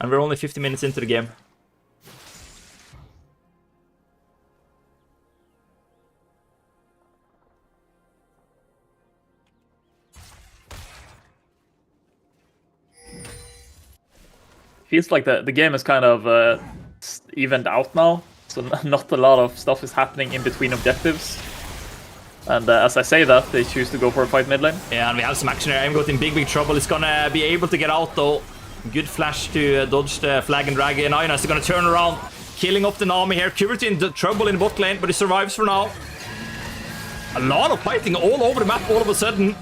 [SPEAKER 4] And we're only 50 minutes into the game.
[SPEAKER 6] Feels like the game is kind of evened out now, so not a lot of stuff is happening in between objectives. And as I say that, they choose to go for a fight mid lane.
[SPEAKER 4] Yeah, and we have some action here. I'm got in big trouble. He's gonna be able to get out though. Good flash to dodge the flag and dragon. Ionized is gonna turn around, killing off the Nami here. Qvert in trouble in bot lane, but he survives for now. A lot of fighting all over the map all of a sudden.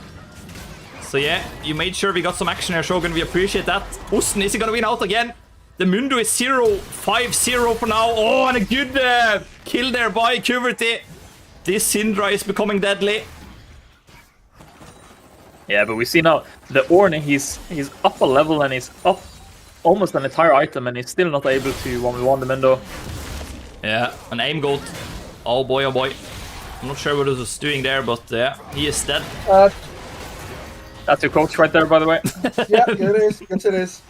[SPEAKER 4] So yeah, you made sure we got some action here, Shogun. We appreciate that. Osten, is he gonna win out again? The Mundo is 0-5-0 for now. Oh, and a good kill there by Qvert. This Syndra is becoming deadly.
[SPEAKER 6] Yeah, but we see now the Ornn, he's up a level and he's up almost an entire item and he's still not able to 1v1 the Mundo.
[SPEAKER 4] Yeah, an aim goat. Oh boy, oh boy. I'm not sure what he was doing there, but yeah, he is dead.
[SPEAKER 6] That's your coach right there, by the way.
[SPEAKER 5] Yeah, it is. Yes, it is.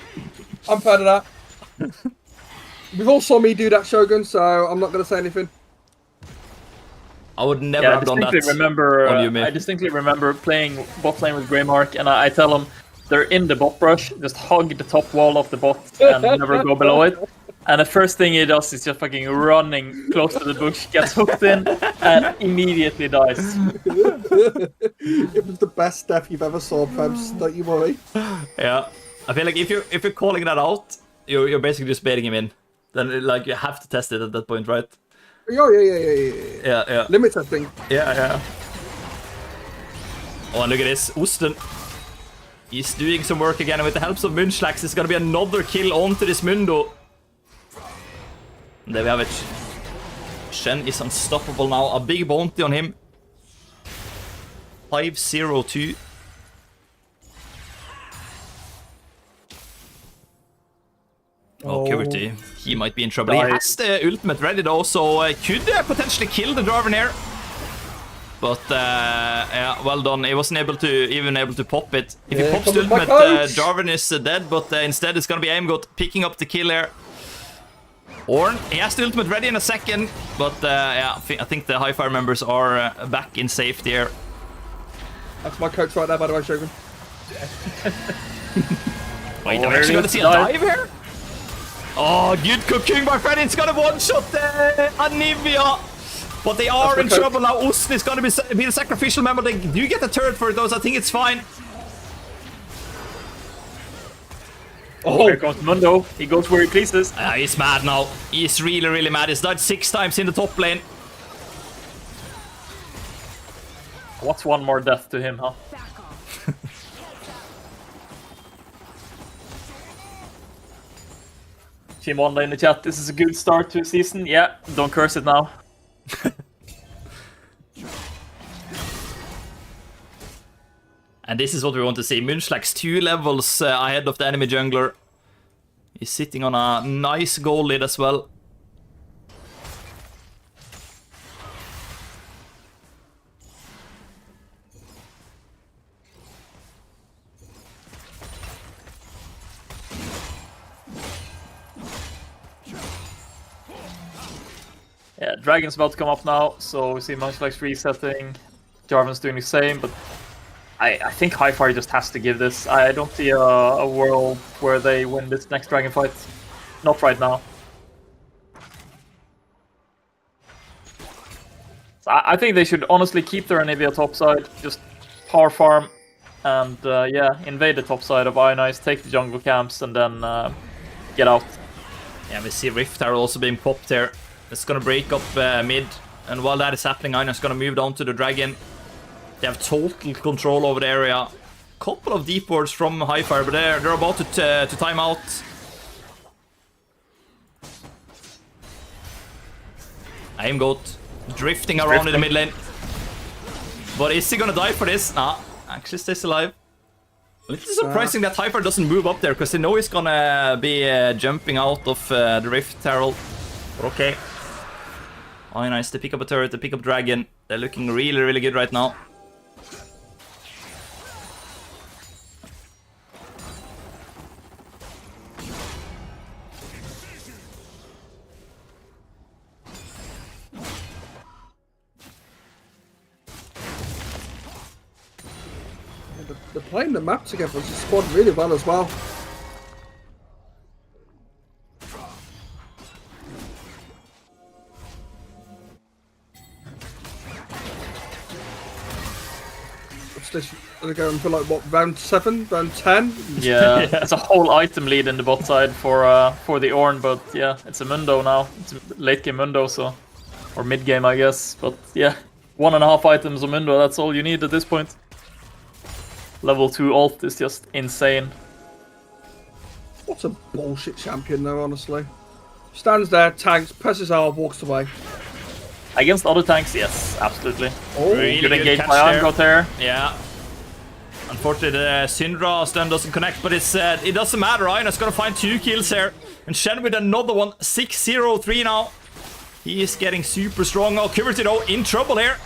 [SPEAKER 5] I'm proud of that. We've all saw me do that, Shogun, so I'm not going to say anything.
[SPEAKER 4] I would never have done that.
[SPEAKER 6] I distinctly remember playing bot lane with Greymark, and I tell them they're in the bot brush, just hug the top wall of the bot and never go below it. And the first thing he does is just fucking running close to the bush, gets hooked in, and immediately dies.
[SPEAKER 5] It was the best stuff you've ever saw, Pebs. Don't you worry.
[SPEAKER 4] Yeah, I feel like if you're calling that out, you're basically just baiting him in. Then like you have to test it at that point, right?
[SPEAKER 5] Oh, yeah.
[SPEAKER 4] Yeah.
[SPEAKER 5] Limit testing.
[SPEAKER 4] Yeah. Oh, and look at this. Osten. He's doing some work again, and with the help of Munchlax, it's gonna be another kill onto this Mundo. And there we have it. Shen is unstoppable now. A big bounty on him. 5-0-2. Oh, Qvert, he might be in trouble. He has the ultimate ready though, so could potentially kill the Jarvan here. But yeah, well done. He wasn't even able to pop it. If he pops the ultimate, Jarvan is dead, but instead it's gonna be Aimgot picking up the kill here. Ornn, he has the ultimate ready in a second, but yeah, I think the Highfire members are back in safety here.
[SPEAKER 5] That's my coach right there, by the way, Shogun.
[SPEAKER 4] Wait, I'm actually gonna see a dive here? Oh, good cooking by Freddy. It's gonna one-shot Anivia. But they are in trouble now. Osten is gonna be the sacrificial member. They do get a turret for it, though, so I think it's fine.
[SPEAKER 6] Oh, here comes Mundo. He goes where he pleases.
[SPEAKER 4] He's mad now. He's really, really mad. He's died 6 times in the top lane.
[SPEAKER 6] What's one more death to him, huh? Team Wanda in the chat, this is a good start to a season. Yeah, don't curse it now.
[SPEAKER 4] And this is what we want to see. Munchlax 2 levels ahead of the enemy jungler. He's sitting on a nice gold lead as well.
[SPEAKER 6] Yeah, Dragon's about to come up now, so we see Munchlax resetting. Jarvan's doing the same, but I think Highfire just has to give this. I don't see a world where they win this next Dragon fight. Not right now. So I think they should honestly keep their Anivia topside, just power farm, and yeah, invade the topside of Ionized, take the jungle camps, and then get out.
[SPEAKER 4] Yeah, we see Rift Tower also being popped here. It's gonna break up mid, and while that is happening, Ionized is gonna move down to the dragon. They have total control over the area. Couple of deep wards from Highfire, but they're about to time out. Aimgot drifting around in the mid lane. But is he gonna die for this? Nah, actually stays alive. A little surprising that Highfire doesn't move up there, because they know he's gonna be jumping out of the Rift Herald. But okay. Ionized, they pick up a turret, they pick up Dragon. They're looking really, really good right now.
[SPEAKER 5] They're playing the map together as a squad really well as well. this. They're going for like what, round 7, round 10?
[SPEAKER 6] Yeah, it's a whole item lead in the bot side for the Ornn, but yeah, it's a Mundo now. It's a late game Mundo, so or mid game, I guess. But yeah, 1.5 items of Mundo. That's all you need at this point. Level 2 ult is just insane.
[SPEAKER 5] What a bullshit champion, though. Honestly, stands there, tanks, presses R, walks away.
[SPEAKER 6] Against other tanks, yes, absolutely.
[SPEAKER 5] Oh,
[SPEAKER 4] Really
[SPEAKER 6] Good engage
[SPEAKER 4] catch
[SPEAKER 6] by
[SPEAKER 4] there.
[SPEAKER 6] Got there.
[SPEAKER 4] Yeah. Unfortunately, the Syndra stun doesn't connect, but it doesn't matter. Ionized gonna find 2 kills here. And Shen with another one. 6-0-3 now. He is getting super strong. Oh, Kuberty though, in trouble here.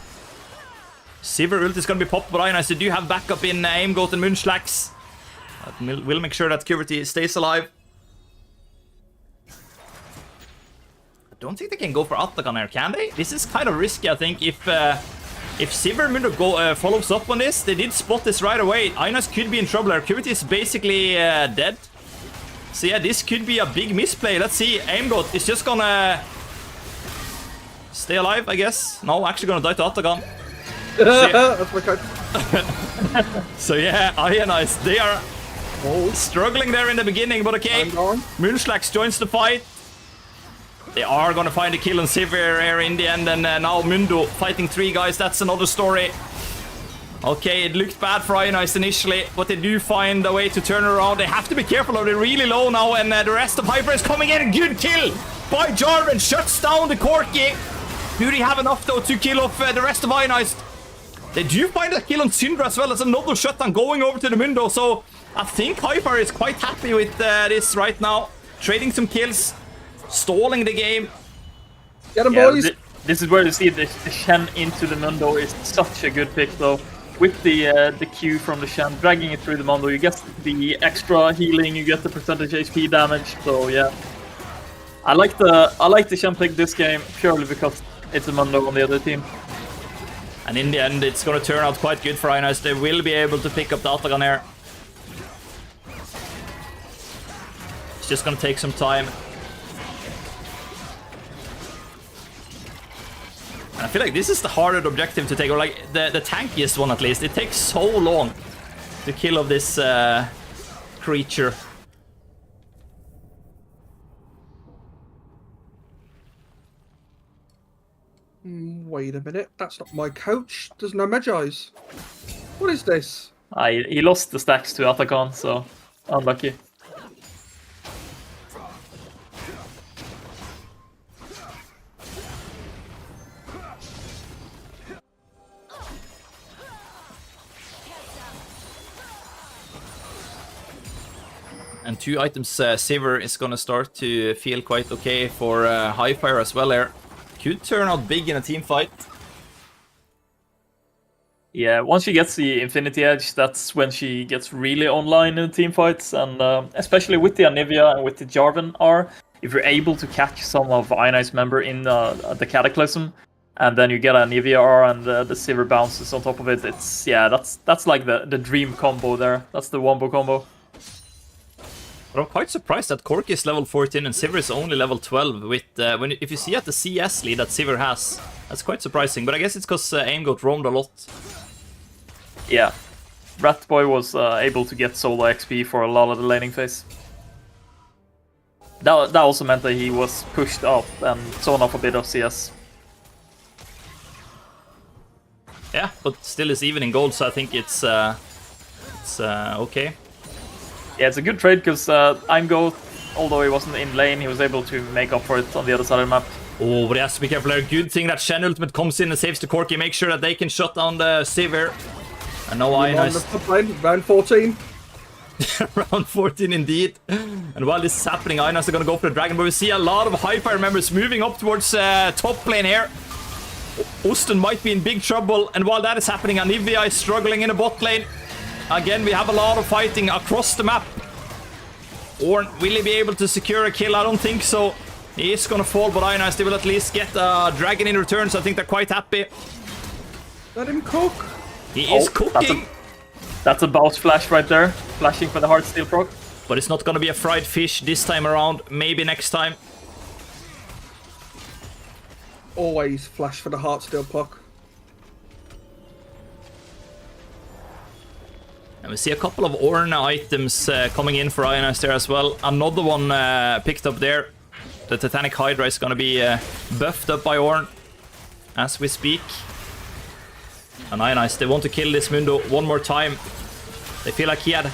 [SPEAKER 4] Sivir ult is gonna be popped, but Ionized, they do have backup in Aim, Goat, and Moonslax. We'll make sure that Kuberty stays alive. I don't think they can go for Atakan here, can they? This is kind of risky, I think, if Sivir Mundo follows up on this. They did spot this right away. Ionized could be in trouble here. Kuberty is basically dead. So yeah, this could be a big misplay. Let's see. Aimgoat is just gonna stay alive, I guess. No, actually gonna die to Atakan.
[SPEAKER 5] That's my code.
[SPEAKER 4] So yeah, Ionized, they are struggling there in the beginning, but okay.
[SPEAKER 5] I'm going.
[SPEAKER 4] Moonslax joins the fight. They are gonna find a kill on Sivir here in the end, and now Mundo fighting 3 guys. That's another story. Okay, it looked bad for Ionized initially, but they do find a way to turn around. They have to be careful, or they're really low now, and the rest of Highfire is coming in. Good kill by Jarvan, shuts down the Corki. Do they have enough though to kill off the rest of Ionized? They do find a kill on Syndra as well as another shutdown going over to the Mundo, so I think Highfire is quite happy with this right now. Trading some kills, stalling the game.
[SPEAKER 5] Get him,
[SPEAKER 6] Yeah,
[SPEAKER 5] boys.
[SPEAKER 6] this is where you see the Shen into the Mundo is such a good pick though. With the Q from the Shen, dragging it through the Mundo, you get the extra healing, you get the percentage HP damage, so yeah. I like the Shen pick this game purely because it's a Mundo on the other team.
[SPEAKER 4] And in the end, it's going to turn out quite good for Ionized. They will be able to pick up the Atakan here. It's just going to take some time. And I feel like this is the harder objective to take, or like the tankiest one at least. It takes so long to kill off this creature.
[SPEAKER 5] Wait a minute, that's not my coach. There's no Magi's. What is this?
[SPEAKER 6] He lost the stacks to Atakan, so unlucky.
[SPEAKER 4] And 2 items, Sivir is gonna start to feel quite okay for Highfire as well here. Could turn out big in a team fight.
[SPEAKER 6] Yeah, once she gets the Infinity Edge, that's when she gets really online in the team fights, and especially with the Anivia and with the Jarvan R, if you're able to catch some of Ionized member in the Cataclysm, and then you get an Anivia R and the Sivir bounces on top of it, it's that's like the dream combo there. That's the wombo combo.
[SPEAKER 4] But I'm quite surprised that Corki is level 14 and Sivir is only level 12 with if you see at the CS lead that Sivir has. That's quite surprising, but I guess it's because Aimgoat roamed a lot.
[SPEAKER 6] Yeah, Ratboy was able to get solo XP for a lot of the laning phase. That also meant that he was pushed up and sawn off a bit of CS.
[SPEAKER 4] Yeah, but still is even in gold, so I think it's okay.
[SPEAKER 6] Yeah, it's a good trade because Aimgoat, although he wasn't in lane, he was able to make up for it on the other side of the map.
[SPEAKER 4] Oh, but he has to be careful there. Good thing that Shen ultimate comes in and saves the Corki, make sure that they can shut down the Sivir. And now Ionized.
[SPEAKER 5] Round 14.
[SPEAKER 4] Round 14 indeed. And while this is happening, Ionized are going to go for the dragon, but we see a lot of Highfire members moving up towards top lane here. Osten might be in big trouble, and while that is happening, Anivia is struggling in the bot lane. Again, we have a lot of fighting across the map. Ornn, will he be able to secure a kill? I don't think so. He is gonna fall, but Ionized, they will at least get a dragon in return, so I think they're quite happy.
[SPEAKER 5] Let him cook.
[SPEAKER 4] He is cooking.
[SPEAKER 6] That's a bounce flash right there. Flashing for the Heartsteel proc.
[SPEAKER 4] But it's not gonna be a fried fish this time around. Maybe next time.
[SPEAKER 5] Always flash for the Heartsteel puck.
[SPEAKER 4] And we see a couple of Ornn items coming in for Ionized there as well. Another one picked up there. The Titanic Hydra is going to be buffed up by Ornn as we speak. And Ionized, they want to kill this Mundo one more time. They feel like he had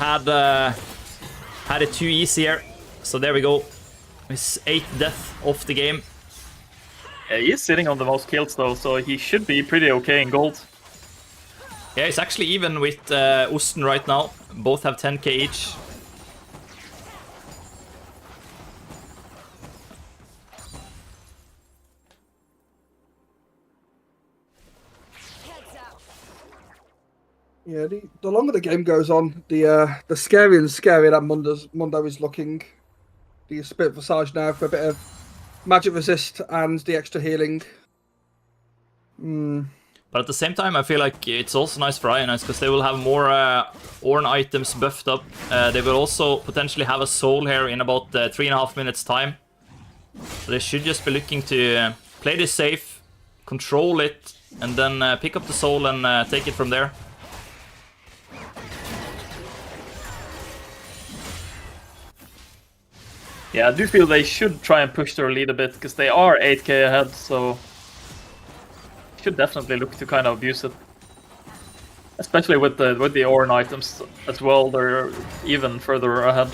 [SPEAKER 4] it too easy here. So there we go. His 8th death of the game.
[SPEAKER 6] Yeah, he is sitting on the most kills though, so he should be pretty okay in gold.
[SPEAKER 4] Yeah, it's actually even with Osten right now. Both have 10k each.
[SPEAKER 5] Yeah, the longer the game goes on, the scarier and scarier that Mundo is looking. The Spirit Visage now for a bit of magic resist and the extra healing.
[SPEAKER 4] But at the same time, I feel like it's also nice for Ionized because they will have more Ornn items buffed up. They will also potentially have a soul here in about 3.5 minutes time. So they should just be looking to play this safe, control it, and then pick up the soul and take it from there.
[SPEAKER 6] Yeah, I do feel they should try and push their lead a bit, because they are 8k ahead, so... should definitely look to kind of abuse it. Especially with the Ornn items as well, they're even further ahead.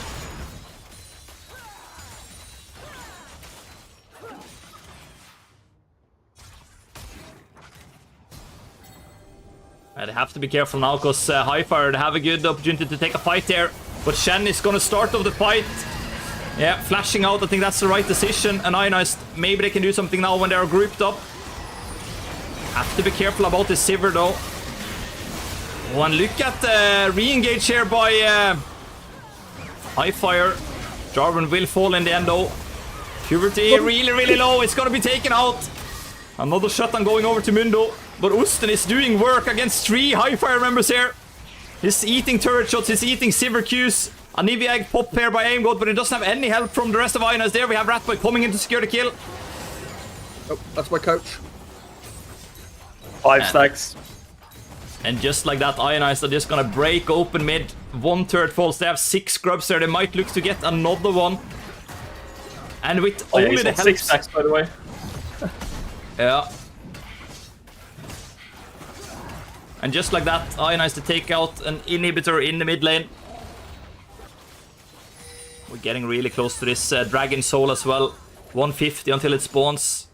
[SPEAKER 4] They have to be careful now, because Highfire, they have a good opportunity to take a fight there. But Shen is going to start off the fight. Yeah, flashing out, I think that's the right decision. And Ionized, maybe they can do something now when they are grouped up. Have to be careful about this Sivir though. Oh, and look at the re-engage here by Highfire. Jarvan will fall in the end though. Puberty really low, it's gonna be taken out. Another shutdown going over to Mundo. But Osten is doing work against 3 Highfire members here. He's eating turret shots, he's eating Sivir Qs. A Nivea egg pop here by Aimgoat, but he doesn't have any help from the rest of Ionized there. We have Ratboy coming in to secure the kill.
[SPEAKER 5] Oh, that's my coach.
[SPEAKER 6] 5 stacks.
[SPEAKER 4] And just like that, Ionized are just gonna break open mid. 1 turret falls. They have 6 scrubs there. They might look to get another one. And with only the help...
[SPEAKER 6] 6 stacks, by the way.
[SPEAKER 4] Yeah. And just like that, Ionized to take out an inhibitor in the mid lane. We're getting really close to this Dragon Soul as well. 150 until it spawns.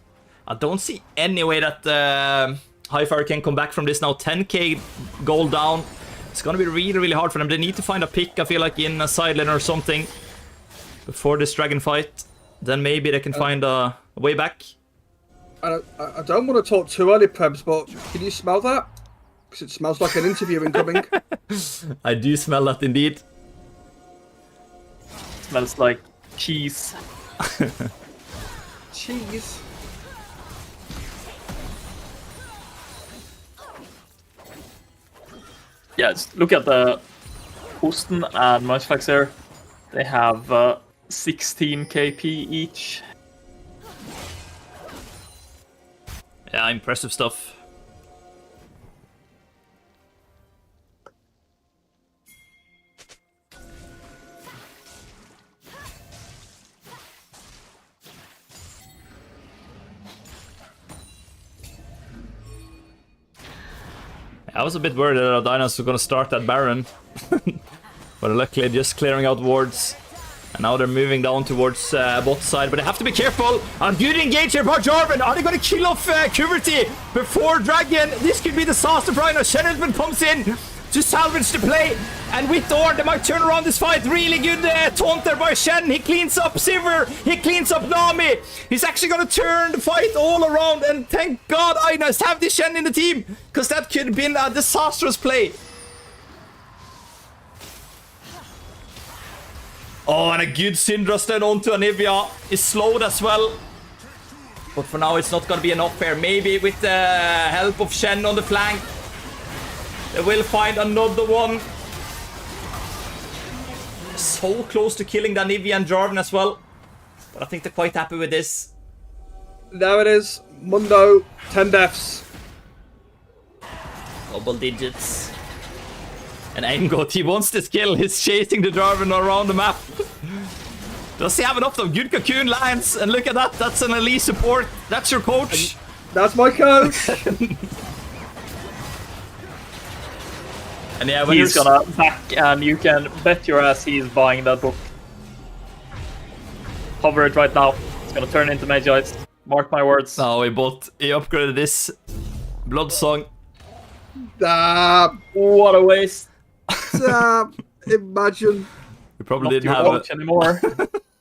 [SPEAKER 4] I don't see any way that Highfire can come back from this now. 10k gold down. It's gonna be really hard for them. They need to find a pick, I feel like, in a side lane or something before this dragon fight. Then maybe they can find a way back.
[SPEAKER 5] I don't want to talk too early, Prebs, but can you smell that? Because it smells like an interview incoming.
[SPEAKER 4] I do smell that indeed.
[SPEAKER 6] Smells like cheese.
[SPEAKER 5] Cheese.
[SPEAKER 6] Yeah, just look at the Osten and Munchfax here. They have 16 KP each.
[SPEAKER 4] Yeah, impressive stuff. I was a bit worried that Dinos were going to start that Baron. But luckily just clearing out wards. And now they're moving down towards bot side. But they have to be careful. A good engage here by Jarvan. Are they going to kill off Puberty before Dragon? This could be disaster for Rhino. Shenandoah comes in to salvage the play. And with Ornn, they might turn around this fight. Really good taunt there by Shen. He cleans up Sivir. He cleans up Nami. He's actually going to turn the fight all around. And thank God Ionized have this Shen in the team. Because that could have been a disastrous play. Oh, and a good Syndra then onto Anivia. Is slowed as well. But for now, it's not going to be enough here. Maybe with the help of Shen on the flank, they will find another one. So close to killing the Anivia and Jarvan as well. But I think they're quite happy with this.
[SPEAKER 5] There it is. Mundo, 10 deaths.
[SPEAKER 4] Double digits. And Aingot, he wants this kill. He's chasing the Jarvan around the map. Does he have enough of good cocoon lines? And look at that. That's an elite support. That's your coach.
[SPEAKER 5] That's my coach.
[SPEAKER 4] And yeah, when
[SPEAKER 6] He's gonna back, and you can bet your ass he's buying that book. Cover it right now. It's gonna turn into Magi's. Mark my words.
[SPEAKER 4] No, he upgraded this Blood Song.
[SPEAKER 6] What a waste.
[SPEAKER 5] Imagine.
[SPEAKER 4] We probably
[SPEAKER 6] Not
[SPEAKER 4] didn't
[SPEAKER 6] your
[SPEAKER 4] have
[SPEAKER 6] coach
[SPEAKER 4] it.
[SPEAKER 6] anymore.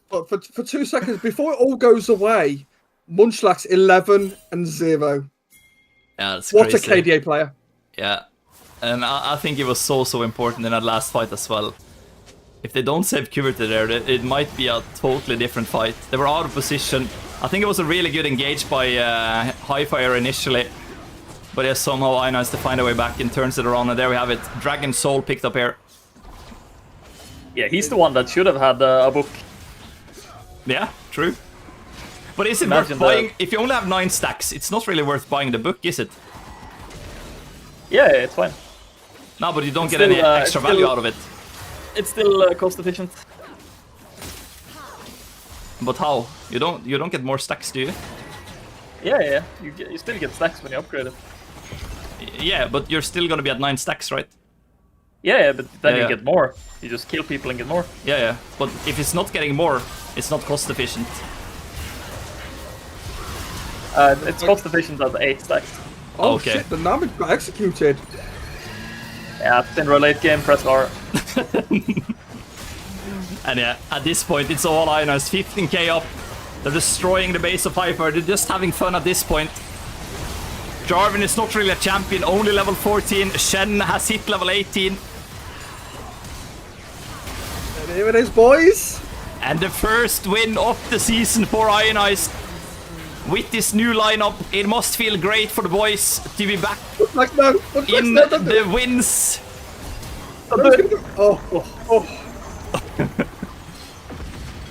[SPEAKER 5] But for 2 seconds, before it all goes away, Munchlax 11 and 0.
[SPEAKER 4] Yeah, that's
[SPEAKER 5] What
[SPEAKER 4] crazy.
[SPEAKER 5] a KDA player.
[SPEAKER 4] Yeah. And I think it was so important in that last fight as well. If they don't save Kuverty there, it might be a totally different fight. They were out of position. I think it was a really good engage by Highfire initially. But yeah, somehow Ionized to find a way back and turns it around, and there we have it. Dragon Soul picked up here.
[SPEAKER 6] Yeah, he's the one that should have had a book.
[SPEAKER 4] Yeah, true. But is it
[SPEAKER 6] Imagine
[SPEAKER 4] worth buying? If you only have 9 stacks, it's not really worth buying the book, is it?
[SPEAKER 6] Yeah, it's fine.
[SPEAKER 4] No, but you don't get
[SPEAKER 6] still,
[SPEAKER 4] any extra
[SPEAKER 6] it's
[SPEAKER 4] value
[SPEAKER 6] still-
[SPEAKER 4] out of it.
[SPEAKER 6] It's still cost efficient.
[SPEAKER 4] But how? You don't get more stacks, do you?
[SPEAKER 6] Yeah. You still get stacks when you upgrade it.
[SPEAKER 4] Yeah, but you're still gonna be at 9 stacks, right?
[SPEAKER 6] Yeah, but then
[SPEAKER 4] Yeah,
[SPEAKER 6] you
[SPEAKER 4] yeah.
[SPEAKER 6] get more. You just kill people and get more.
[SPEAKER 4] Yeah. But if it's not getting more, it's not cost efficient.
[SPEAKER 6] It's cost efficient at 8 stacks.
[SPEAKER 5] Oh
[SPEAKER 4] Okay.
[SPEAKER 5] shit, the Namik got executed.
[SPEAKER 6] Yeah, it's in late game, press R.
[SPEAKER 4] And yeah, at this point, it's all Ionized. 15k up. They're destroying the base of Highfire. They're just having fun at this point. Jarvan is not really a champion, only level 14. Shen has hit level 18.
[SPEAKER 5] And here it is, boys.
[SPEAKER 4] And the first win of the season for Ionized. With this new lineup, it must feel great for the boys to be back
[SPEAKER 5] Like no.
[SPEAKER 4] in the wins.
[SPEAKER 5] Oh.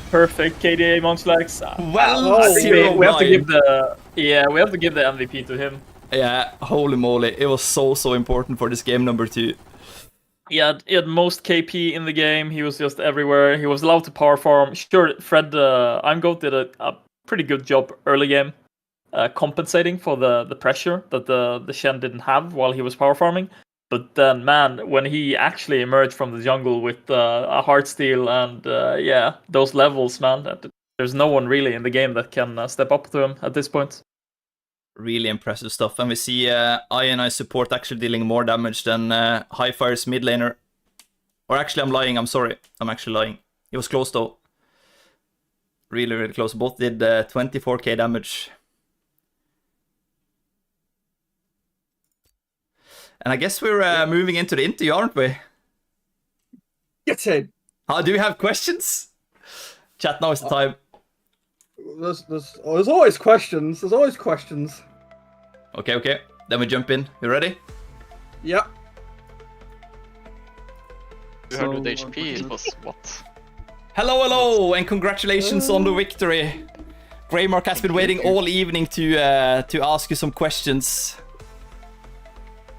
[SPEAKER 6] Perfect KDA Munchlax.
[SPEAKER 4] Well,
[SPEAKER 6] I think we have to
[SPEAKER 4] 0-9.
[SPEAKER 6] give the MVP to him.
[SPEAKER 4] Yeah, holy moly. It was so important for this game number 2.
[SPEAKER 6] He had most KP in the game. He was just everywhere. He was allowed to power farm. Sure, Fred Imgoat did a pretty good job early game, compensating for the pressure that the Shen didn't have while he was power farming. But then, man, when he actually emerged from the jungle with a Heartsteel and those levels, man, there's no one really in the game that can step up to him at this point.
[SPEAKER 4] Really impressive stuff. And we see Ionized support actually dealing more damage than Highfire's mid laner. Or actually, I'm lying. I'm sorry. I'm actually lying. It was close though. Really close. Both did 24k damage. And I guess we're moving into the interview, aren't we?
[SPEAKER 5] Get in.
[SPEAKER 4] Do we have questions? Chat, now is the time.
[SPEAKER 5] There's always questions. There's always questions.
[SPEAKER 4] Okay. Then we jump in. You ready?
[SPEAKER 5] Yep.
[SPEAKER 8] 200 HP, it was what?
[SPEAKER 4] Hello, and congratulations on the victory. Greymark has been waiting all evening to ask you some questions.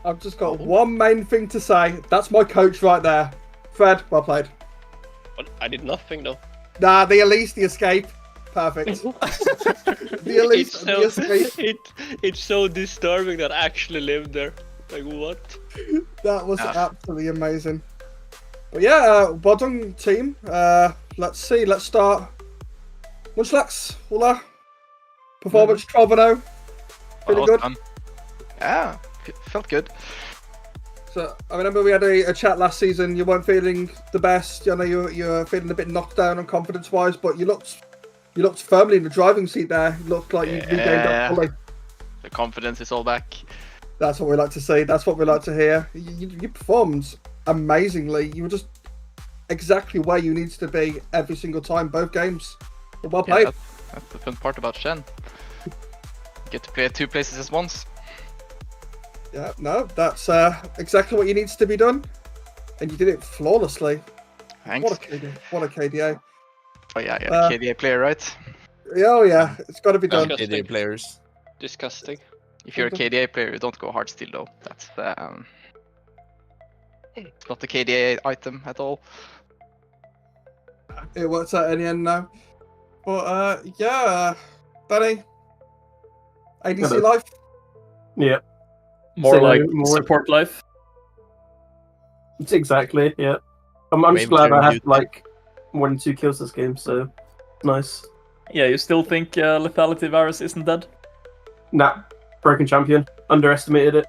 [SPEAKER 5] I've just got one main thing to say. That's my coach right there. Fred, well played.
[SPEAKER 8] But I did nothing though.
[SPEAKER 5] Nah, the Elise, the escape. Perfect. The Elise, the escape.
[SPEAKER 8] It's so disturbing that I actually lived there. Like what?
[SPEAKER 5] That was absolutely amazing. But yeah, well done, team. Let's see. Let's start. Munchlax, Hola. Performance, Trovano. Feeling good?
[SPEAKER 9] Yeah, felt good.
[SPEAKER 5] So I remember we had a chat last season. You weren't feeling the best. I know you were feeling a bit knocked down on confidence-wise, but you looked firmly in the driving seat there. You looked like you regained up fully.
[SPEAKER 9] The confidence is all back.
[SPEAKER 5] That's what we like to see. That's what we like to hear. You performed amazingly. You were just exactly where you needed to be every single time, both games. Well played.
[SPEAKER 9] Yeah, that's the fun part about Shen. Get to play at 2 places at once.
[SPEAKER 5] Yeah, no, that's exactly what you needs to be done, and you did it flawlessly.
[SPEAKER 9] Thanks.
[SPEAKER 5] What a KDA! What a KDA!
[SPEAKER 9] Oh yeah, you're the KDA player, right?
[SPEAKER 5] Oh yeah, it's got to be done.
[SPEAKER 8] Disgusting.
[SPEAKER 10] KDA players.
[SPEAKER 8] Disgusting.
[SPEAKER 9] If you're a KDA player, you don't go hardstyle though. That's It's not the KDA item at all.
[SPEAKER 5] It works out in the end now. But yeah, Danny, ADC
[SPEAKER 10] Hello.
[SPEAKER 5] life.
[SPEAKER 10] Yeah,
[SPEAKER 6] More
[SPEAKER 10] So,
[SPEAKER 6] like
[SPEAKER 10] more-
[SPEAKER 6] support life.
[SPEAKER 10] exactly. Yeah, I'm just
[SPEAKER 11] Maybe
[SPEAKER 10] glad I
[SPEAKER 11] they're
[SPEAKER 10] had
[SPEAKER 11] muted.
[SPEAKER 10] like more than 2 kills this game, so nice.
[SPEAKER 6] Yeah, you still think lethality virus isn't dead?
[SPEAKER 10] Nah, broken champion. Underestimated it.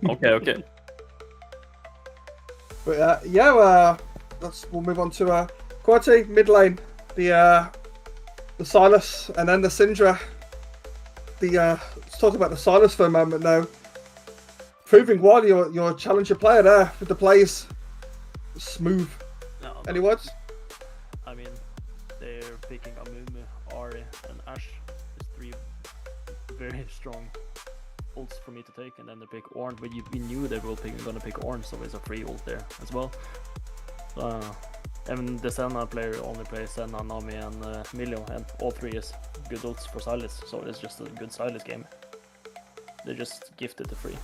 [SPEAKER 6] Okay.
[SPEAKER 5] But we'll move on to Quality mid lane. The Silas and then the Syndra. Let's talk about the Silas for a moment now. Proving while you're a challenger player there with the plays. Smooth.
[SPEAKER 12] No,
[SPEAKER 5] Any words?
[SPEAKER 12] I mean, they're picking Amumu, Ari, and Ash. There's 3 very strong ults for me to take, and then they pick Ornn. But we knew they were gonna pick Ornn, so there's a free ult there as well. And the Senna player only plays Senna, Nami, and Milio, and all 3 is good ults for Silas, so it's just a good Silas game. They just gifted the free.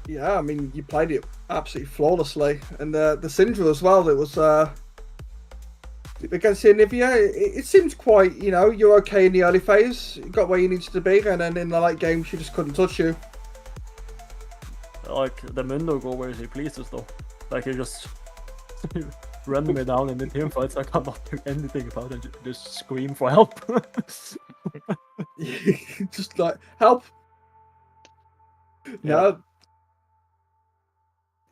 [SPEAKER 5] Yeah, I mean, you played it absolutely flawlessly. And the Syndra as well, it was against the Anivia, it seemed quite, you're okay in the early phase. You got where you needed to be, and then in the late game, she just couldn't touch you.
[SPEAKER 12] Like, the Mundo go where he pleases though. Like, he just run me down in the team fights. I cannot do anything about it. Just scream for help.
[SPEAKER 5] Just like, help! Yeah.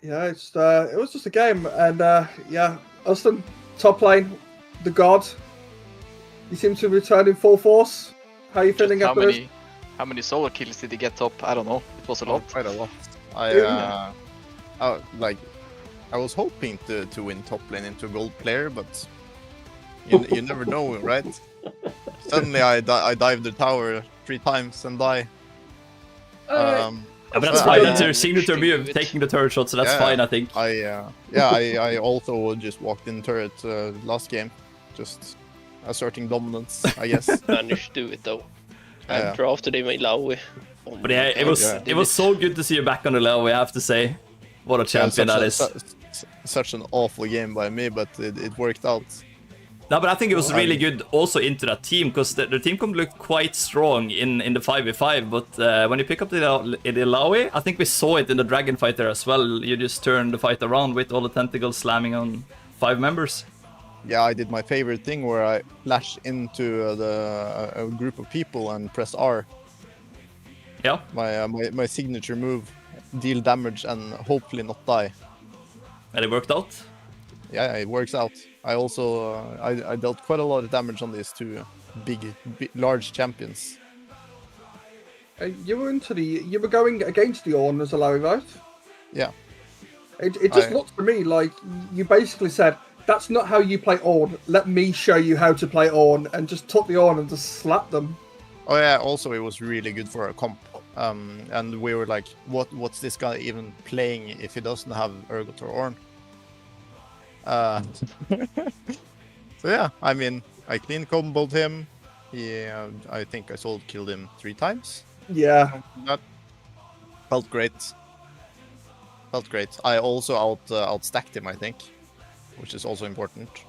[SPEAKER 5] Yeah, it was just a game. And yeah, Austin, top lane, the god. You seem to return in full force. How are you feeling after this?
[SPEAKER 9] How many solo kills did he get top? I don't know. It was a lot.
[SPEAKER 11] Quite a lot. I was hoping to win top lane into a gold player, but you never know, right? Suddenly I dive the tower 3 times and die.
[SPEAKER 4] But that's fine. That's your signature move, taking the turret shot, so that's fine, I think.
[SPEAKER 11] I also just walked in turret last game, just asserting dominance, I guess.
[SPEAKER 8] Managed to do it though. I drafted him in Laui.
[SPEAKER 4] But yeah, it was so good to see you back on the level, I have to say. What a champion that is.
[SPEAKER 11] Such an awful game by me, but it worked out.
[SPEAKER 4] No, but I think it was really good also into that team, because the team can look quite strong in the 5v5, but when you pick up the Laui, I think we saw it in the dragon fight there as well. You just turn the fight around with all the tentacles slamming on 5 members.
[SPEAKER 11] Yeah, I did my favorite thing where I flashed into a group of people and press R.
[SPEAKER 4] Yeah.
[SPEAKER 11] My signature move, deal damage and hopefully not die.
[SPEAKER 4] And it worked out?
[SPEAKER 11] Yeah, it works out. I also I dealt quite a lot of damage on these 2 large champions.
[SPEAKER 5] You were going against the Ornn as a Larry, right?
[SPEAKER 11] Yeah.
[SPEAKER 5] It just looks to me like you basically said, that's not how you play Ornn. Let me show you how to play Ornn, and just took the Ornn and just slapped them.
[SPEAKER 11] Oh yeah, also it was really good for a comp. And we were like, what's this guy even playing if he doesn't have Urgot or Ornn? So yeah, I mean, I clean comboed him. I think I solo killed him 3 times.
[SPEAKER 5] Yeah.
[SPEAKER 11] That felt great. I also outstacked him, I think, which is also important.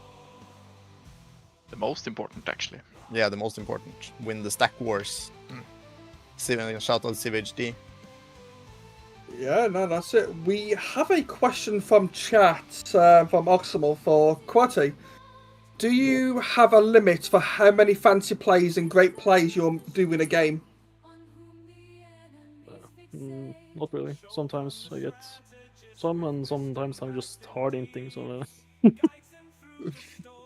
[SPEAKER 9] The most important, actually.
[SPEAKER 11] Yeah, the most important. Win the stack wars. Shout out CVHD.
[SPEAKER 5] Yeah, no, that's it. We have a question from chat from Oximal for Quatty. Do you have a limit for how many fancy plays and great plays you'll do in a game?
[SPEAKER 12] Not really. Sometimes I get some, and sometimes I'm just hard inting, so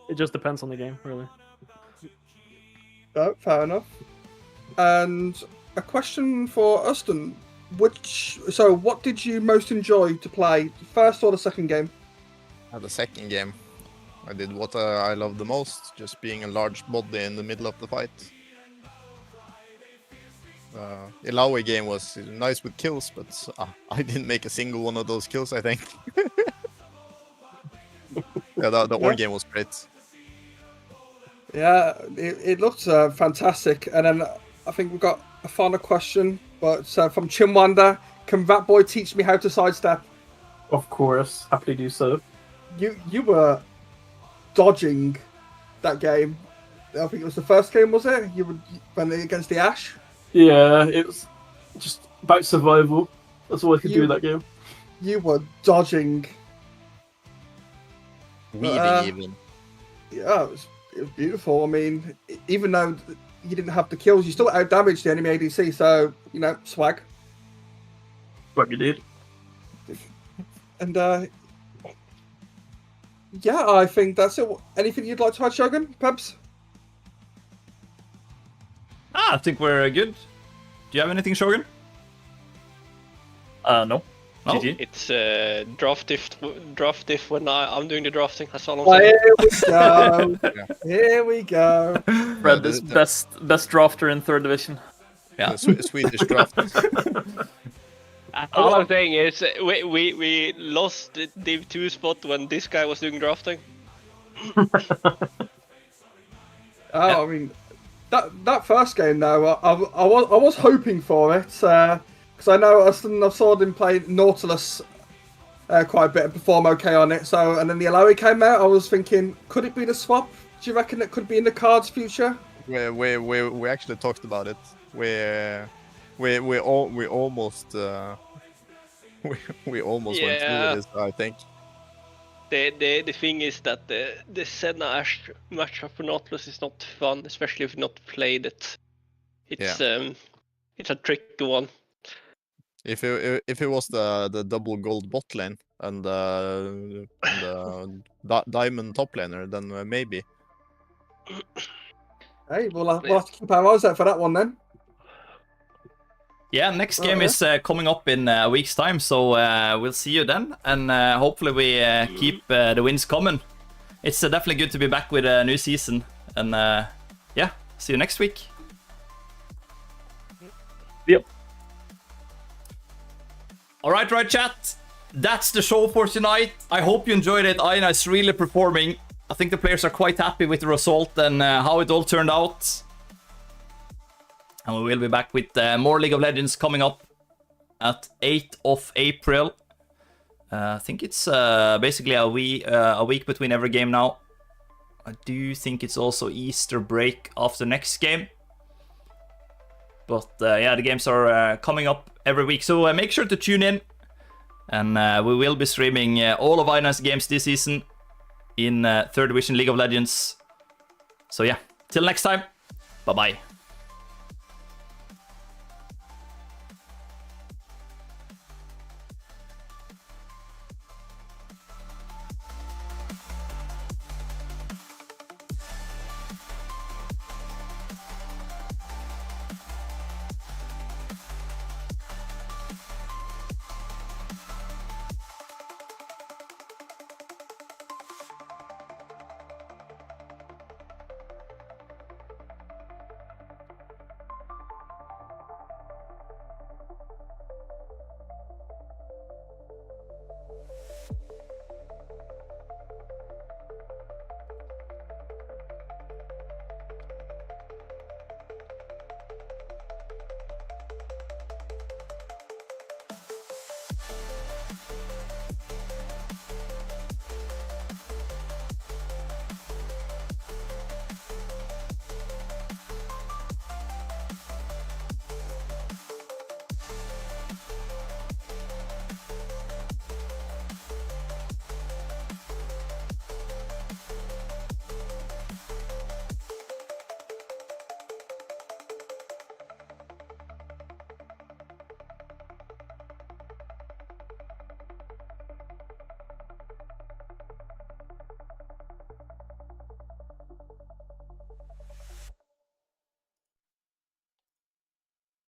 [SPEAKER 12] it just depends on the game, really.
[SPEAKER 5] Oh, fair enough. And a question for Austin. What did you most enjoy to play, first or the second game?
[SPEAKER 11] The second game. I did what I loved the most, just being a large body in the middle of the fight. The Laui game was nice with kills, but I didn't make a single one of those kills, I think. Yeah, the Ornn game was great.
[SPEAKER 5] Yeah, it looked fantastic. And then I think we've got a final question, but from Chimwanda. Can Rat Boy teach me how to sidestep?
[SPEAKER 10] Of course, happily do so.
[SPEAKER 5] You were dodging that game. I think it was the first game, was it? You were when against the Ash.
[SPEAKER 10] Yeah, it was just about survival. That's all I could do in that game.
[SPEAKER 5] You were dodging.
[SPEAKER 11] Weaving even.
[SPEAKER 5] Yeah, it was beautiful. I mean, even though you didn't have the kills, you still out-damaged the enemy ADC, so, you know, swag.
[SPEAKER 10] What you did.
[SPEAKER 5] And, yeah, I think that's it. Anything you'd like to add, Shogun? Pebs?
[SPEAKER 4] I think we're good. Do you have anything, Shogun?
[SPEAKER 6] No.
[SPEAKER 4] GG.
[SPEAKER 8] It's draft diff when I'm doing the drafting. That's all I'm saying.
[SPEAKER 5] Here we go.
[SPEAKER 6] Fred is best drafter in 3rd division.
[SPEAKER 4] Yeah.
[SPEAKER 11] Swedish draft.
[SPEAKER 8] All I'm saying is we lost the Div 2 spot when this guy was doing drafting.
[SPEAKER 5] I mean, that first game though, I was hoping for it because I know I saw him play Nautilus quite a bit and perform okay on it. So and then the Alawi came out. I was thinking, could it be the swap? Do you reckon it could be in the cards future?
[SPEAKER 11] We actually talked about it. We almost we almost went through with this, I think.
[SPEAKER 8] The thing is that the Senna Ash matchup for Nautilus is not fun, especially if you not played it. It's a tricky one.
[SPEAKER 11] If it was the double gold bot lane and the diamond top laner, then maybe.
[SPEAKER 5] Hey, we'll have to keep our eyes out for that one then.
[SPEAKER 4] Yeah, next game is coming up in a week's time, so we'll see you then, and hopefully we keep the wins coming. It's definitely good to be back with a new season, and yeah, see you next week.
[SPEAKER 6] Yep.
[SPEAKER 4] Alright, chat. That's the show for tonight. I hope you enjoyed it. Ina is really performing. I think the players are quite happy with the result and how it all turned out. And we will be back with more League of Legends coming up at 8th of April. I think it's basically a week between every game now. I do think it's also Easter break after next game. But yeah, the games are coming up every week. So make sure to tune in. And we will be streaming all of Ionized games this season in 3rd Division League of Legends. So yeah, till next time. Bye-bye.